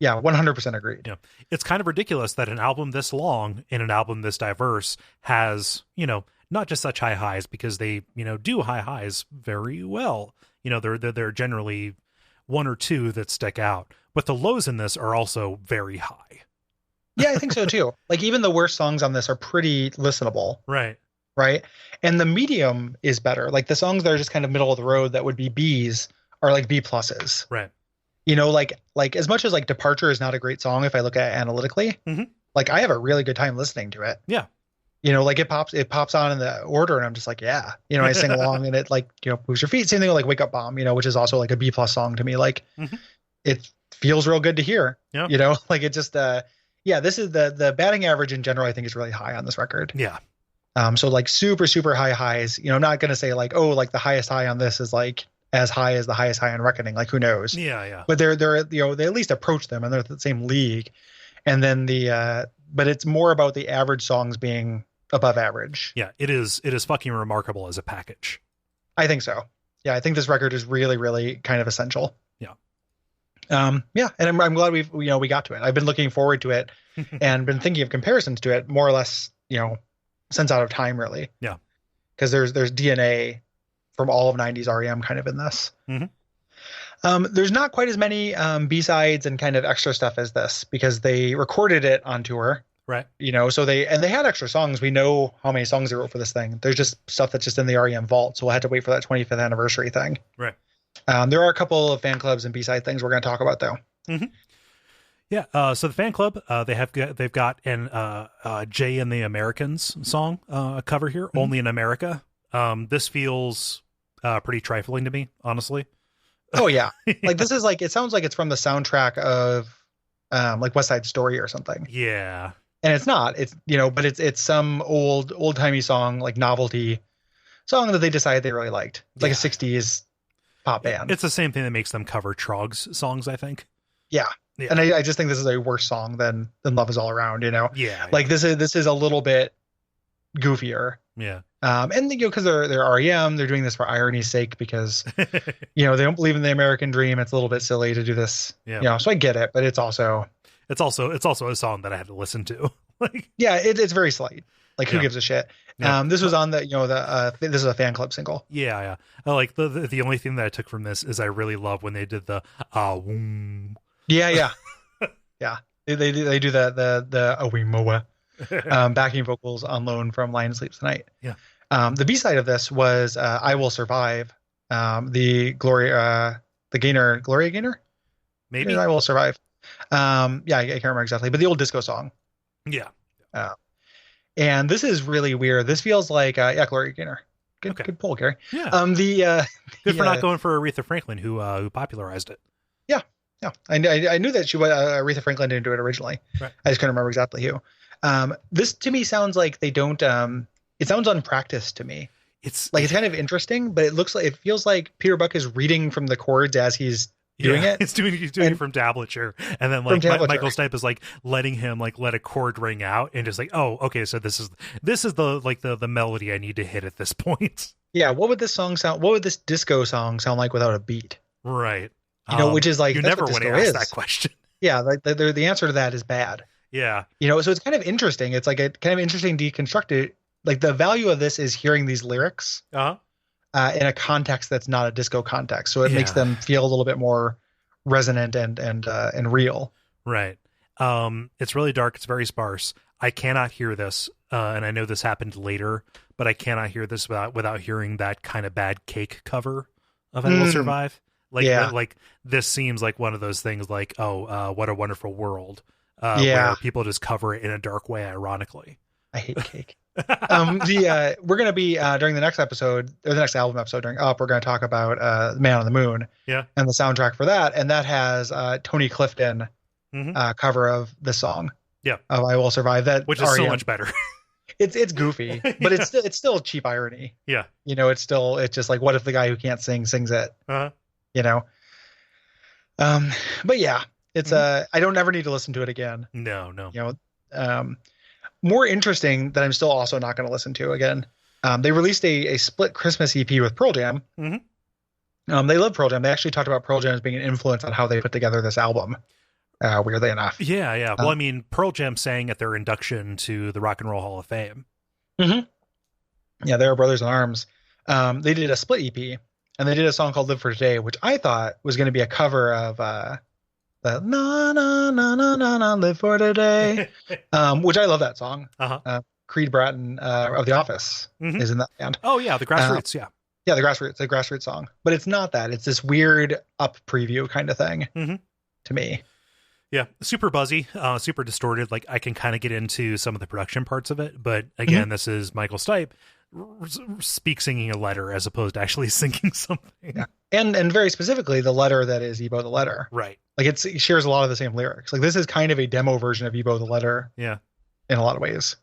100% agreed. Yeah. It's kind of ridiculous that an album this long and an album this diverse has, not just such high highs, because they, do high highs very well. They're generally one or two that stick out, but the lows in this are also very high. Yeah, I think so too. Like even the worst songs on this are pretty listenable. Right. And the medium is better. Like the songs that are just kind of middle of the road that would be Bs are like B pluses. Right. Like as much as like Departure is not a great song if I look at it analytically, like I have a really good time listening to it. Yeah. Like it pops on in the order and I'm just like, yeah, I sing along and it like, moves your feet. Same thing with like Wake Up Bomb, which is also like a B plus song to me. Like it feels real good to hear, like it just, this is the batting average in general, I think is really high on this record. Yeah. So like super, super high highs, I'm not going to say like, oh, like the highest high on this is like as high as the highest high on Reckoning, like who knows? Yeah. But they're they at least approach them and they're the same league. And then but it's more about the average songs being above average. Yeah, it is fucking remarkable as a package. I think so. Yeah, I think this record is really, really kind of essential. Yeah. And I'm glad we got to it. I've been looking forward to it and been thinking of comparisons to it more or less, since Out of Time, really. Yeah. Because there's DNA from all of 90s R.E.M. kind of in this. There's not quite as many B-sides and kind of extra stuff as this because they recorded it on tour. Right. So they had extra songs. We know how many songs they wrote for this thing. There's just stuff that's just in the R.E.M. vault. So we'll have to wait for that 25th anniversary thing. Right. There are a couple of fan clubs and B-side things we're going to talk about though. Yeah. So the fan club, they've got an Jay and the Americans song cover here, Only in America. This feels pretty trifling to me, honestly. Oh yeah. Like this is like, it sounds like it's from the soundtrack of like West Side Story or something. Yeah. And it's not, it's, but it's some old timey song, like novelty song that they decided they really liked. It's like a 60s pop band. It's the same thing that makes them cover Trog's songs, I think. Yeah. And I just think this is a worse song than Love Is All Around, Yeah. Like this is a little bit goofier. Yeah. And because they're R.E.M., they're doing this for irony's sake because they don't believe in the American dream. It's a little bit silly to do this. Yeah. So I get it, but it's also a song that I had to listen to. Like, yeah, it's very slight. Like who gives a shit? Yeah. This was on the this is a fan club single. Yeah. I like the only thing that I took from this is I really love when they did the woom. Yeah. They do the Awimoa backing vocals on loan from Lion Sleeps Tonight. Yeah. The B-side of this was I Will Survive. The Gloria Gaynor? Maybe. I Will Survive. I can't remember exactly, but the old disco song. Yeah. And this is really weird. This feels like Gloria Gaynor. Good pull, Gary. Yeah. Good for not going for Aretha Franklin, who popularized it. Yeah. I knew that she was Aretha Franklin didn't do it originally. Right. I just couldn't remember exactly who. This to me sounds like they don't. It sounds unpracticed to me. It's kind of interesting, but it feels like Peter Buck is reading from the chords as he's doing it. He's doing it from tablature, and then like Michael Stipe is like letting him like let a chord ring out, and just like, oh, okay, so this is the melody I need to hit at this point. Yeah, what would this song sound? What would this disco song sound like without a beat? Right. Which is like you never want to ask that question. Yeah, like the answer to that is bad. Yeah. So it's kind of interesting. It's like a kind of interesting deconstructed. Like the value of this is hearing these lyrics in a context that's not a disco context. So it makes them feel a little bit more resonant and real. Right. It's really dark. It's very sparse. I cannot hear this, and I know this happened later, but I cannot hear this without hearing that kind of bad Cake cover of I Will Survive. Like this seems like one of those things like, What a Wonderful World, where people just cover it in a dark way, ironically. I hate Cake. We're going to be, during the next episode, or the next album episode during Up, we're going to talk about Man on the Moon and the soundtrack for that. And that has Tony Clifton cover of the song. Yeah. Of I Will Survive. Which is so much better. It's goofy, but it's still cheap irony. Yeah. It's just like, what if the guy who can't sings it? But yeah, it's I don't ever need to listen to it again. No. More interesting that I'm still also not going to listen to again. They released a split Christmas EP with Pearl Jam. They love Pearl Jam. They actually talked about Pearl Jam as being an influence on how they put together this album. Weirdly enough. Yeah. Well, I mean, Pearl Jam sang at their induction to the Rock and Roll Hall of Fame. Yeah, they were brothers in arms. They did a split EP, and they did a song called "Live for Today," which I thought was going to be a cover of the "Na Na Na Na Na Na Live for Today," which I love that song. Creed Bratton of The Office is in that band. Oh yeah, the Grassroots. Yeah, the Grassroots song. But it's not that. It's this weird Up preview kind of thing to me. Yeah, super buzzy, super distorted. Like I can kind of get into some of the production parts of it, but again, this is Michael Stipe singing a letter as opposed to actually singing something. Yeah. And very specifically, the letter that is Ebo the Letter. Right. Like it shares a lot of the same lyrics. Like this is kind of a demo version of Ebo the Letter. Yeah. In a lot of ways.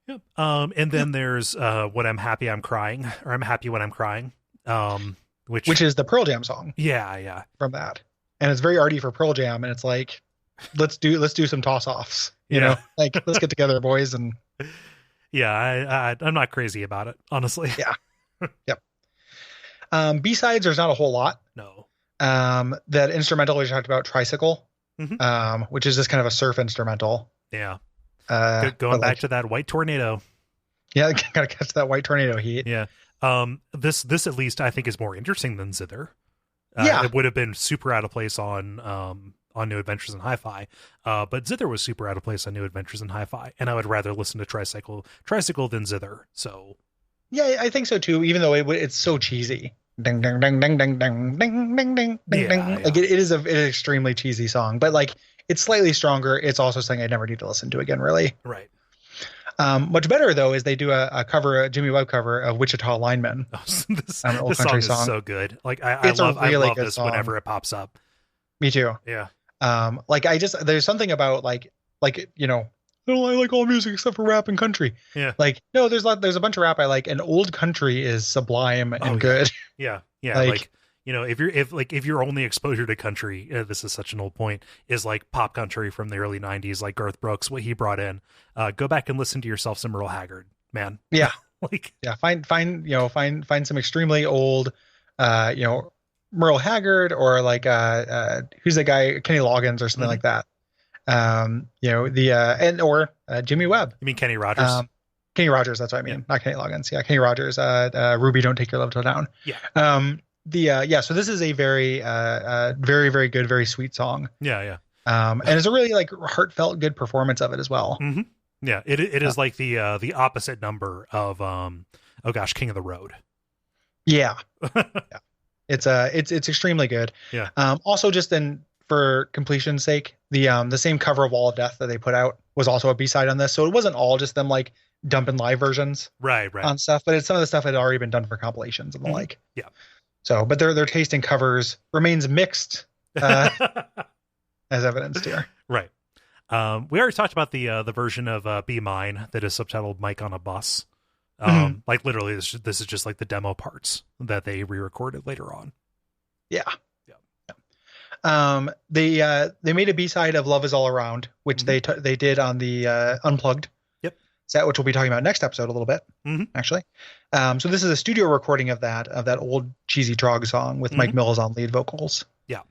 Yep. And then there's When I'm Happy I'm Crying, or I'm Happy When I'm Crying, which is the Pearl Jam song. Yeah. From that. And it's very arty for Pearl Jam, and it's like, let's do some toss-offs, you know, like let's get together, boys. And yeah, I'm not crazy about it, honestly. Yeah. Yep. B-sides, there's not a whole lot. No. That instrumental we talked about, Tricycle, which is just kind of a surf instrumental. Yeah. Going back to that White Tornado. Yeah, gotta catch that White Tornado heat. Yeah. This at least I think is more interesting than Zither. It would have been super out of place on New Adventures in Hi-Fi, but Zither was super out of place on New Adventures in Hi-Fi, and I would rather listen to Tricycle than Zither. So, yeah, I think so too. Even though it's so cheesy, ding ding ding ding ding ding ding ding ding ding. Like it is an extremely cheesy song, but like it's slightly stronger. It's also something I never need to listen to again, really. Right. Much better though is they do a Jimmy Webb cover of Wichita Lineman. This song is so good. Like I love this song. Whenever it pops up. Me too. Yeah. Like there's something about like I like all music except for rap and country. Yeah. Like no, there's a bunch of rap I like, and old country is sublime and good. Yeah. Like if your only exposure to country, this is such an old point, is like pop country from the early 90s, like Garth Brooks, what he brought in, go back and listen to yourself some Merle Haggard, man. Yeah. Like, yeah. Find some extremely old, Merle Haggard, or like, who's the guy, Kenny Loggins or something like that. Or Jimmy Webb. You mean Kenny Rogers? Kenny Rogers. That's what I mean. Not Kenny Loggins. Yeah. Kenny Rogers, Ruby, Don't Take Your Love Till Down. Yeah. So this is a very, very, very good, very sweet song. Yeah. And it's a really like heartfelt, good performance of it as well. Mm-hmm. Yeah. It is like the opposite number of, King of the Road. Yeah. Yeah. It's extremely good. Yeah. Also just for completion's sake, the same cover of Wall of Death that they put out was also a B-side on this. So it wasn't all just them like dumping live versions right on stuff, but it's some of the stuff had already been done for compilations and the like. Yeah. So, but their taste in covers remains mixed, as evidenced here. Right. We already talked about the version of Be Mine that is subtitled Mike on a Bus. Like literally this is just like the demo parts that they re-recorded later on. Yeah. They made a B-side of Love Is All Around, which they did on the Unplugged set, which we'll be talking about next episode a little bit, actually. So this is a studio recording of that old cheesy Trog song with Mike Mills on lead vocals. Yeah.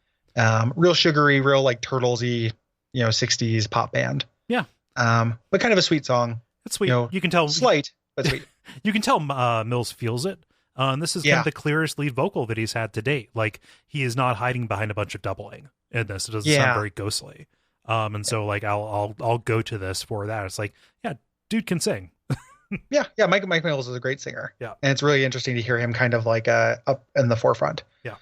Real sugary, real like Turtlesy, 60s pop band. Yeah. But kind of a sweet song. It's sweet. You can tell slight, but sweet. You can tell Mills feels it. And this is kind of the clearest lead vocal that he's had to date. Like he is not hiding behind a bunch of doubling in this. It doesn't sound very ghostly. And so like I'll go to this for that. It's like, yeah, dude can sing. Yeah. Mike Mills is a great singer. Yeah, and it's really interesting to hear him kind of like up in the forefront. Yeah.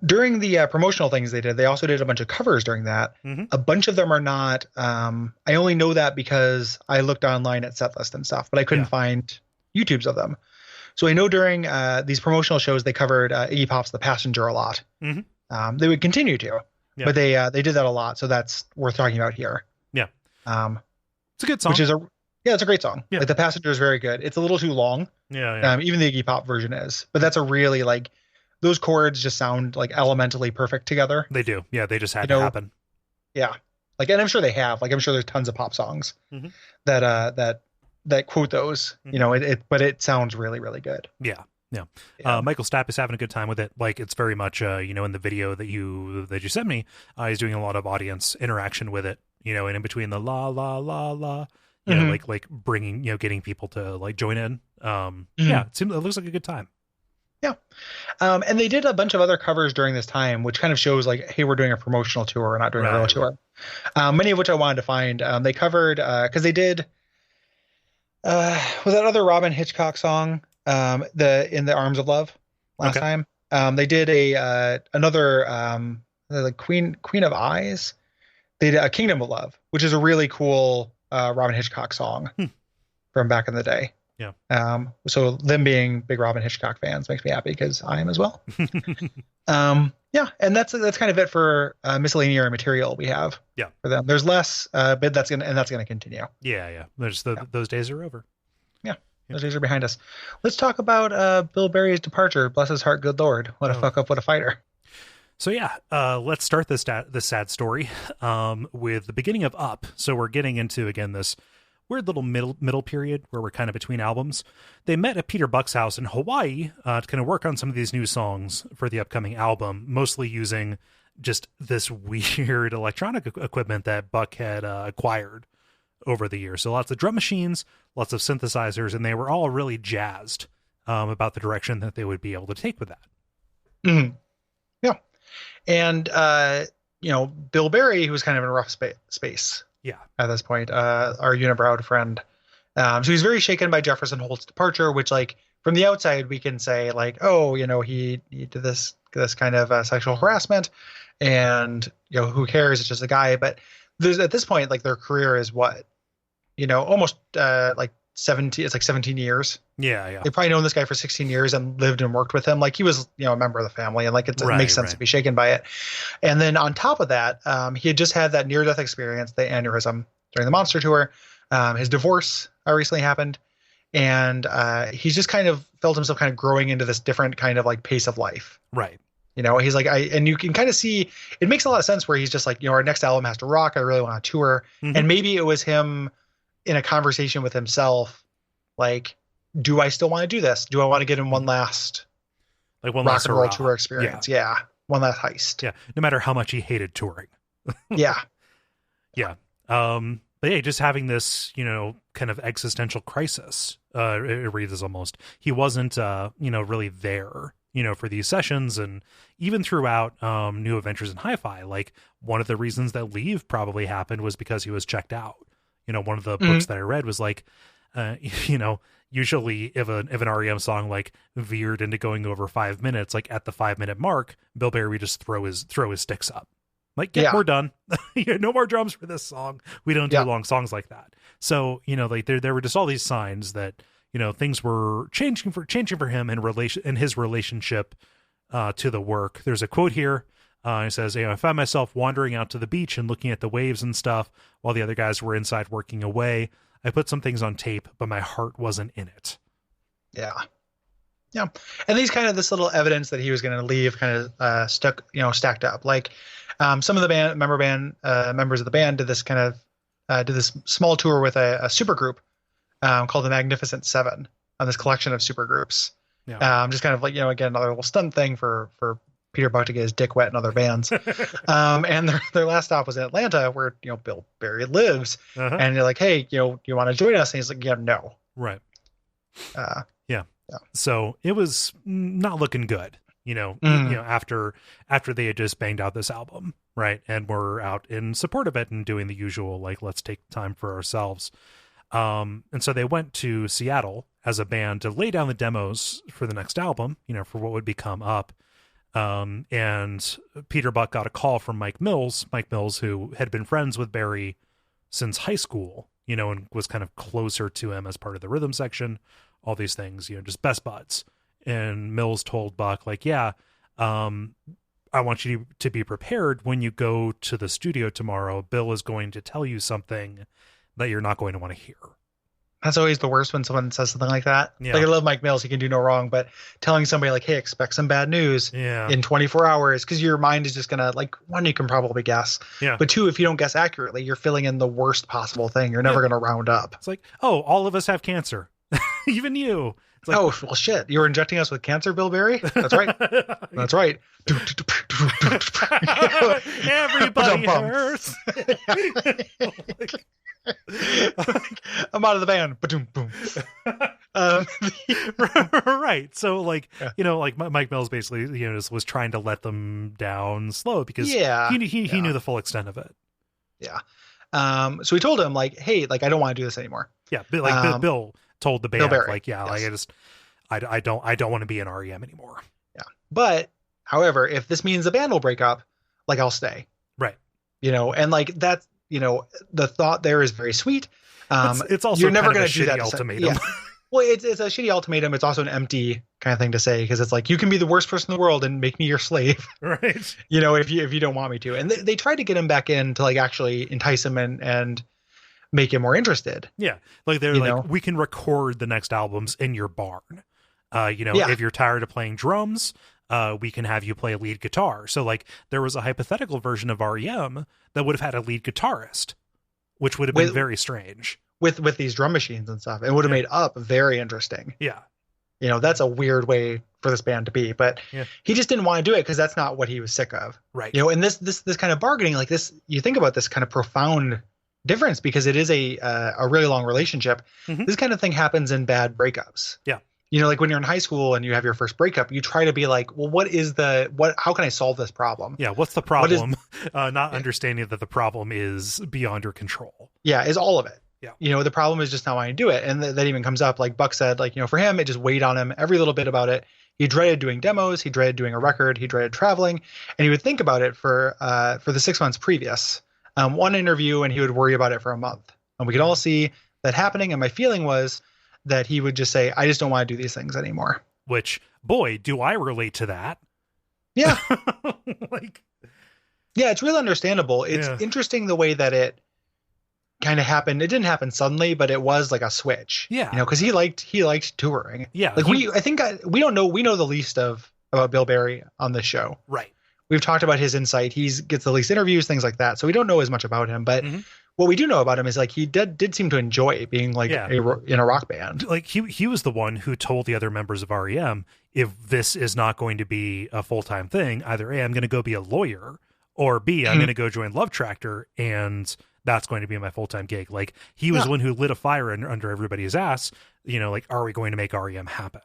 During the promotional things they also did a bunch of covers during that. Mm-hmm. A bunch of them are not. I only know that because I looked online at setlist and stuff, but I couldn't find YouTubes of them. So I know during these promotional shows they covered Iggy Pop's "The Passenger" a lot. Mm-hmm. They would continue to, but they did that a lot. So that's worth talking about here. Yeah. It's a good song. It's a great song. Yeah. Like "The Passenger" is very good. It's a little too long. Yeah. Even the Iggy Pop version is, but that's a really like those chords just sound like elementally perfect together. They do. Yeah. They just had to happen. Yeah. Like, and I'm sure they have. Like, I'm sure there's tons of pop songs that quote those. But it sounds really, really good. Yeah. Michael Stapp is having a good time with it. Like, it's very much in the video that you sent me, he's doing a lot of audience interaction with it, and in between the la la la la, like bringing, getting people to like join in. It looks like a good time. Yeah. And they did a bunch of other covers during this time, which kind of shows like, hey, we're doing a promotional tour, we're not doing a real tour. Many of which I wanted to find. They covered because they did was that other Robin Hitchcock song, the "In the Arms of Love" last time. They did another like Queen of Eyes. They did a "Kingdom of Love," which is a really cool Robin Hitchcock song from back in the day. Yeah. So them being big Robin Hitchcock fans makes me happy because I am as well. And that's kind of it for miscellaneous material we have. Yeah. For them, there's less, but that's gonna continue. Yeah. Those days are over. Yeah. Those days are behind us. Let's talk about Bill Berry's departure. Bless his heart, good Lord. What a fuck up, what a fighter. So let's start this sad story with the beginning of Up. So we're getting into, again, this weird little middle period where we're kind of between albums. They met at Peter Buck's house in Hawaii to kind of work on some of these new songs for the upcoming album, mostly using just this weird electronic equipment that Buck had acquired over the years. So lots of drum machines, lots of synthesizers, and they were all really jazzed about the direction that they would be able to take with that. Mm-hmm. Yeah. And, Bill Berry, who was kind of in a rough space. Yeah. At this point, our unibrowed friend. So he's very shaken by Jefferson Holt's departure, which, like, from the outside, we can say, like, oh, he did this kind of sexual harassment, and who cares? It's just a guy. But at this point, like, their career is what, almost like 17. It's like 17 years. Yeah. They've probably known this guy for 16 years and lived and worked with him. Like, he was, a member of the family, and like it makes sense to be shaken by it. And then on top of that, he had just had that near-death experience, the aneurysm during the Monster tour. His divorce recently happened, and he's just kind of felt himself kind of growing into this different kind of like pace of life. Right. He's like, and you can kind of see, it makes a lot of sense where he's just like, our next album has to rock. I really want to tour. Mm-hmm. And maybe it was him in a conversation with himself, like, do I still want to do this? Do I want to get in one last rock and roll tour experience? Yeah. One last heist. Yeah. No matter how much he hated touring. Yeah. Yeah. But yeah, just having this, kind of existential crisis, it reads as almost, he wasn't, really there, for these sessions. And even throughout New Adventures in Hi-Fi, like, one of the reasons that leave probably happened was because he was checked out. One of the books that I read was like, usually if an R.E.M. song like veered into going over 5 minutes, like at the 5-minute mark, Bill Berry would just throw his sticks up. Like, we're done. No more drums for this song. We don't do long songs like that. So, like there were just all these signs that, things were changing for him in his relationship to the work. There's a quote here. It says, I found myself wandering out to the beach and looking at the waves and stuff while the other guys were inside working away. I put some things on tape, but my heart wasn't in it. Yeah. Yeah. And these kind of this little evidence that he was going to leave kind of stacked up. Like some of the members of the band did this kind of did this small tour with a super group called the Magnificent Seven on this collection of super groups. Yeah. Just kind of like, again, another little stunt thing for Peter Buck to get his dick wet in other bands. And their last stop was in Atlanta where, Bill Berry lives. Uh-huh. And you're like, hey, you want to join us? And he's like, yeah, no. Right. Yeah. So it was not looking good, after they had just banged out this album. right? And were out in support of it and doing the usual, like, let's take time for ourselves. And so they went to Seattle as a band to lay down the demos for the next album, for what would become Up. And Peter Buck got a call from Mike Mills, who had been friends with Barry since high school, and was kind of closer to him as part of the rhythm section, all these things, just best buds. And Mills told Buck, like, yeah, I want you to be prepared when you go to the studio tomorrow. Bill is going to tell you something that you're not going to want to hear. That's always the worst when someone says something like that. Yeah. Like, I love Mike Mills. He can do no wrong, but telling somebody like, hey, expect some bad news in 24 hours, because your mind is just going to, like, one, you can probably guess. Yeah. But two, if you don't guess accurately, you're filling in the worst possible thing. You're never going to round up. It's like, oh, all of us have cancer. Even you. It's like, oh, well, shit. You were injecting us with cancer, Bill Barry? That's right. That's right. Everybody hurts. I'm out of the band. Boom, boom. Right. So, like, like Mike Mills basically, was trying to let them down slow because he knew the full extent of it. Yeah. So we told him, like, hey, like, I don't want to do this anymore. Yeah. Like, Bill told the band, like, yes. like, I don't want to be in R.E.M. anymore. Yeah. But, however, if this means the band will break up, like, I'll stay. Right. And like that's, the thought there is very sweet. It's also you're never going to do that ultimatum. Yeah. Well, it's a shitty ultimatum. It's also an empty kind of thing to say, because it's like, you can be the worst person in the world and make me your slave. Right. If you don't want me to. And they tried to get him back in to, like, actually entice him and make him more interested. Yeah. Like, they're like, we can record the next albums in your barn. If you're tired of playing drums, we can have you play a lead guitar. So, like, there was a hypothetical version of R.E.M. that would have had a lead guitarist, which would have been very strange. With these drum machines and stuff. It would have made Up very interesting. Yeah. That's a weird way for this band to be, but he just didn't want to do it because that's not what he was sick of. Right. And this kind of bargaining, like this, you think about this kind of profound difference, because it is a really long relationship. Mm-hmm. This kind of thing happens in bad breakups. Yeah. Like when you're in high school and you have your first breakup, you try to be like, well, how can I solve this problem? Yeah. What's the problem? Not understanding that the problem is beyond your control. Yeah. Is all of it. Yeah. The problem is just not wanting to do it. And that even comes up, like Buck said, like, for him, it just weighed on him every little bit about it. He dreaded doing demos. He dreaded doing a record. He dreaded traveling. And he would think about it for the 6 months previous, one interview, and he would worry about it for a month. And we could all see that happening. And my feeling was that he would just say, I just don't want to do these things anymore. Which, boy, do I relate to that. Yeah. Yeah, it's really understandable. It's interesting the way that it kind of happened. It didn't happen suddenly, but it was like a switch. Yeah. Because he liked touring. Yeah. Like we know the least about Bill Barry on this show. Right. We've talked about his insight. He gets the least interviews, things like that. So we don't know as much about him, but what we do know about him is, like, he did seem to enjoy being like in a rock band. Like he was the one who told the other members of R.E.M., if this is not going to be a full-time thing, either A, I'm going to go be a lawyer, or B, I'm going to go join Love Tractor, and that's going to be my full-time gig. Like, he was the one who lit a fire under everybody's ass, like, are we going to make R.E.M. happen?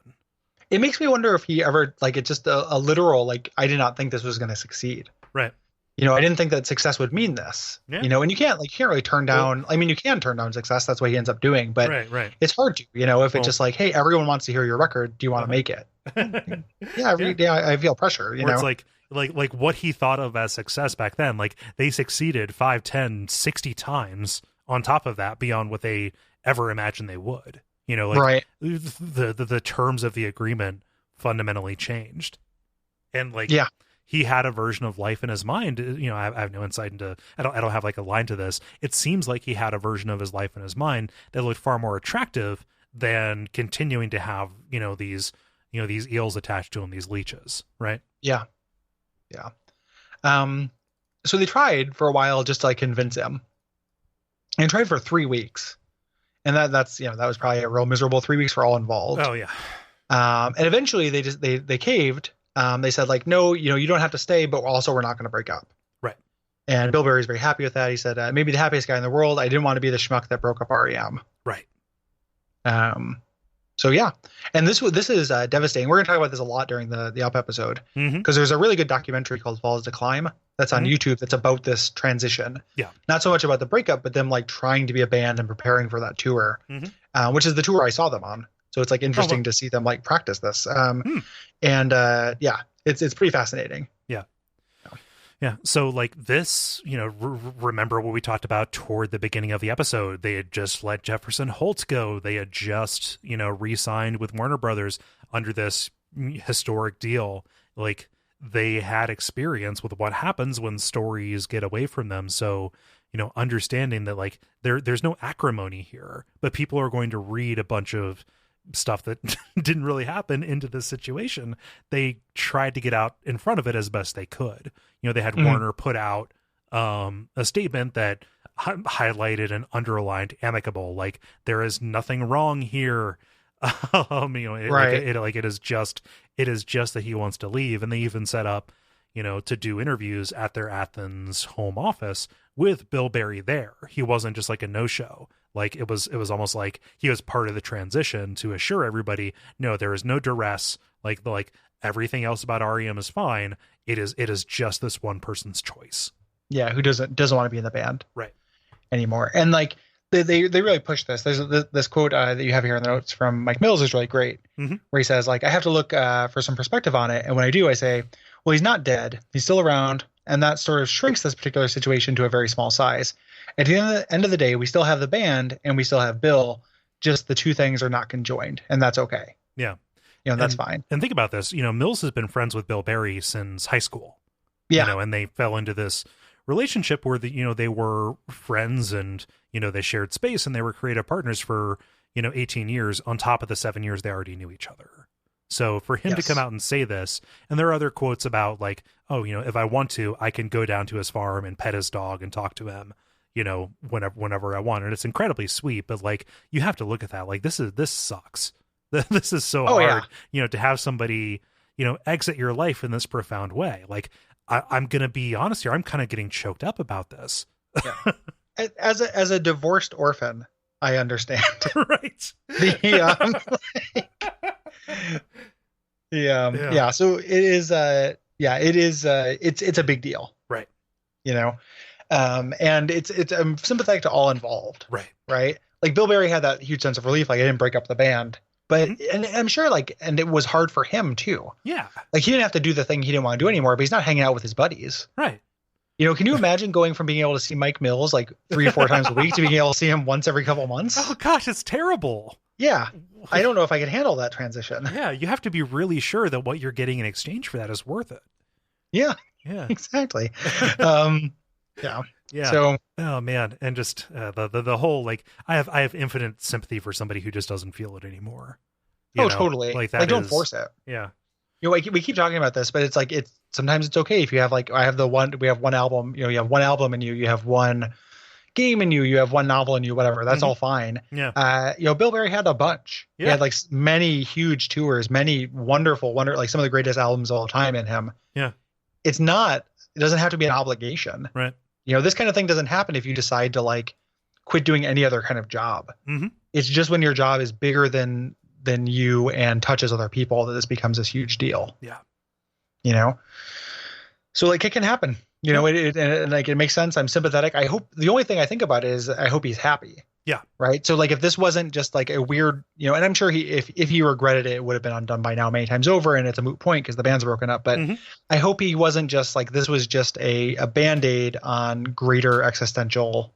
It makes me wonder if he ever, like, it's just a literal, like, I did not think this was going to succeed. Right. I didn't think that success would mean this. Yeah. And you can't really turn down. I mean, you can turn down success. That's what he ends up doing. But it's hard to. If it's just like, hey, everyone wants to hear your record. Do you want to make it? Every day I feel pressure. It's like what he thought of as success back then. Like, they succeeded 5, 10, 60 times on top of that, beyond what they ever imagined they would. The terms of the agreement fundamentally changed, and he had a version of life in his mind. I have no insight into. I don't have like a line to this. It seems like he had a version of his life in his mind that looked far more attractive than continuing to have these eels attached to him, these leeches, right? Yeah. So they tried for a while just to, like, convince him, and tried for 3 weeks, and that was probably a real miserable 3 weeks for all involved. Oh yeah. And eventually they caved. They said, like, no, you don't have to stay, but also we're not going to break up. Right. And Bill Barry's very happy with that. He said, maybe the happiest guy in the world. I didn't want to be the schmuck that broke up R.E.M. Right. So yeah, and this is devastating. We're gonna talk about this a lot during the Up episode Mm-hmm. because there's a really good documentary called Falls to Climb that's on YouTube that's about this transition. Yeah, not so much about the breakup, but them like trying to be a band and preparing for that tour, which is the tour I saw them on. So it's like interesting to see them like practice this. And yeah, it's pretty fascinating. Yeah. Yeah. So like this, remember what we talked about toward the beginning of the episode? They had just let Jefferson Holtz go. They had just, re-signed with Warner Brothers under this historic deal. Like they had experience with what happens when stories get away from them. So, understanding that like there's no acrimony here, but people are going to read a bunch of stuff that didn't really happen into this situation. They tried to get out in front of it as best they could. They had Warner put out a statement that highlighted and underlined amicable, like there is nothing wrong here. It is just that he wants to leave. And they even set up, to do interviews at their Athens home office with Bill Berry there. He wasn't just like a no-show. Like it was almost like he was part of the transition to assure everybody, no, there is no duress. Like everything else about R.E.M. is fine. It is just this one person's choice. Yeah, who doesn't want to be in the band right anymore. And like they really push this. There's this quote that you have here in the notes from Mike Mills is really great, where he says like, I have to look for some perspective on it, and when I do, I say, well, he's not dead. He's still around, and that sort of shrinks this particular situation to a very small size. At the end of the day, we still have the band and we still have Bill. Just the two things are not conjoined, and that's okay. Yeah. That's fine. And think about this, Mills has been friends with Bill Berry since high school. Yeah. And they fell into this relationship where they were friends and, they shared space and they were creative partners for, 18 years on top of the 7 years they already knew each other. So for him to come out and say this, and there are other quotes about like, oh, if I want to, I can go down to his farm and pet his dog and talk to him, whenever I want. And it's incredibly sweet, but like, you have to look at that. Like, this sucks. This is so hard, to have somebody, exit your life in this profound way. Like, I'm going to be honest here. I'm kind of getting choked up about this. Yeah. As a divorced orphan, I understand. Right. Yeah. So it is, it's a big deal. Right. And it's I'm sympathetic to all involved. Right. Like Bill Berry had that huge sense of relief. Like I didn't break up the band, but, and I'm sure and it was hard for him too. Yeah. Like he didn't have to do the thing he didn't want to do anymore, but he's not hanging out with his buddies. Right. Can you imagine going from being able to see Mike Mills like 3 or 4 times a week to being able to see him once every couple months? Oh gosh, it's terrible. Yeah. I don't know if I could handle that transition. Yeah. You have to be really sure that what you're getting in exchange for that is worth it. Yeah. Yeah. Exactly. Yeah. So, oh man, and just the whole like, I have infinite sympathy for somebody who just doesn't feel it anymore. Totally. Like that. Don't force it. Yeah. We keep talking about this, but it's like sometimes it's okay if you have like we have one album. You have one album in you have one game in you have one novel in you, whatever. That's all fine. Yeah. Bill Berry had a bunch. Yeah. He had like many huge tours, many wonderful, like some of the greatest albums of all time in him. Yeah. It doesn't have to be an obligation. Right. This kind of thing doesn't happen if you decide to like quit doing any other kind of job. It's just when your job is bigger than you and touches other people that this becomes this huge deal. Yeah. So like it can happen, and like it makes sense. I'm sympathetic. I hope the only thing I think about is I hope he's happy. Yeah. Right. So like if this wasn't just like a weird, and I'm sure if he regretted it would have been undone by now many times over and it's a moot point because the band's broken up. But I hope he wasn't just like this was just a Band-Aid on greater existential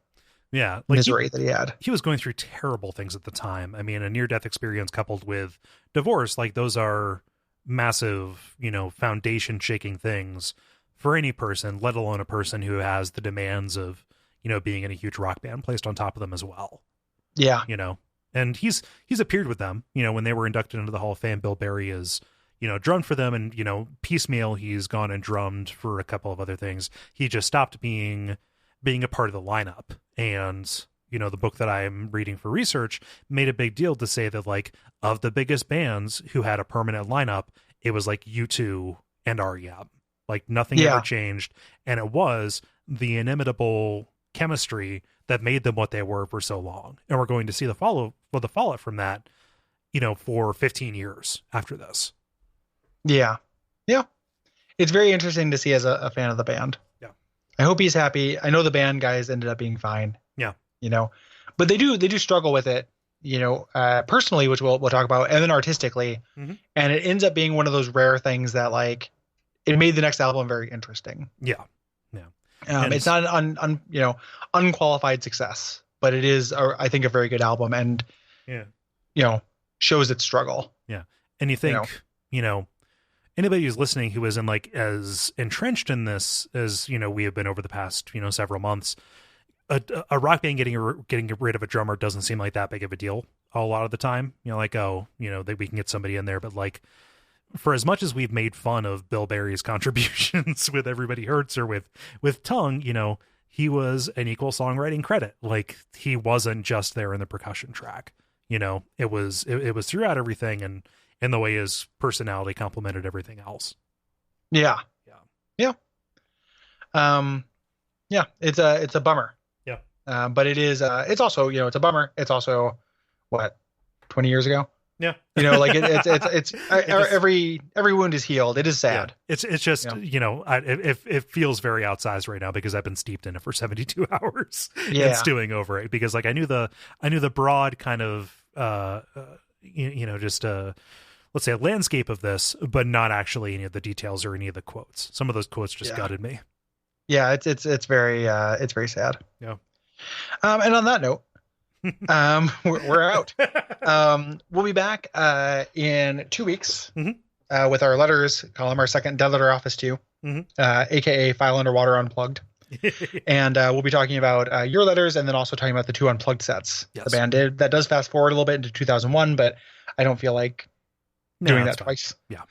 misery that he had. He was going through terrible things at the time. I mean, a near-death experience coupled with divorce, like those are massive, foundation-shaking things for any person, let alone a person who has the demands of, being in a huge rock band placed on top of them as well. Yeah. And he's appeared with them, when they were inducted into the Hall of Fame. Bill Berry is, drummed for them, and, piecemeal, he's gone and drummed for a couple of other things. He just stopped being a part of the lineup. And, the book that I'm reading for research made a big deal to say that, like, of the biggest bands who had a permanent lineup, it was like U2 and R.E.M. Like nothing ever changed. And it was the inimitable chemistry that made them what they were for so long. And we're going to see the fallout from that, for 15 years after this. Yeah. Yeah. It's very interesting to see as a fan of the band. Yeah. I hope he's happy. I know the band guys ended up being fine. Yeah. But they do struggle with it, personally, which we'll talk about, and then artistically. Mm-hmm. And it ends up being one of those rare things that like it made the next album very interesting. Yeah. It's not an unqualified success, but it is, I think, a very good album, and shows its struggle. Yeah. And you think, anybody who's listening who isn't like as entrenched in this as we have been over the past several months, a rock band getting rid of a drummer doesn't seem like that big of a deal a lot of the time. That we can get somebody in there, but like, for as much as we've made fun of Bill Berry's contributions with Everybody Hurts or with Tongue, he was an equal songwriting credit. Like, he wasn't just there in the percussion track. It was throughout everything, and in the way his personality complemented everything else. Yeah. It's a bummer. Yeah. But it is. It's also it's a bummer. It's also 20 years ago. Yeah. It's every wound is healed. It is sad. Yeah. It's just, it feels very outsized right now because I've been steeped in it for 72 hours and stewing over it, because like I knew the broad kind of, let's say a landscape of this, but not actually any of the details or any of the quotes. Some of those quotes just gutted me. Yeah. It's very sad. Yeah. And on that note, we're out. We'll be back in 2 weeks with our letters column, our second Dead Letter Office 2, aka File Underwater Unplugged. And we'll be talking about your letters, and then also talking about the 2 unplugged sets the band did. That does fast forward a little bit into 2001, but I don't feel like doing that twice. Yeah.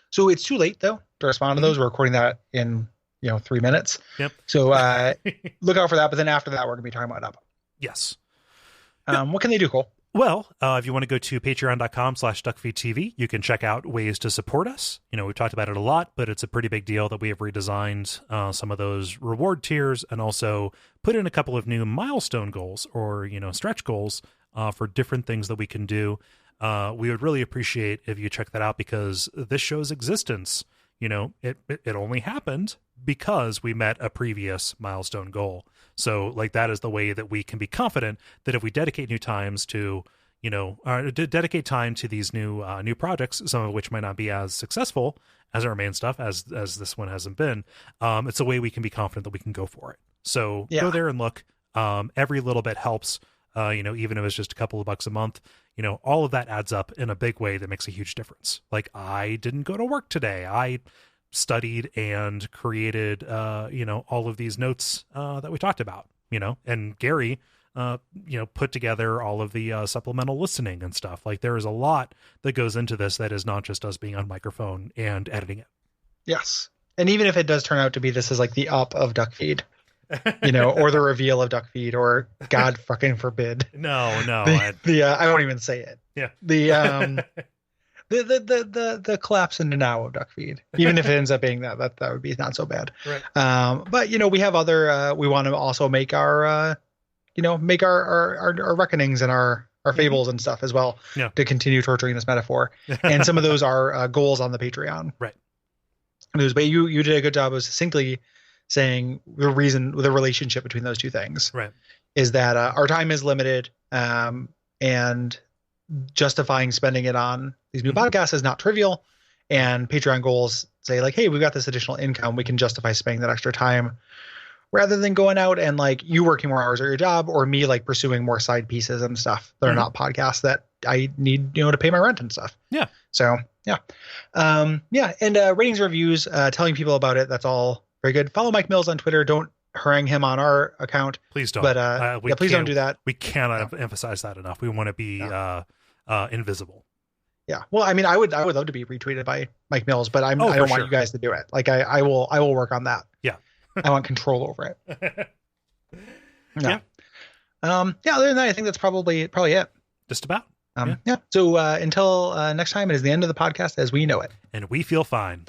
So it's too late though to respond to those. We're recording that in 3 minutes. Yep. So look out for that. But then after that, we're going to be talking about up. Yes. What can they do, Cole? Well, if you want to go to patreon.com/Duckfeed.tv, you can check out ways to support us. We've talked about it a lot, but it's a pretty big deal that we have redesigned some of those reward tiers, and also put in a couple of new milestone goals or, stretch goals for different things that we can do. We would really appreciate if you check that out, because this show's existence, it only happened because we met a previous milestone goal. So like, that is the way that we can be confident that if we dedicate new times to, dedicate time to these new projects, some of which might not be as successful as our main stuff, as this one hasn't been, it's a way we can be confident that we can go for it. So go there and look. Every little bit helps. Even if it's just a couple of bucks a month, all of that adds up in a big way that makes a huge difference. Like, I didn't go to work today. I studied and created, all of these notes that we talked about, and Gary, put together all of the supplemental listening and stuff. Like, there is a lot that goes into this that is not just us being on microphone and editing it. Yes. And even if it does turn out to be, this is like the up of Duckfeed. Or the reveal of Duckfeed, or God fucking forbid. No. I won't even say it. Yeah. The collapse into now of Duckfeed. Even if it ends up being that would be not so bad. Right. But we have other. We want to also make our, make our reckonings and our fables and stuff as well. Yeah. To continue torturing this metaphor, and some of those are goals on the Patreon. Right. But you did a good job of succinctly saying the relationship between those two things, right, is that our time is limited, and justifying spending it on these new podcasts is not trivial. And Patreon goals say like, hey, we've got this additional income, we can justify spending that extra time, rather than going out and like you working more hours at your job, or me like pursuing more side pieces and stuff that are not podcasts that I need, to pay my rent and stuff. Yeah. So yeah. And ratings, reviews, telling people about it. That's all very good. Follow Mike Mills on Twitter. Don't harangue him on our account. Please don't. But please don't do that. We cannot emphasize that enough. We want to be invisible. Yeah. Well, I mean, I would love to be retweeted by Mike Mills, but I don't want you guys to do it. Like I will work on that. Yeah. I want control over it. No. Yeah. Other than that, I think that's probably it. Just about. Yeah. So until next time, it is the end of the podcast as we know it. And we feel fine.